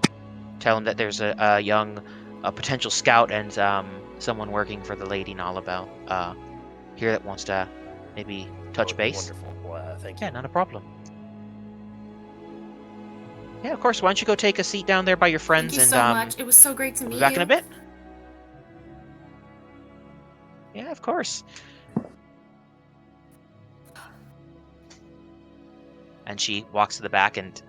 tell him that there's a young potential scout and someone working for the Lady Nalabel here that wants to maybe touch base. Wonderful. Thank you. Yeah, not a problem. Yeah, of course. Why don't you go take a seat down there by your friends? Thank you so much. It was so great to meet we'll you. be back in a bit. Yeah, of course. And she walks to the back, and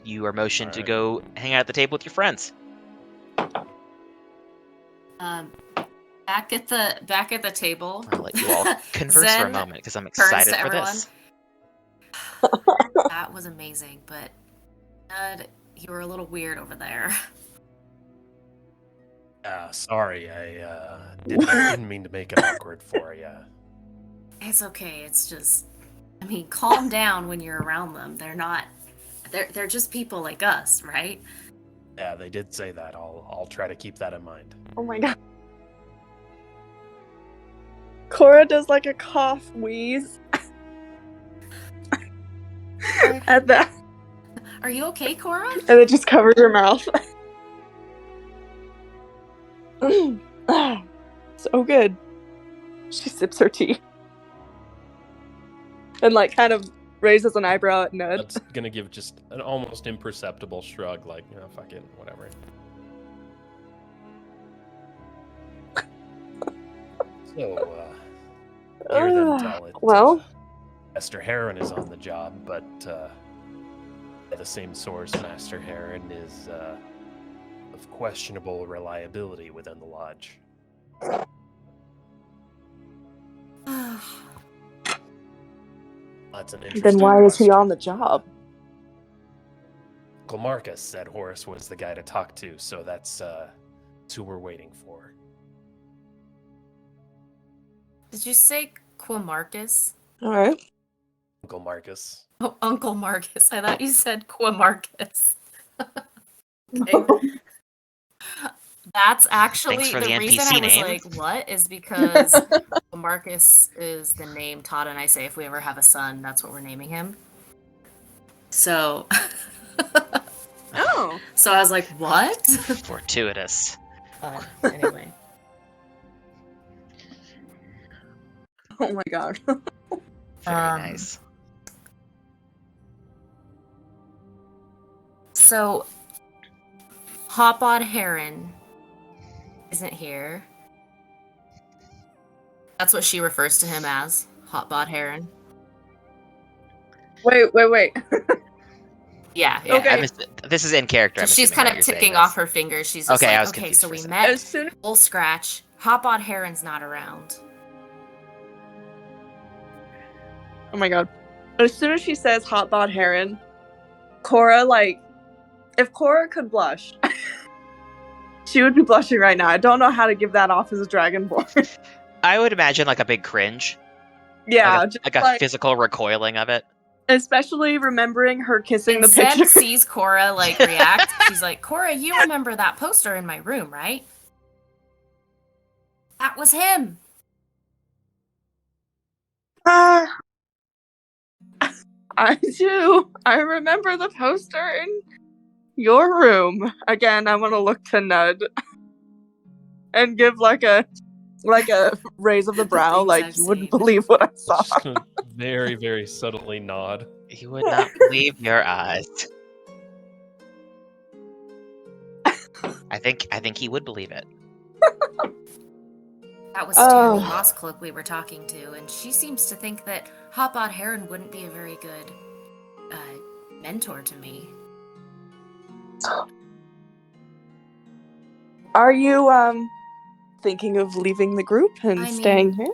you are motioned to go hang out at the table with your friends. Back at the table. I'll let you all converse for a moment because I'm excited for this. That was amazing, but Knud, you were a little weird over there. Sorry, I didn't mean to make it awkward for you. It's okay. It's just, calm down when you're around them. They're just people like us, right? Yeah, they did say that. I'll try to keep that in mind. Oh my god. Cora does like a cough wheeze at that. Are you okay, Cora? And it just covers her mouth. So good. She sips her tea. And kind of raises an eyebrow at Knud. That's gonna give just an almost imperceptible shrug, like, fuck it, whatever. So, hear them tell it. Well, Master Heron is on the job, but by the same source, Master Heron is of questionable reliability within the lodge. That's an interesting then why is he question. on the job? Uncle Marcus said Horace was the guy to talk to, so that's who we're waiting for. Did you say Quamarcus? Alright. Uncle Marcus. Oh, Uncle Marcus. I thought you said Quamarcus. Okay. That's actually Thanks for the the reason NPC I was name. like, what? Is because Marcus is the name Todd and I say if we ever have a son, that's what we're naming him. So Oh. So I was like, what? Fortuitous. Anyway. Oh my god. Very nice. So Hopbod Heron isn't here. That's what she refers to him as, Hotbod Heron. Wait. Yeah. Okay. This is in character. So she's kind of ticking off her fingers. She's just Okay, I like, was okay, confused so for a we second. met As soon Full Scratch. Hotbod Heron's not around. Oh my god. As soon as she says Hotbod Heron, Cora, If Cora could blush, she would be blushing right now. I don't know how to give that off as a dragonborn. I would imagine like a big cringe. Yeah, Like a physical recoiling of it. Especially remembering her kissing And the Zen picture. sees Cora like react. She's like, Cora, you remember that poster in my room, right? That was him. I do. I remember the poster in your room. Again, I want to look to Knud and give like a raise of the brow, things like I've you wouldn't seen. believe what I saw. Just gonna very, very subtly nod. You would not believe your eyes. I think he would believe it. That was Oh. Tammy Mosscloak we were talking to, and she seems to think that Hopbot Heron wouldn't be a very good mentor to me. Are you thinking of leaving the group and staying here?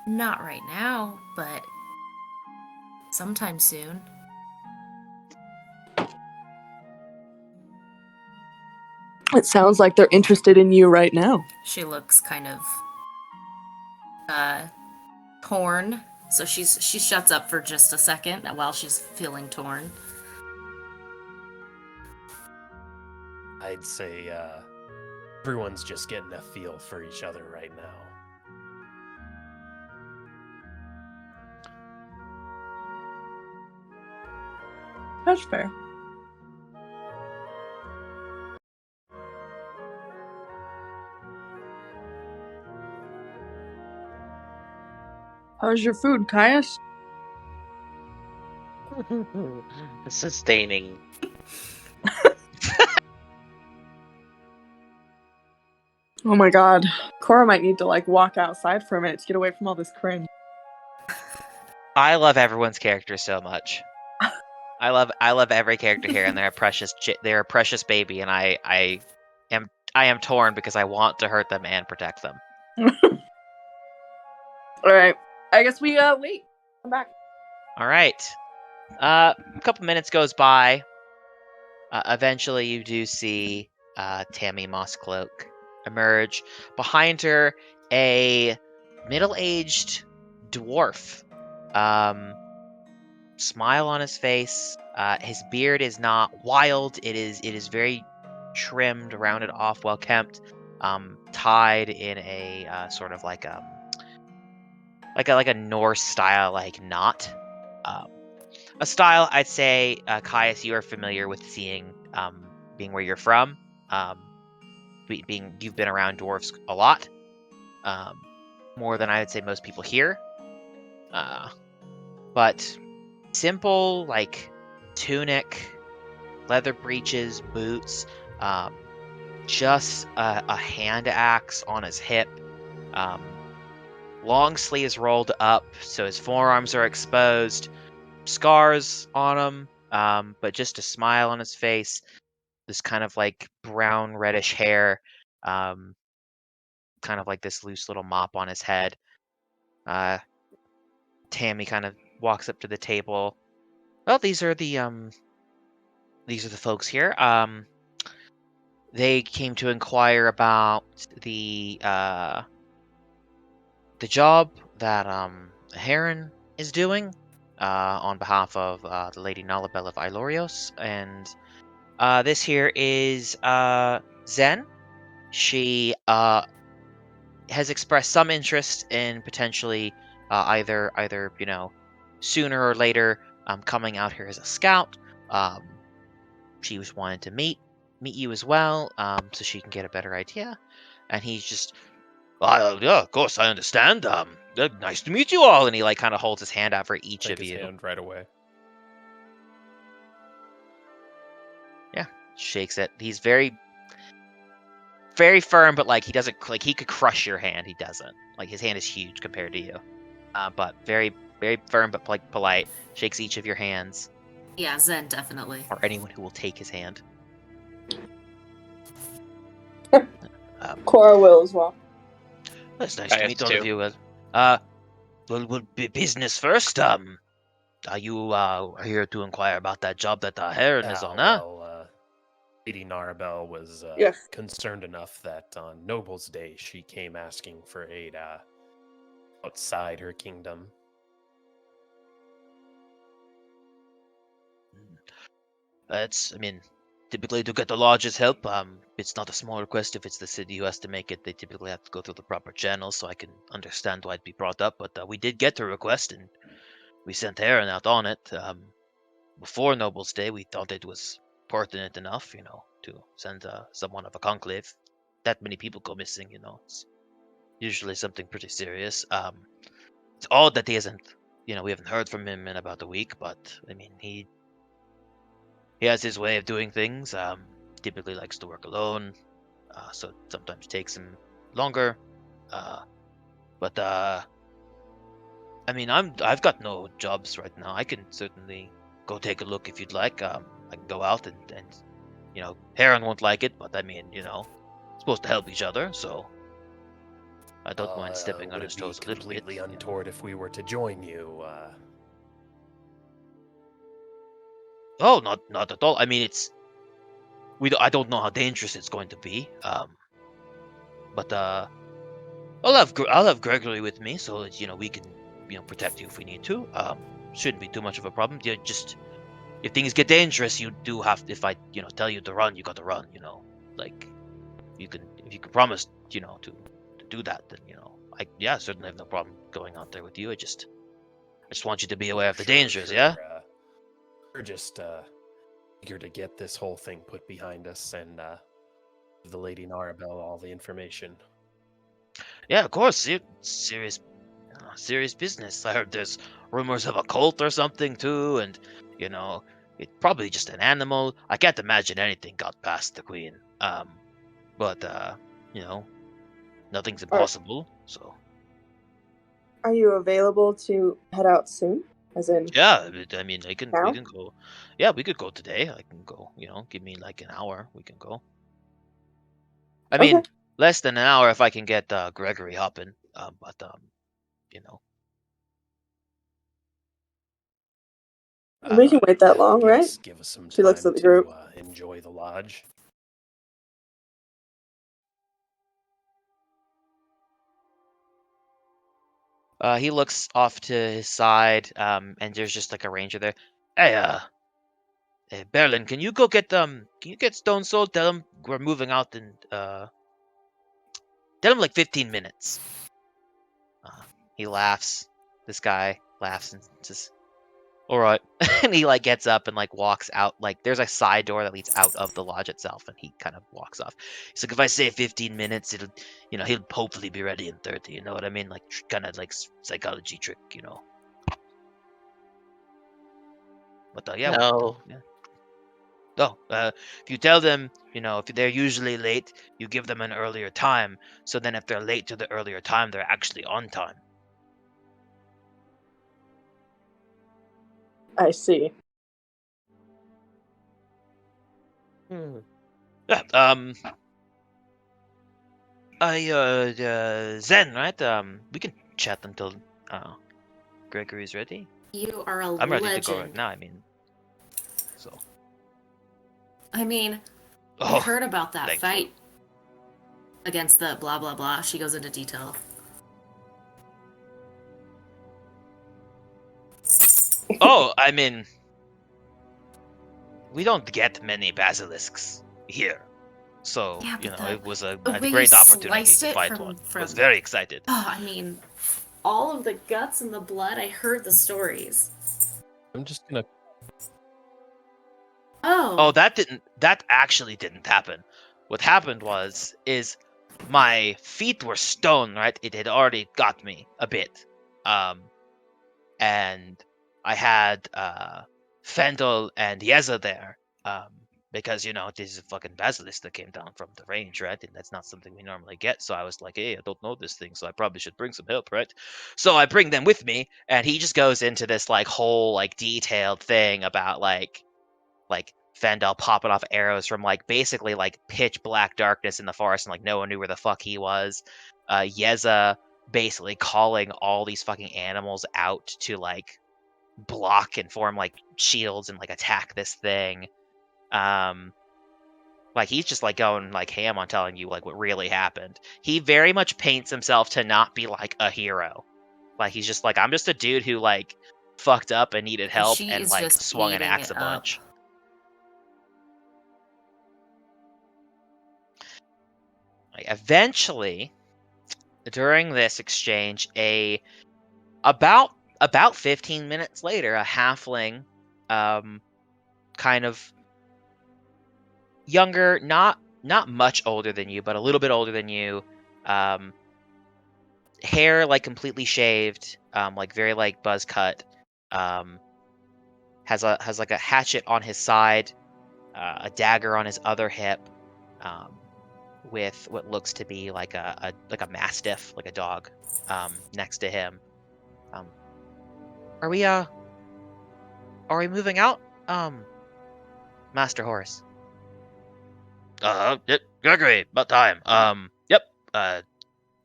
Not right now, but sometime soon. It sounds like they're interested in you right now. She looks kind of torn, so she shuts up for just a second while she's feeling torn. I'd say everyone's just getting a feel for each other right now. That's fair. How's your food, Kaius? Sustaining. Oh my god. Cora might need to walk outside for a minute to get away from all this cringe. I love everyone's character so much. I love every character here, and they're a precious baby, and I am torn because I want to hurt them and protect them. Alright. I guess we wait. Come back. All right. A couple minutes goes by. Eventually, you do see Tammy Mosscloak emerge. Behind her, a middle-aged dwarf. Smile on his face. His beard is not wild. It is very trimmed, rounded off, well kept. Tied in a sort of like a Norse style knot. A style I'd say, Kaius, you are familiar with seeing, being where you're from. You've been around dwarves a lot, more than I would say most people here. But simple tunic, leather breeches, boots, just a hand axe on his hip. Long sleeves rolled up, so his forearms are exposed. Scars on him, but just a smile on his face. This kind of brown reddish hair, kind of this loose little mop on his head. Tammy kind of walks up to the table. Well, these are the folks here. They came to inquire about the job that Heron is doing on behalf of the Lady Nalabel of Ilorios, and this here is Zen. She has expressed some interest in potentially either sooner or later coming out here as a scout. She was wanting to meet you as well, so she can get a better idea. And he's just, yeah, of course, I understand. Nice to meet you all. And he kind of holds his hand out for each Take of his you. hand right away. Yeah, shakes it. He's very, very firm, but he doesn't he could crush your hand. He doesn't. His hand is huge compared to you, but very, very firm, but polite. Shakes each of your hands. Yeah, Zen definitely. Or anyone who will take his hand. Cora will as well. It's nice to Kaius meet all too. of you. Well, business first. Are you here to inquire about that job that Heron is on, huh? Well, Lady Narabel was Yes. concerned enough that on Noble's Day she came asking for aid outside her kingdom. I mean, typically to get the lodge's help, it's not a small request if it's the city who has to make it. They typically have to go through the proper channels, so I can understand why it'd be brought up. But we did get a request, and we sent Aaron out on it. Before Noble's Day, we thought it was pertinent enough, to send someone of a conclave. That many people go missing, it's usually something pretty serious. It's odd that he hasn't, we haven't heard from him in about a week, but I mean, he has his way of doing things. Typically likes to work alone, so it sometimes takes him longer. But I mean, I've got no jobs right now. I can certainly go take a look if you'd like. I can go out and Heron won't like it, but I mean, supposed to help each other, so I don't mind stepping on his toes a little bit. Would it be completely untoward if we were to join you? Oh, not at all. I mean, I don't know how dangerous it's going to be. But I'll have Gregory with me so that we can protect you if we need to. Shouldn't be too much of a problem. Just if things get dangerous, you do have to. If I tell you to run, you got to run. Like if you can promise to do that, then I certainly have no problem going out there with you. I just want you to be aware of the dangers. Sure. Yeah. We're just eager to get this whole thing put behind us and give the Lady Narabel all the information. Yeah, of course. Serious business. I heard there's rumors of a cult or something too, and it's probably just an animal. I can't imagine anything got past the queen. But nothing's impossible. So. Are you available to head out soon? As in, Yeah, I mean, we can now? go. Yeah, we could go today. I can go. Give me like an hour. We can go. I mean, Okay. less than an hour if I can get Gregory hopping. But We can wait that long, right? Give us some time She looks at the group. to enjoy the lodge. He looks off to his side, and there's just like a ranger there. Hey, Berlin, can you go get Can you get Stone Soul? Tell him we're moving out in tell him like 15 minutes. He laughs. This guy laughs and says, "All right," and he like gets up and like walks out. Like there's a side door that leads out of the lodge itself, and he kind of walks off. He's like, "If I say 15 minutes, it'll, he'll hopefully be ready in 30. You know what I mean? Like kind of like psychology trick, But yeah. No. Oh, if you tell them, if they're usually late, you give them an earlier time. So then if they're late to the earlier time, they're actually on time. I see. Yeah, Zen, right? We can chat until Gregory's ready. You are a I'm ready legend. to go right now. I mean, so. I mean, Oh, I heard about that thank fight against the blah blah blah. She goes into detail. Oh, I mean, we don't get many basilisks here, so Yeah, it was a the way great you opportunity sliced to it fight from- one. I from- was very excited. Oh, I mean, all of the guts and the blood. I heard the stories. I'm just gonna. Oh. That actually didn't happen. What happened is my feet were stone, right? It had already got me a bit. And I had Fendel and Yeza there. Because this is a fucking basilisk that came down from the range, right? And that's not something we normally get. So I was like, hey, I don't know this thing, so I probably should bring some help, right? So I bring them with me, and he just goes into this like whole like detailed thing about like Fendel popping off arrows from like basically like pitch black darkness in the forest, and like no one knew where the fuck he was. Yeza basically calling all these fucking animals out to like block and form like shields and like attack this thing. Like, he's just, like, going, like, ham on telling you, like, what really happened. He very much paints himself to not be, like, a hero. Like, he's just, like, I'm just a dude who, like, fucked up and needed help She and, is like, just swung an eating axe it a bunch. up. Like, eventually, during this exchange, about 15 minutes later, a halfling, kind of younger, not much older than you, but a little bit older than you, hair like completely shaved, like very like buzz cut, has like a hatchet on his side, a dagger on his other hip, with what looks to be like a mastiff, like a dog, next to him. Are we moving out, Master Horace? Yep, Gregory, about time. Yep.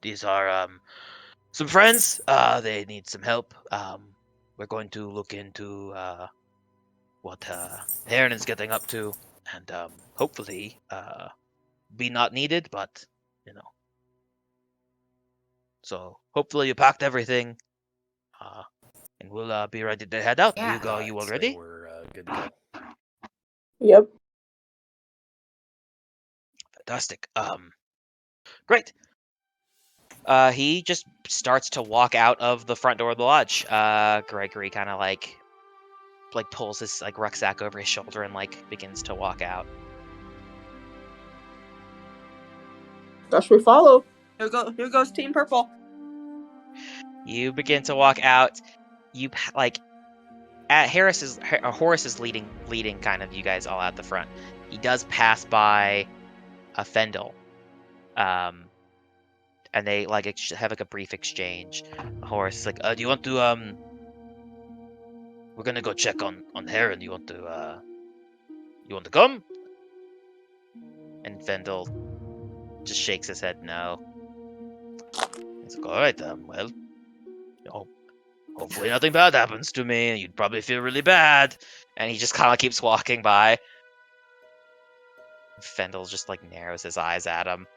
These are some friends. They need some help. We're going to look into what Heron is getting up to, and hopefully be not needed, but you know. So hopefully you packed everything, and we'll be ready to head out. Yeah. You all So ready? we're good to go. Yep. Fantastic. Great. He just starts to walk out of the front door of the lodge. Gregory kind of like pulls his like rucksack over his shoulder and like begins to walk out. Guess we follow. Here goes Team Purple. You begin to walk out. You like at Horace is leading kind of you guys all out the front. He does pass by a Fendel, and they like have like a brief exchange. Horace is like, do you want to we're gonna go check on Heron. You want to come? And Fendel just shakes his head no. He's like, all right, well, hopefully nothing bad happens to me. You'd probably feel really bad. And he just kind of keeps walking by. Fendel just like narrows his eyes at him.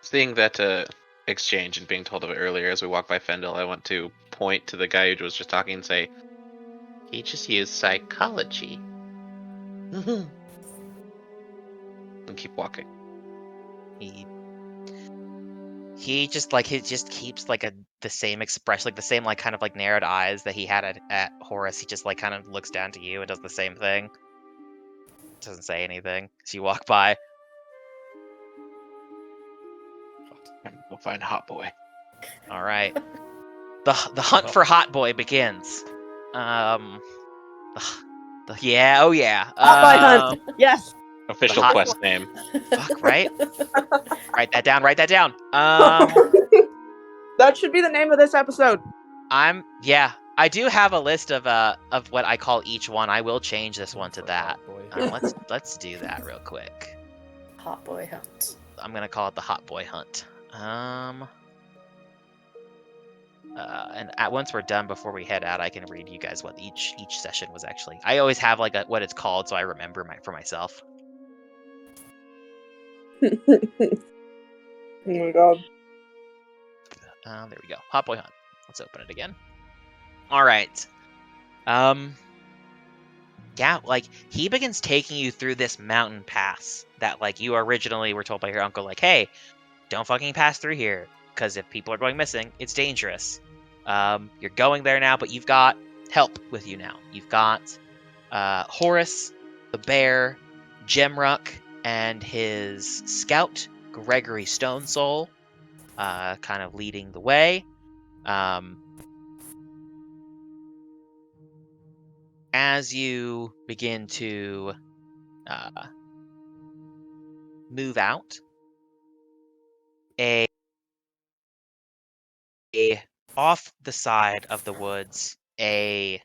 Seeing that exchange and being told of it earlier as we walk by Fendel, I want to point to the guy who was just talking and say, he just used psychology. And keep walking. He just keeps like the same expression, like the same like kind of like narrowed eyes that he had at Horace. He just like kind of looks down to you and does the same thing. Doesn't say anything. So you walk by. We'll find Hot Boy. All right. The hunt for Hot Boy begins. Yeah, oh yeah. Hot Boy Hunt. Yes. Official Hot- quest name. Fuck, right? Write that down. That should be the name of this episode. I do have a list of what I call each one. I will change this one to that. Let's do that real quick. Hot Boy Hunt. I'm gonna call it the Hot Boy Hunt. And once we're done, before we head out, I can read you guys what each session was actually. I always have like what it's called, so I remember for myself. Oh my god. There we go. Hot Boy Hunt. Let's open it again. All right. Yeah, like he begins taking you through this mountain pass that like you originally were told by your uncle, like, hey, don't fucking pass through here, because if people are going missing, it's dangerous. You're going there now, but you've got help with you now. You've got Horace, the bear, Gemruck, and his scout, Gregory Stonesoul, kind of leading the way. As you begin to move out, off the side of the woods, a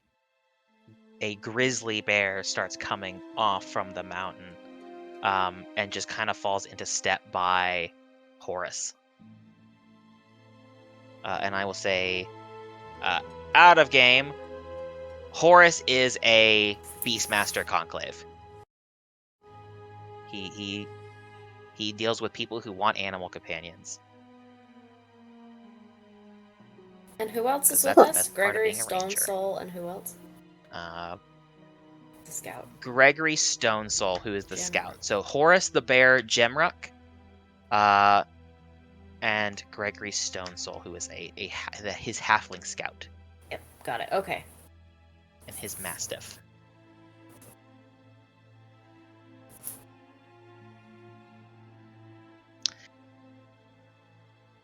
grizzly bear starts coming off from the mountain, and just kind of falls into step by Horace. And I will say, out of game, Horace is a Beastmaster Conclave. He deals with people who want animal companions. And who else is 'Cause with that's the us? best part of Gregory being a ranger. Stonesoul, and who else? The Scout. Gregory Stonesoul, who is the Gemruck. scout. So Horace the Bear Gemruck, and Gregory Stonesoul, who is his halfling scout, Yep, got it. Okay. and his mastiff.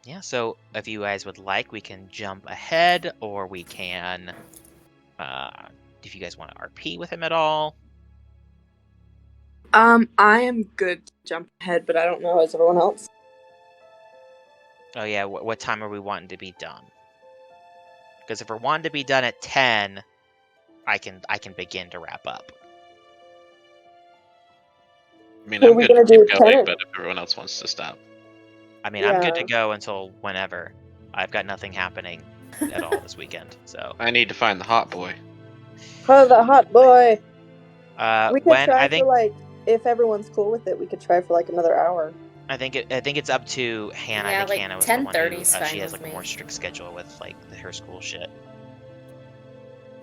Yeah, so if you guys would like, we can jump ahead, or we can, if you guys want to RP with him at all. I am good to jump ahead, but I don't know as everyone else. Oh yeah, what time are we wanting to be done? Because if we're wanting to be done at 10, I can begin to wrap up. I mean, Are I'm we good to gonna do keep going, 10? but if everyone else wants to stop. I mean, I'm good to Yeah. go until whenever. I've got nothing happening at all this weekend, so. I need to find the hot boy. Oh, the hot boy. We could When try I think for like, if everyone's cool with it, we could try for like another hour. I think it's up to Hannah. Yeah, I think like Hannah was the one who 10:30's fine she has with like a me. more strict schedule with like her school shit.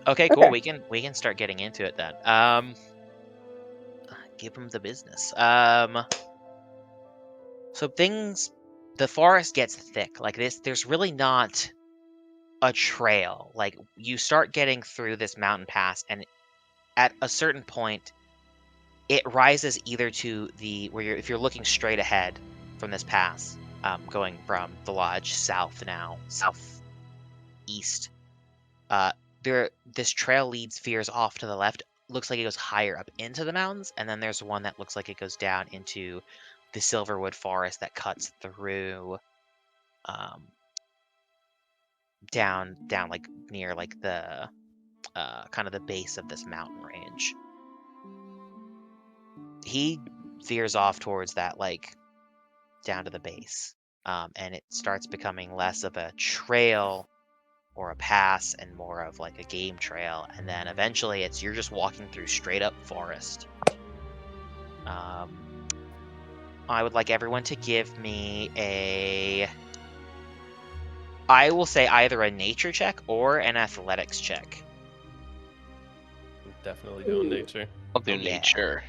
Okay, cool. Okay. We can start getting into it then. Give them the business. So the forest gets thick. Like this, there's really not a trail. Like you start getting through this mountain pass, and at a certain point, it rises either to if you're looking straight ahead from this pass, going from the lodge southeast. This trail veers off to the left. Looks like it goes higher up into the mountains, and then there's one that looks like it goes down into the Silverwood forest that cuts through, down like near like the kind of the base of this mountain range. He veers off towards that, like down to the base, and it starts becoming less of a trail or a pass and more of like a game trail, and then eventually you're just walking through straight up forest. I would like everyone to give me I will say either a nature check or an athletics check. I'm definitely doing nature. I'll do Oh, yeah. nature.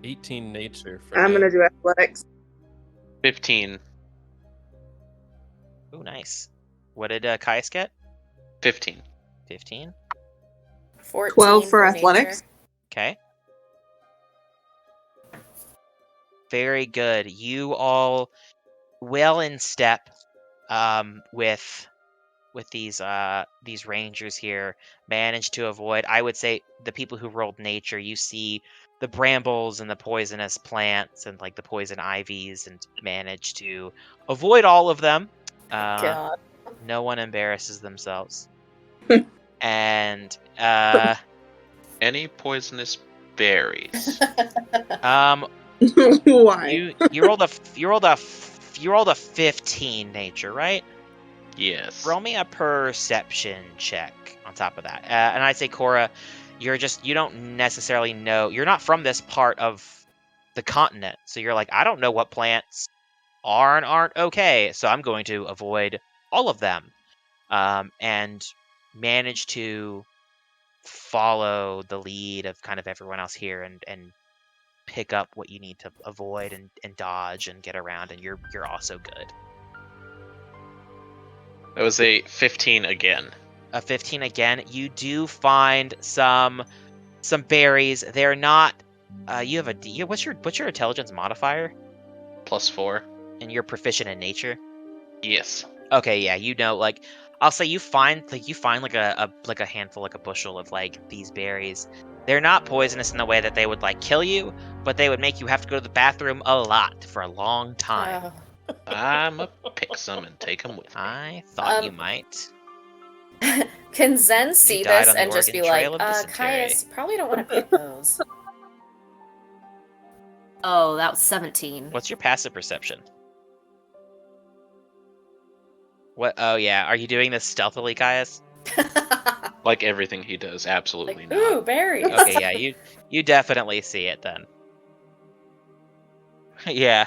18 nature for I'm me. gonna do athletics. 15. Oh, nice. What did Kaius get? 15. 15. 14 12 for nature. athletics. Okay. Very good. You all well in step with these rangers here managed to avoid, I would say, the people who rolled nature. You see the brambles and the poisonous plants and like the poison ivies, and manage to avoid all of them. God. No one embarrasses themselves. And Any poisonous berries? Why? you rolled a 15 nature, right? Yes. Roll me a perception check on top of that. And I'd say, Cora, you don't necessarily know. You're not from this part of the continent, so you're like, I don't know what plants are and aren't okay, so I'm going to avoid all of them. And manage to follow the lead of kind of everyone else here and pick up what you need to avoid and dodge and get around, and you're also good. That was a 15 again. A 15 again. You do find some berries. They're not. You have what's your intelligence modifier? +4. And you're proficient in nature. Yes. Okay, yeah, like I'll say you find like a handful, like a bushel of like these berries. They're not poisonous in the way that they would like kill you, but they would make you have to go to the bathroom a lot for a long time. I'm a pick some and take them with me. I thought you might. Can Zen see died this on the and just be Oregon like, Trail of dysentery. Kaius, you probably don't want to pick those. Oh, that was 17. What's your passive perception? What? Oh yeah, are you doing this stealthily, Kaius? Like everything he does, absolutely Like, not. ooh, berries. Okay, yeah, you definitely see it then. Yeah.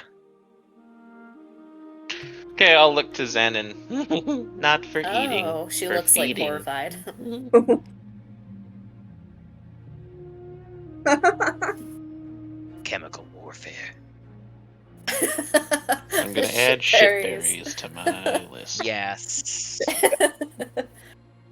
Okay, I'll look to Zen and not for eating. Oh, she for looks like feeding. horrified. Chemical warfare. I'm gonna add shitberries to my list. Yes.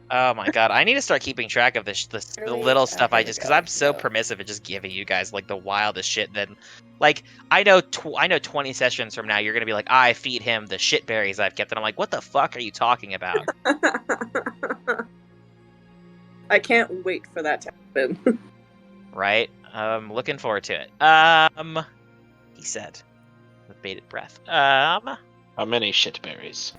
Oh my god, I need to start keeping track of the Really? little Oh, stuff here I we just because go, I'm so go. permissive at just giving you guys like the wildest shit. Then, like I know 20 sessions from now you're gonna be like, I feed him the shit berries I've kept, and I'm like, what the fuck are you talking about? I can't wait for that to happen. Right? Looking forward to it. He said with bated breath. How many shitberries?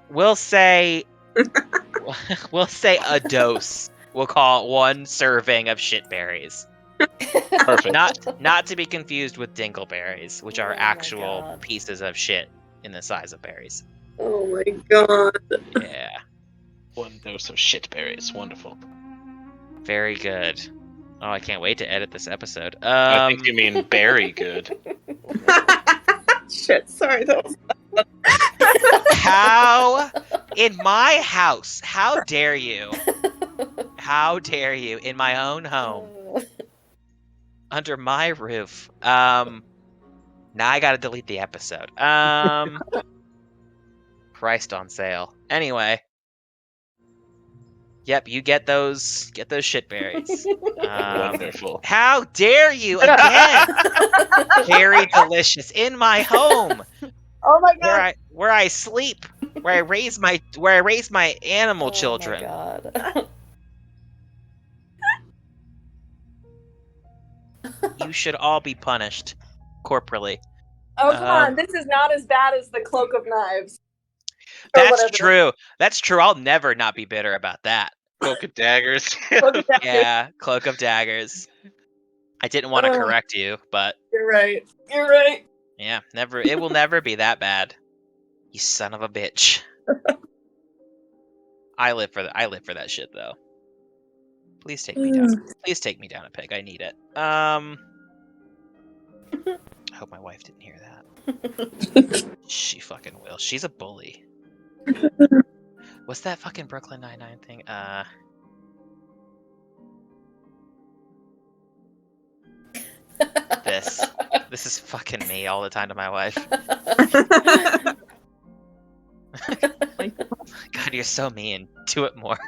We'll say a dose. We'll call it 1 serving of shit berries. Perfect. Not to be confused with dingleberries, which are Oh my actual God. pieces of shit in the size of berries. Oh my god. Yeah, 1 dose of shitberries. Wonderful. very good. Oh, I can't wait to edit this episode. I think you mean very good. Shit, sorry, that was How in my house? How dare you? How dare you in my own home, under my roof? Now I gotta delete the episode. Christ on sale. Anyway. Yep, you get those shit berries. Wonderful. How dare you again? Very delicious in my home, Oh my god. where I sleep, where I raise my animal children. Oh my god. You should all be punished corporally. Oh come on, this is not as bad as the Cloak of Knives. Or That's whatever. true. That's true. I'll never not be bitter about that. Cloak of daggers. Cloak of Daggers. Yeah, Cloak of Daggers. I didn't want to correct you, but You're right. You're right. yeah, it will never be that bad. You son of a bitch. I live for that shit though. Please take me down. Please take me down a peg. I need it. I hope my wife didn't hear that. She fucking will. She's a bully. What's that fucking Brooklyn Nine-Nine thing? This is fucking me all the time to my wife. God, you're so mean. Do it more.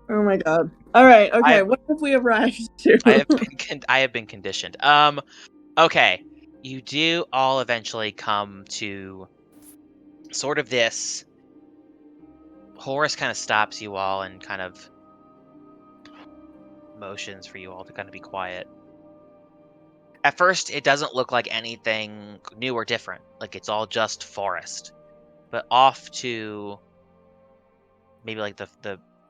Oh my god. Alright, okay, what have we arrived to? I have been conditioned. Okay. You do all eventually come to sort of this. Horus kind of stops you all and kind of motions for you all to kind of be quiet. At first, it doesn't look like anything new or different. Like it's all just forest. But off to maybe like the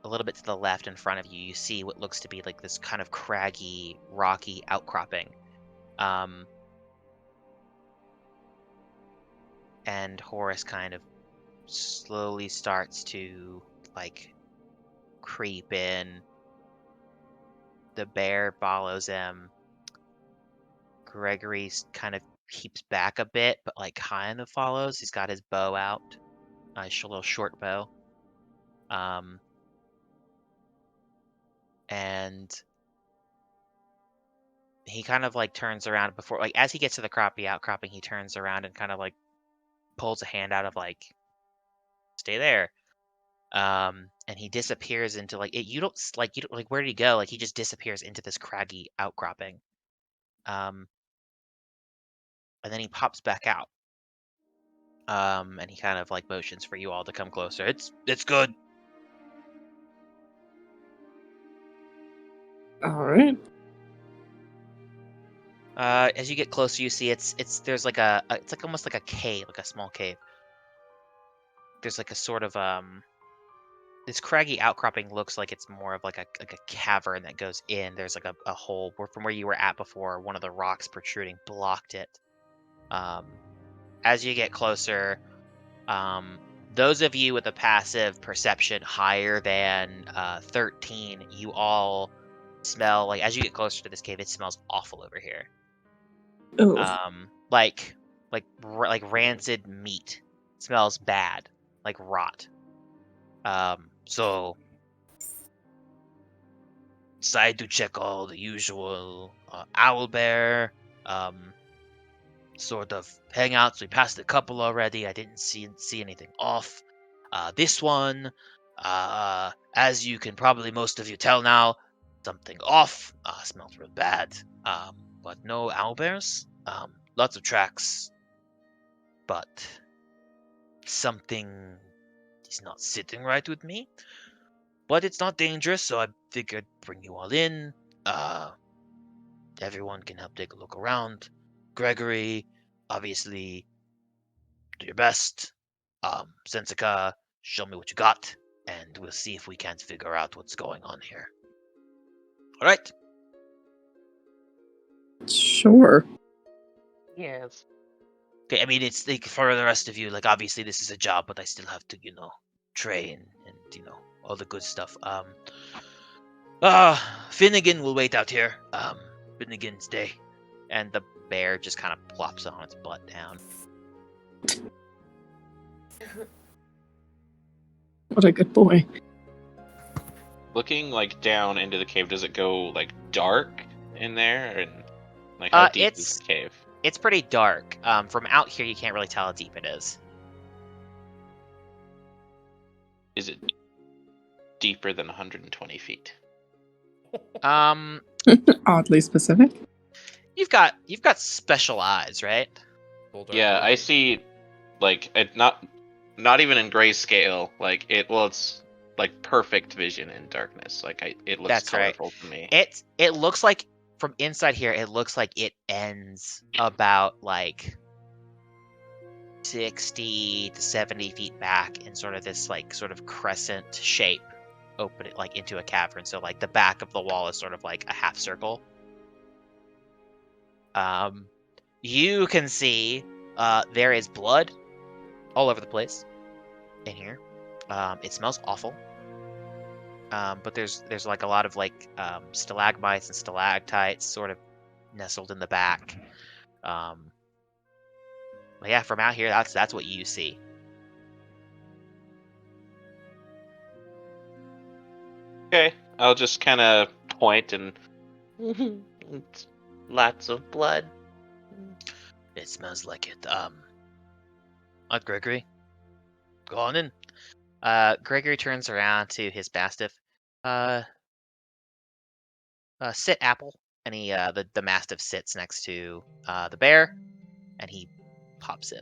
a little bit to the left in front of you, you see what looks to be like this kind of craggy, rocky outcropping. And Horus kind of slowly starts to like creep in. The bear follows him. Gregory kind of keeps back a bit, but like kind of follows. He's got his bow out, his little short bow. And he kind of like turns around before, like as he gets to the outcropping, he turns around and kind of like pulls a hand out of like, stay there. And he disappears into like you don't like where did he go? Like he just disappears into this craggy outcropping. And then he pops back out. And he kind of like motions for you all to come closer. It's good. Alright. As you get closer, you see there's like it's like almost like a cave, like a small cave. There's like a sort of this craggy outcropping looks like it's more of like a cavern that goes in. There's like a hole from where you were at before. One of the rocks protruding blocked it. As you get closer, those of you with a passive perception higher than 13, you all smell like as you get closer to this cave, it smells awful over here. Ooh. Like rancid meat. It smells bad, like rot. So decided to check all the usual owlbear sort of hangouts. We passed a couple already. I didn't see anything off. This one, as you can probably most of you tell now, something off. Smells real bad. But no owlbears. Lots of tracks. But something is not sitting right with me. But it's not dangerous, so I figured bring you all in. Everyone can help take a look around. Gregory, obviously, do your best. Zensika, show me what you got, and we'll see if we can't figure out what's going on here. All right? Sure. Yes. Okay, I mean, it's like for the rest of you, like, obviously this is a job, but I still have to, train and, all the good stuff. Finnegan will wait out here. Finnegan's day. And the bear just kind of plops on its butt down. What a good boy. Looking down into the cave, does it go dark in there, and how deep is the cave? It's pretty dark. From out here, you can't really tell how deep it is. Is it deeper than 120 feet? Oddly specific. You've got special eyes, right? Yeah, I see. It not even in grayscale. It's perfect vision in darkness. It looks That's colorful right. to me. It looks like from inside here, it looks like it ends about 60 to 70 feet back in sort of this sort of crescent shape, open it into a cavern. So the back of the wall is sort of a half circle. You can see there is blood all over the place in here. It smells awful. But there's a lot of stalagmites and stalactites sort of nestled in the back. But yeah, from out here, that's what you see. Okay, I'll just kind of point and it's lots of blood. It smells like it. Gregory, go on in. Gregory turns around to his mastiff. Sit, Apple. And he, the mastiff sits next to the bear, and he pops in.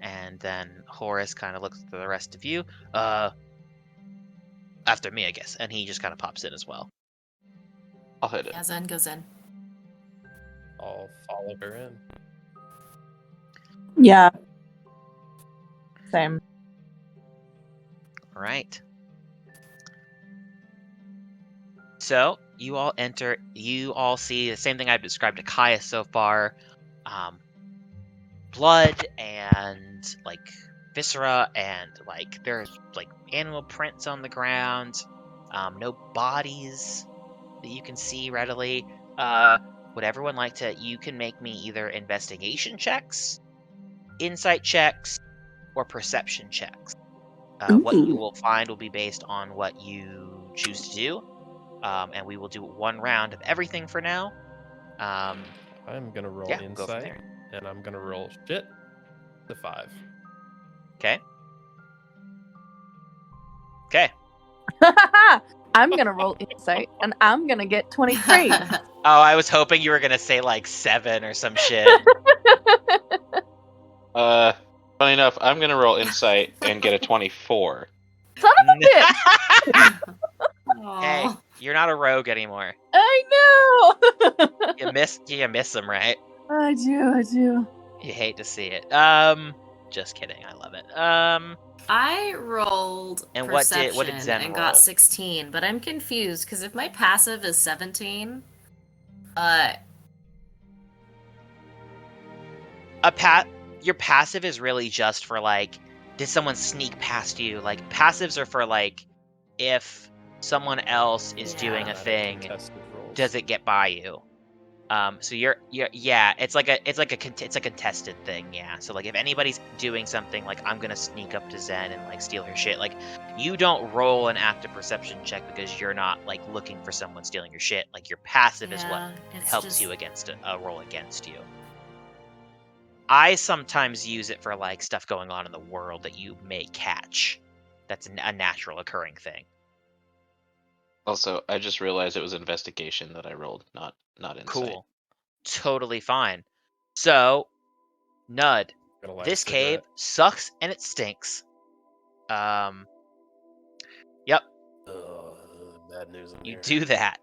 And then Horace kind of looks at the rest of you. After me, I guess. And he just kind of pops in as well. I'll hit it. Yeah, Zen goes in. I'll follow her in. Yeah. Same. All right. So you all enter. You all see the same thing I've described to Kaius so far. Blood and viscera and there's animal prints on the ground. No bodies that you can see readily. Would everyone like to? You can make me either investigation checks, insight checks, or perception checks. What you will find will be based on what you choose to do. And we will do one round of everything for now. I'm gonna roll Go from insight, there. and I'm gonna roll shit to 5. Okay. Okay. I'm gonna roll insight, and I'm gonna get 23. Oh, I was hoping you were gonna say 7 or some shit. Funny enough, I'm gonna roll insight and get a 24. Son of a bitch! Hey, Aw. you're not a rogue anymore. I know. You miss them, right? I do. You hate to see it. Just kidding. I love it. I rolled And what did perception Zen and roll? got 16, but I'm confused because if my passive is 17, your passive is really just for like, did someone sneak past you? Like passives are for like, if someone else is doing a Not thing, contested rolls. does it get by you? So you're yeah, it's like a contested thing, yeah. So like if anybody's doing something like I'm gonna sneak up to Zen and like steal her shit, like you don't roll an active perception check because you're not like looking for someone stealing your shit. Like your passive is what helps you against a roll against you. I sometimes use it for like stuff going on in the world that you may catch. That's a natural occurring thing. Also, I just realized it was investigation that I rolled, not insight. Cool. Totally fine. So, Knud, Gonna light a this cave cigarette. sucks and it stinks. Yep, Ugh, bad news in you here. do that.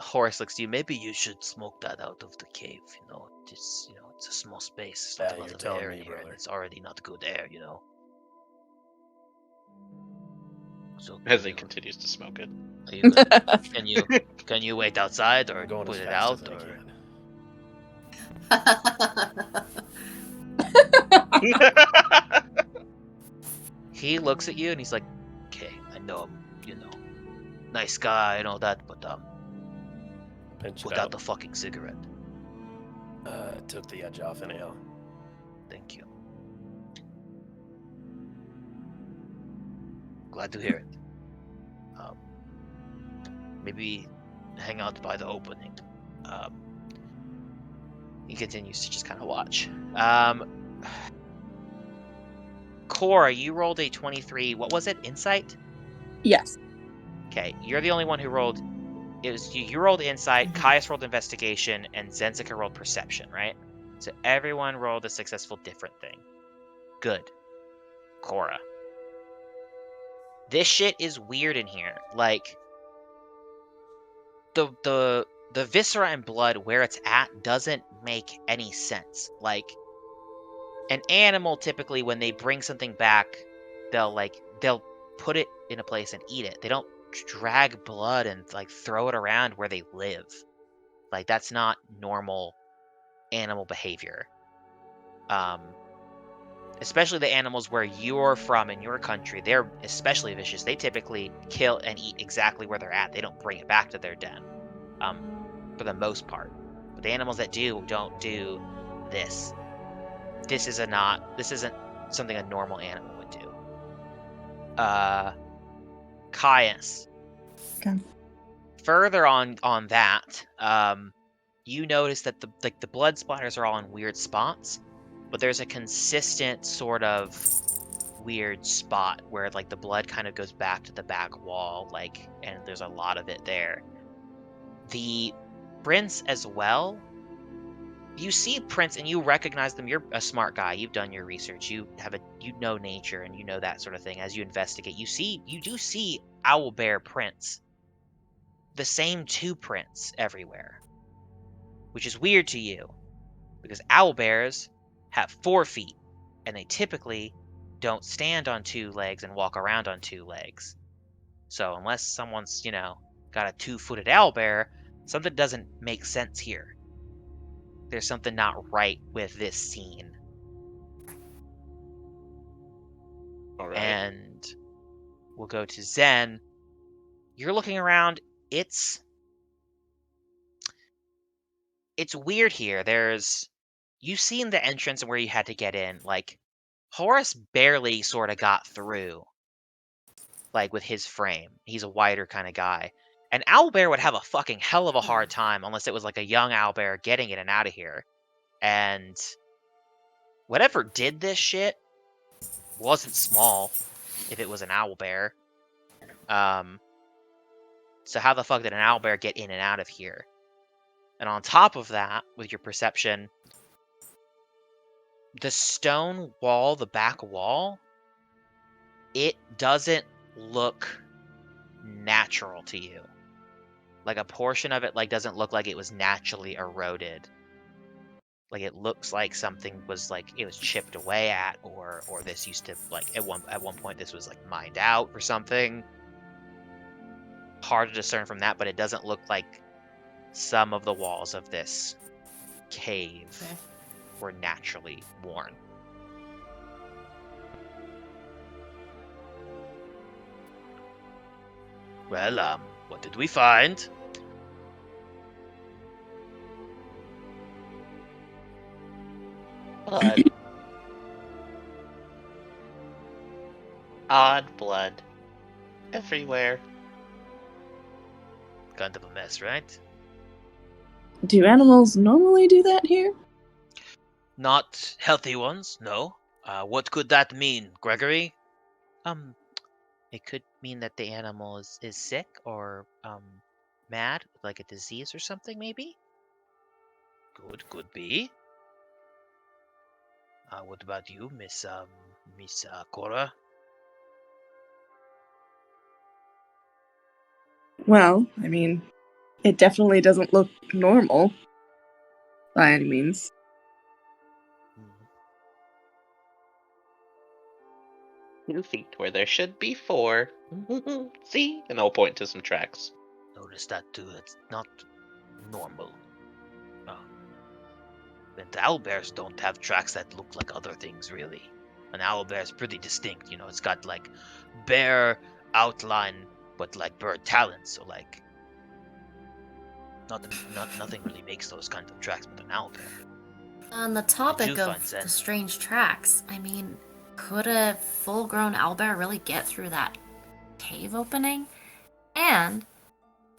Horace looks to you. Maybe you should smoke that out of the cave. It's a small space. There's not a lot you're of telling air me, in here, and brother. it's already not good air. So As he continues to smoke it. are you gonna, can you wait outside or I'm going put as it fast out as I or? can. He looks at you and he's like, "Okay, I know him. Nice guy and all that, but Pinch put it out out. the fucking cigarette. Took the edge off an ale. Thank you. Glad to hear it. Maybe hang out by the opening." He continues to just kind of watch. Cora, you rolled a 23. What was it? Insight? Yes. Okay, you're the only one who rolled. It was you. You rolled insight. Kaius rolled investigation, and Zensika rolled perception. Right? So everyone rolled a successful different thing. Good. Cora. This shit is weird in here. Like the viscera and blood where it's at doesn't make any sense. Like an animal typically when they bring something back, they'll put it in a place and eat it. They don't drag blood and like throw it around where they live. Like that's not normal animal behavior. Especially the animals where you're from in your country, they're especially vicious. They typically kill and eat exactly where they're at. They don't bring it back to their den, for the most part. But the animals that do don't do this. This isn't something a normal animal would do. Kaius. Okay. Further on that, you notice that the blood splatters are all in weird spots, but there's a consistent sort of weird spot where like the blood kind of goes back to the back wall, and there's a lot of it there. The prints as well. You see prints and you recognize them. You're a smart guy. You've done your research. You know nature and you know that sort of thing. As you investigate, you do see owlbear prints. The same 2 prints everywhere, which is weird to you because owlbears have 4 feet and they typically don't stand on 2 legs and walk around on 2 legs. So unless someone's, got a 2-footed owlbear, something doesn't make sense here. There's something not right with this scene. All right. And we'll go to Zen. You're looking around. It's weird here. You've seen the entrance and where you had to get in. Like, Horace barely sort of got through, like, with his frame. He's a wider kind of guy. An owlbear would have a fucking hell of a hard time unless it was like a young owlbear getting in and out of here. And whatever did this shit wasn't small if it was an owlbear. So how the fuck did an owlbear get in and out of here? And on top of that, with your perception, the stone wall, the back wall, it doesn't look natural to you. Like a portion of it doesn't look like it was naturally eroded. Like it looks like something was it was chipped away at, or this used to at one point this was mined out or something. Hard to discern from that, but it doesn't look like some of the walls of this cave Okay. were naturally worn. Well, what did we find? Blood. Odd blood. Everywhere. Kind of a mess, right? Do animals normally do that here? Not healthy ones, no. What could that mean, Gregory? It could mean that the animal is sick or mad, like a disease or something, maybe. Good, could be. What about you, Miss Cora? Well, I mean, it definitely doesn't look normal by any means. 2 feet where there should be 4. See? And I'll point to some tracks. Notice that too. It's not normal. And owlbears don't have tracks that look like other things, really. An owlbear is pretty distinct. It's got like bear outline, but like bird talons. So like, nothing really makes those kinds of tracks with an owlbear. On the topic do of find the sense. strange tracks, I mean, could a full-grown owlbear really get through that cave opening? And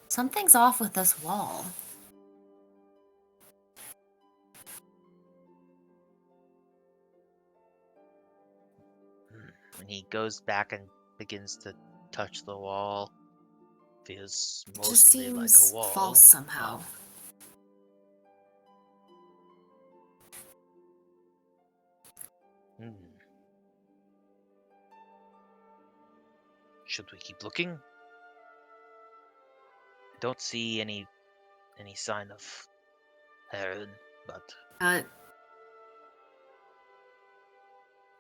something's off with this wall. When he goes back and begins to touch the wall, Feels It just mostly like seems a wall. false somehow. Hmm. Should we keep looking? Don't see any sign of Heron, but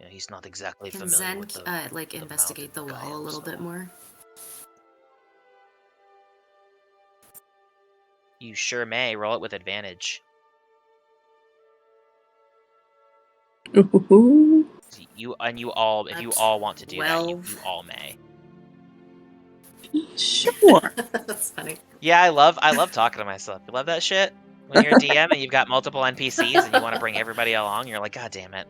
he's not exactly Can familiar Zen with the investigate the mountain wall a biome, little bit so- more? you sure may roll it with advantage. Ooh. You all, if you That's all want to do that, you 12. all may. Sure. That's funny. Yeah, I love talking to myself. You love that shit? When you're a DM and you've got multiple NPCs and you want to bring everybody along, you're like, God damn it.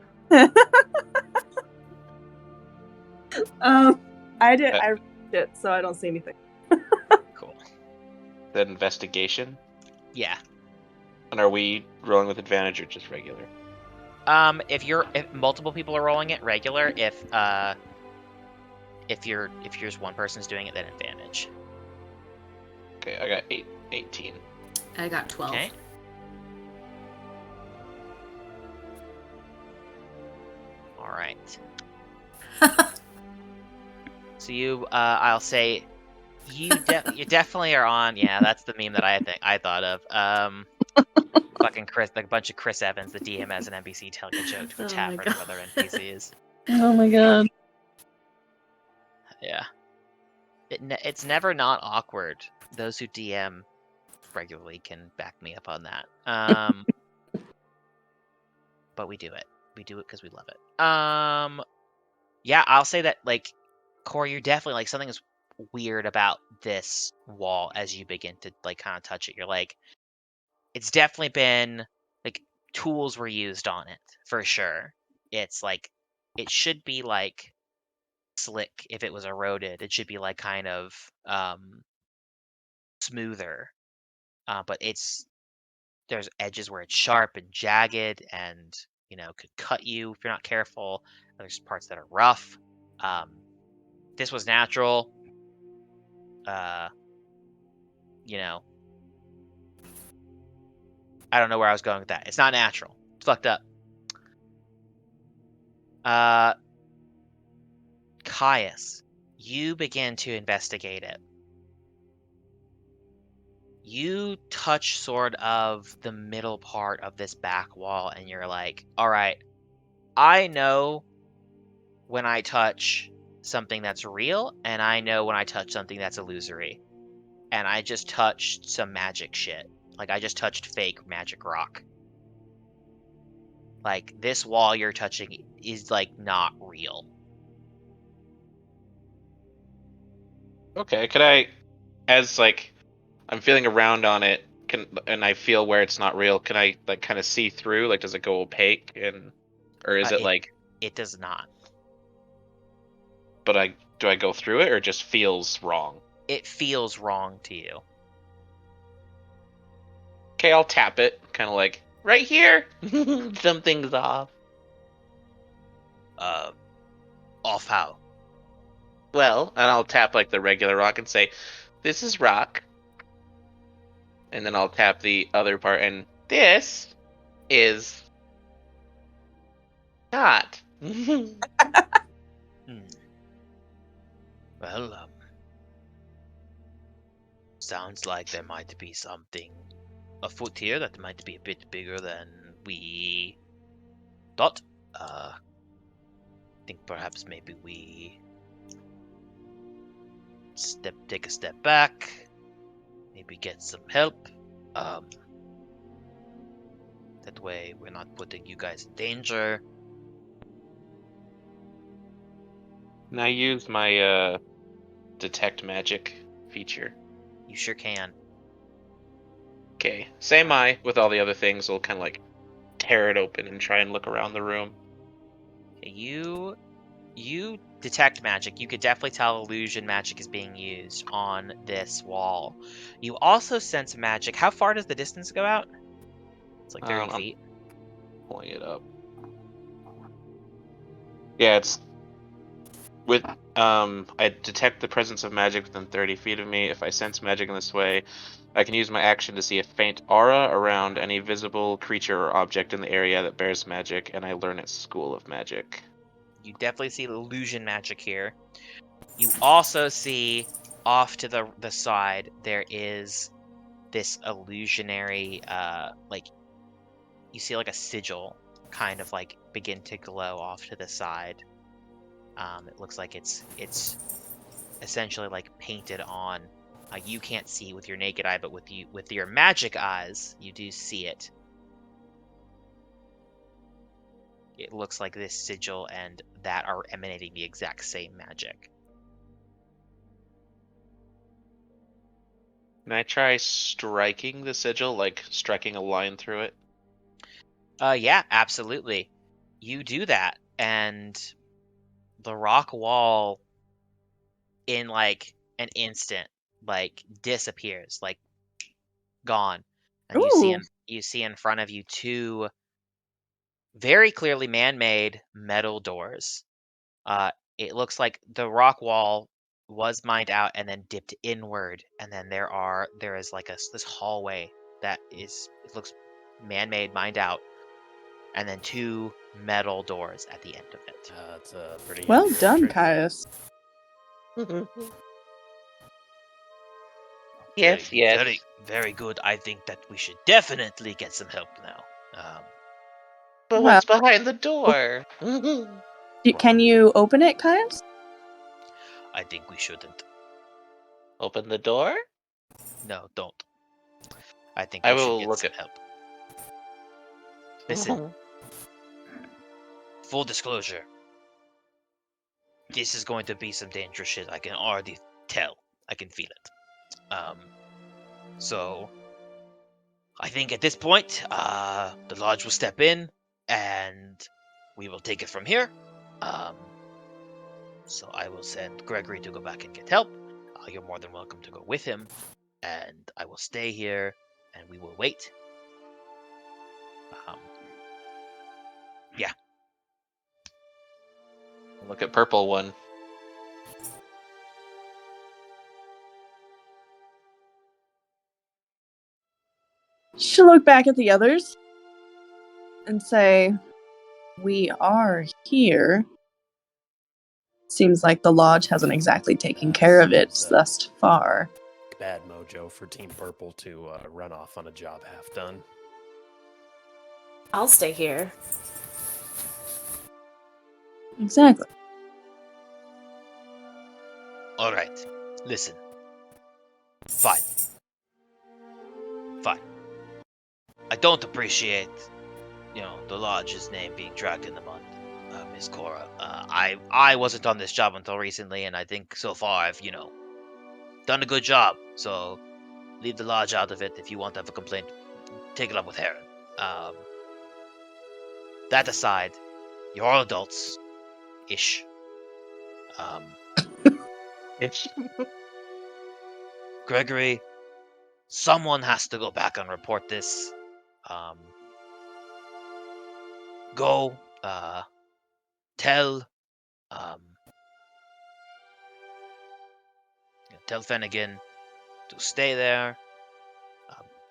I read it, so I don't see anything. Cool. That investigation. Yeah. And are we rolling with advantage or just regular? If multiple people are rolling it, regular. If just one person's doing it, then advantage. Okay, I got 18. I got 12. Okay. All right. So you, I'll say, you definitely are on. Yeah, that's the meme that I thought of. Fucking Chris, like a bunch of Chris Evans, the DM as an NPC telling a joke to a Oh tavern my of God. other NPCs. Oh my god. Yeah. It's never not awkward. Those who DM regularly can back me up on that. But we do it. We do it because we love it. Yeah, I'll say that, like, Cora, you're definitely, like, something is weird about this wall as you begin to, like, kind of touch it. You're like, it's definitely been, like, tools were used on it, for sure. It's, like, it should be, like, slick if it was eroded. It should be, like, kind of, smoother. But there's edges where it's sharp and jagged and, could cut you if you're not careful. There's parts that are rough. This was natural. I don't know where I was going with that. It's not natural. It's fucked up. Kaius, you begin to investigate it. You touch sort of the middle part of this back wall, and you're like, all right, I know when I touch something that's real, and I know when I touch something that's illusory. And I just touched some magic shit. Like, I just touched fake magic rock. Like, this wall you're touching is, like, not real. Okay, could I, as like, I'm feeling around on it, and I feel where it's not real, can I, like, kind of see through? Like, does it go opaque, or is it like... It does not. But do I go through it, or it just feels wrong? It feels wrong to you. Okay, I'll tap it, kind of like, right here! Something's off. Off how? Well, and I'll tap, like, the regular rock and say, this is rock. And then I'll tap the other part, and this is... not. Well, sounds like there might be something afoot here that might be a bit bigger than we thought. I think perhaps maybe we take a step back, maybe get some help. That way we're not putting you guys in danger. Can I use my detect magic feature? You sure can. Okay, same eye with all the other things. We'll kind of like tear it open and try and look around the room. You detect magic. You could definitely tell illusion magic is being used on this wall. You also sense magic. How far does the distance go out? It's like 30 feet. Pulling it up. Yeah, it's with I detect the presence of magic within 30 feet of me. If I sense magic in this way, I can use my action to see a faint aura around any visible creature or object in the area that bears magic, and I learn its school of magic. You definitely see illusion magic here. You also see off to the side there is this illusionary like you see like a sigil kind of like begin to glow off to the side. It looks like it's essentially like painted on. You can't see with your naked eye, but with your magic eyes, you do see it. It looks like this sigil and that are emanating the exact same magic. Can I try striking the sigil, like striking a line through it? Yeah, absolutely. You do that, and the rock wall, in like an instant, like disappears, like gone, and you see in front of you two very clearly man-made metal doors. It looks like the rock wall was mined out and then dipped inward, and then there is like this hallway that it looks man-made, mined out, and then two metal doors at the end of it. It's pretty Well done, interesting. Kaius. Yes. Very, very good. I think that we should definitely get some help now. But Well- what's behind the door? Can you open it, Kaius? I think we shouldn't. Open the door? No, don't. I think I we should will get look some at- help. Listen, Full disclosure. This is going to be some dangerous shit. I can already tell. I can feel it. So I think at this point, the lodge will step in, and we will take it from here. So I will send Gregory to go back and get help. You're more than welcome to go with him, and I will stay here, and we will wait. Look at purple one. She'll look back at the others and say, "We are here." Seems like the lodge hasn't exactly taken care of it thus far. Bad mojo for Team Purple to run off on a job half done. I'll stay here. Exactly. All right. Listen. Fine. don't appreciate, the lodge's name being dragged in the mud, Miss Cora. I wasn't on this job until recently, and I think so far I've, done a good job. So leave the lodge out of it. If you want to have a complaint, take it up with Heron. That aside, you're all adults. Ish. Gregory, someone has to go back and report this. Go, tell Finnegan to stay there.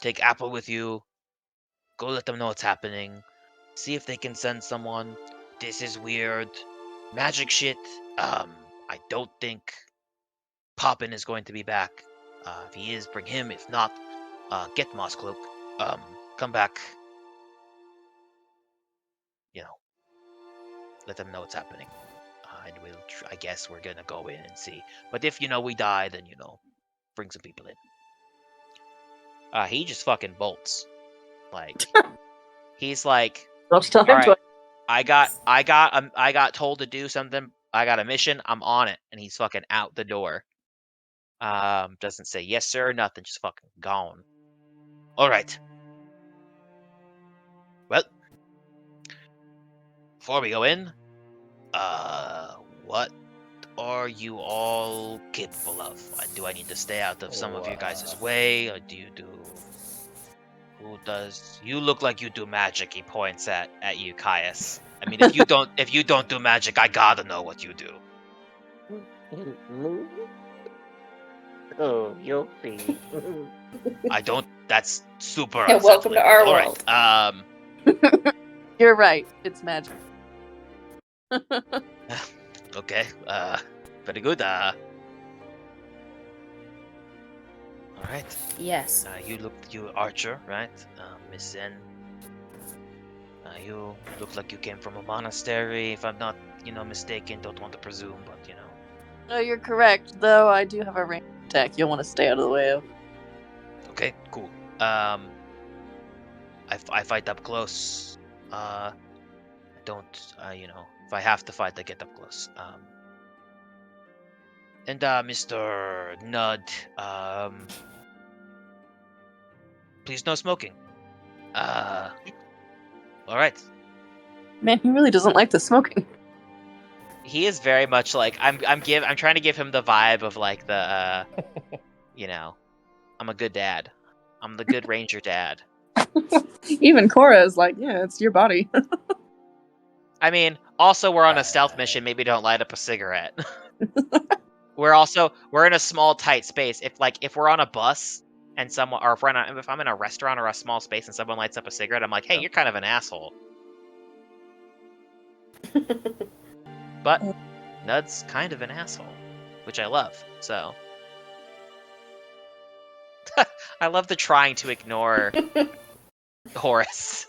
Take Apple with you. Go let them know what's happening. See if they can send someone. This is weird. Magic shit. I don't think Poppin is going to be back. If he is, bring him. If not, get Mosscloak. Come back. Let them know what's happening. And I guess we're gonna go in and see. But if, we die, then, bring some people in. He just fucking bolts. Like, he's like, Don't tell him all right, to. I got told to do something. I got a mission. I'm on it. And he's fucking out the door. Doesn't say yes, sir, nothing. Just fucking gone. All right. Well, before we go in, what are you all capable of? Do I need to stay out of some of your guys' way, or do you do? Who does? You look like you do magic. He points at you, Kaius. I mean, if you don't do magic, I gotta know what you do. Oh, you'll see. I don't. That's super. Yeah, welcome to our All world. Right. You're right. It's magic. Okay. Very good. All right. Yes. You archer, right? Miss Zen. You look like you came from a monastery, if I'm not, mistaken. Don't want to presume, but No, you're correct. Though I do have a range attack you'll want to stay out of the way of. Okay, cool. I fight up close. I don't, if I have to fight, I get up close. And Mr. Nud, please no smoking. All right. Man, he really doesn't like the smoking. He is very much like I'm trying to give him the vibe of like the I'm a good dad. I'm the good ranger dad. Even Cora is like, yeah, it's your body. I mean, also we're on a stealth mission, maybe don't light up a cigarette. we're in a small tight space. If we're on a bus and someone, or if I'm in a restaurant or a small space and someone lights up a cigarette, I'm like, hey, you're kind of an asshole. But Nud's kind of an asshole, which I love. So I love the trying to ignore Horace.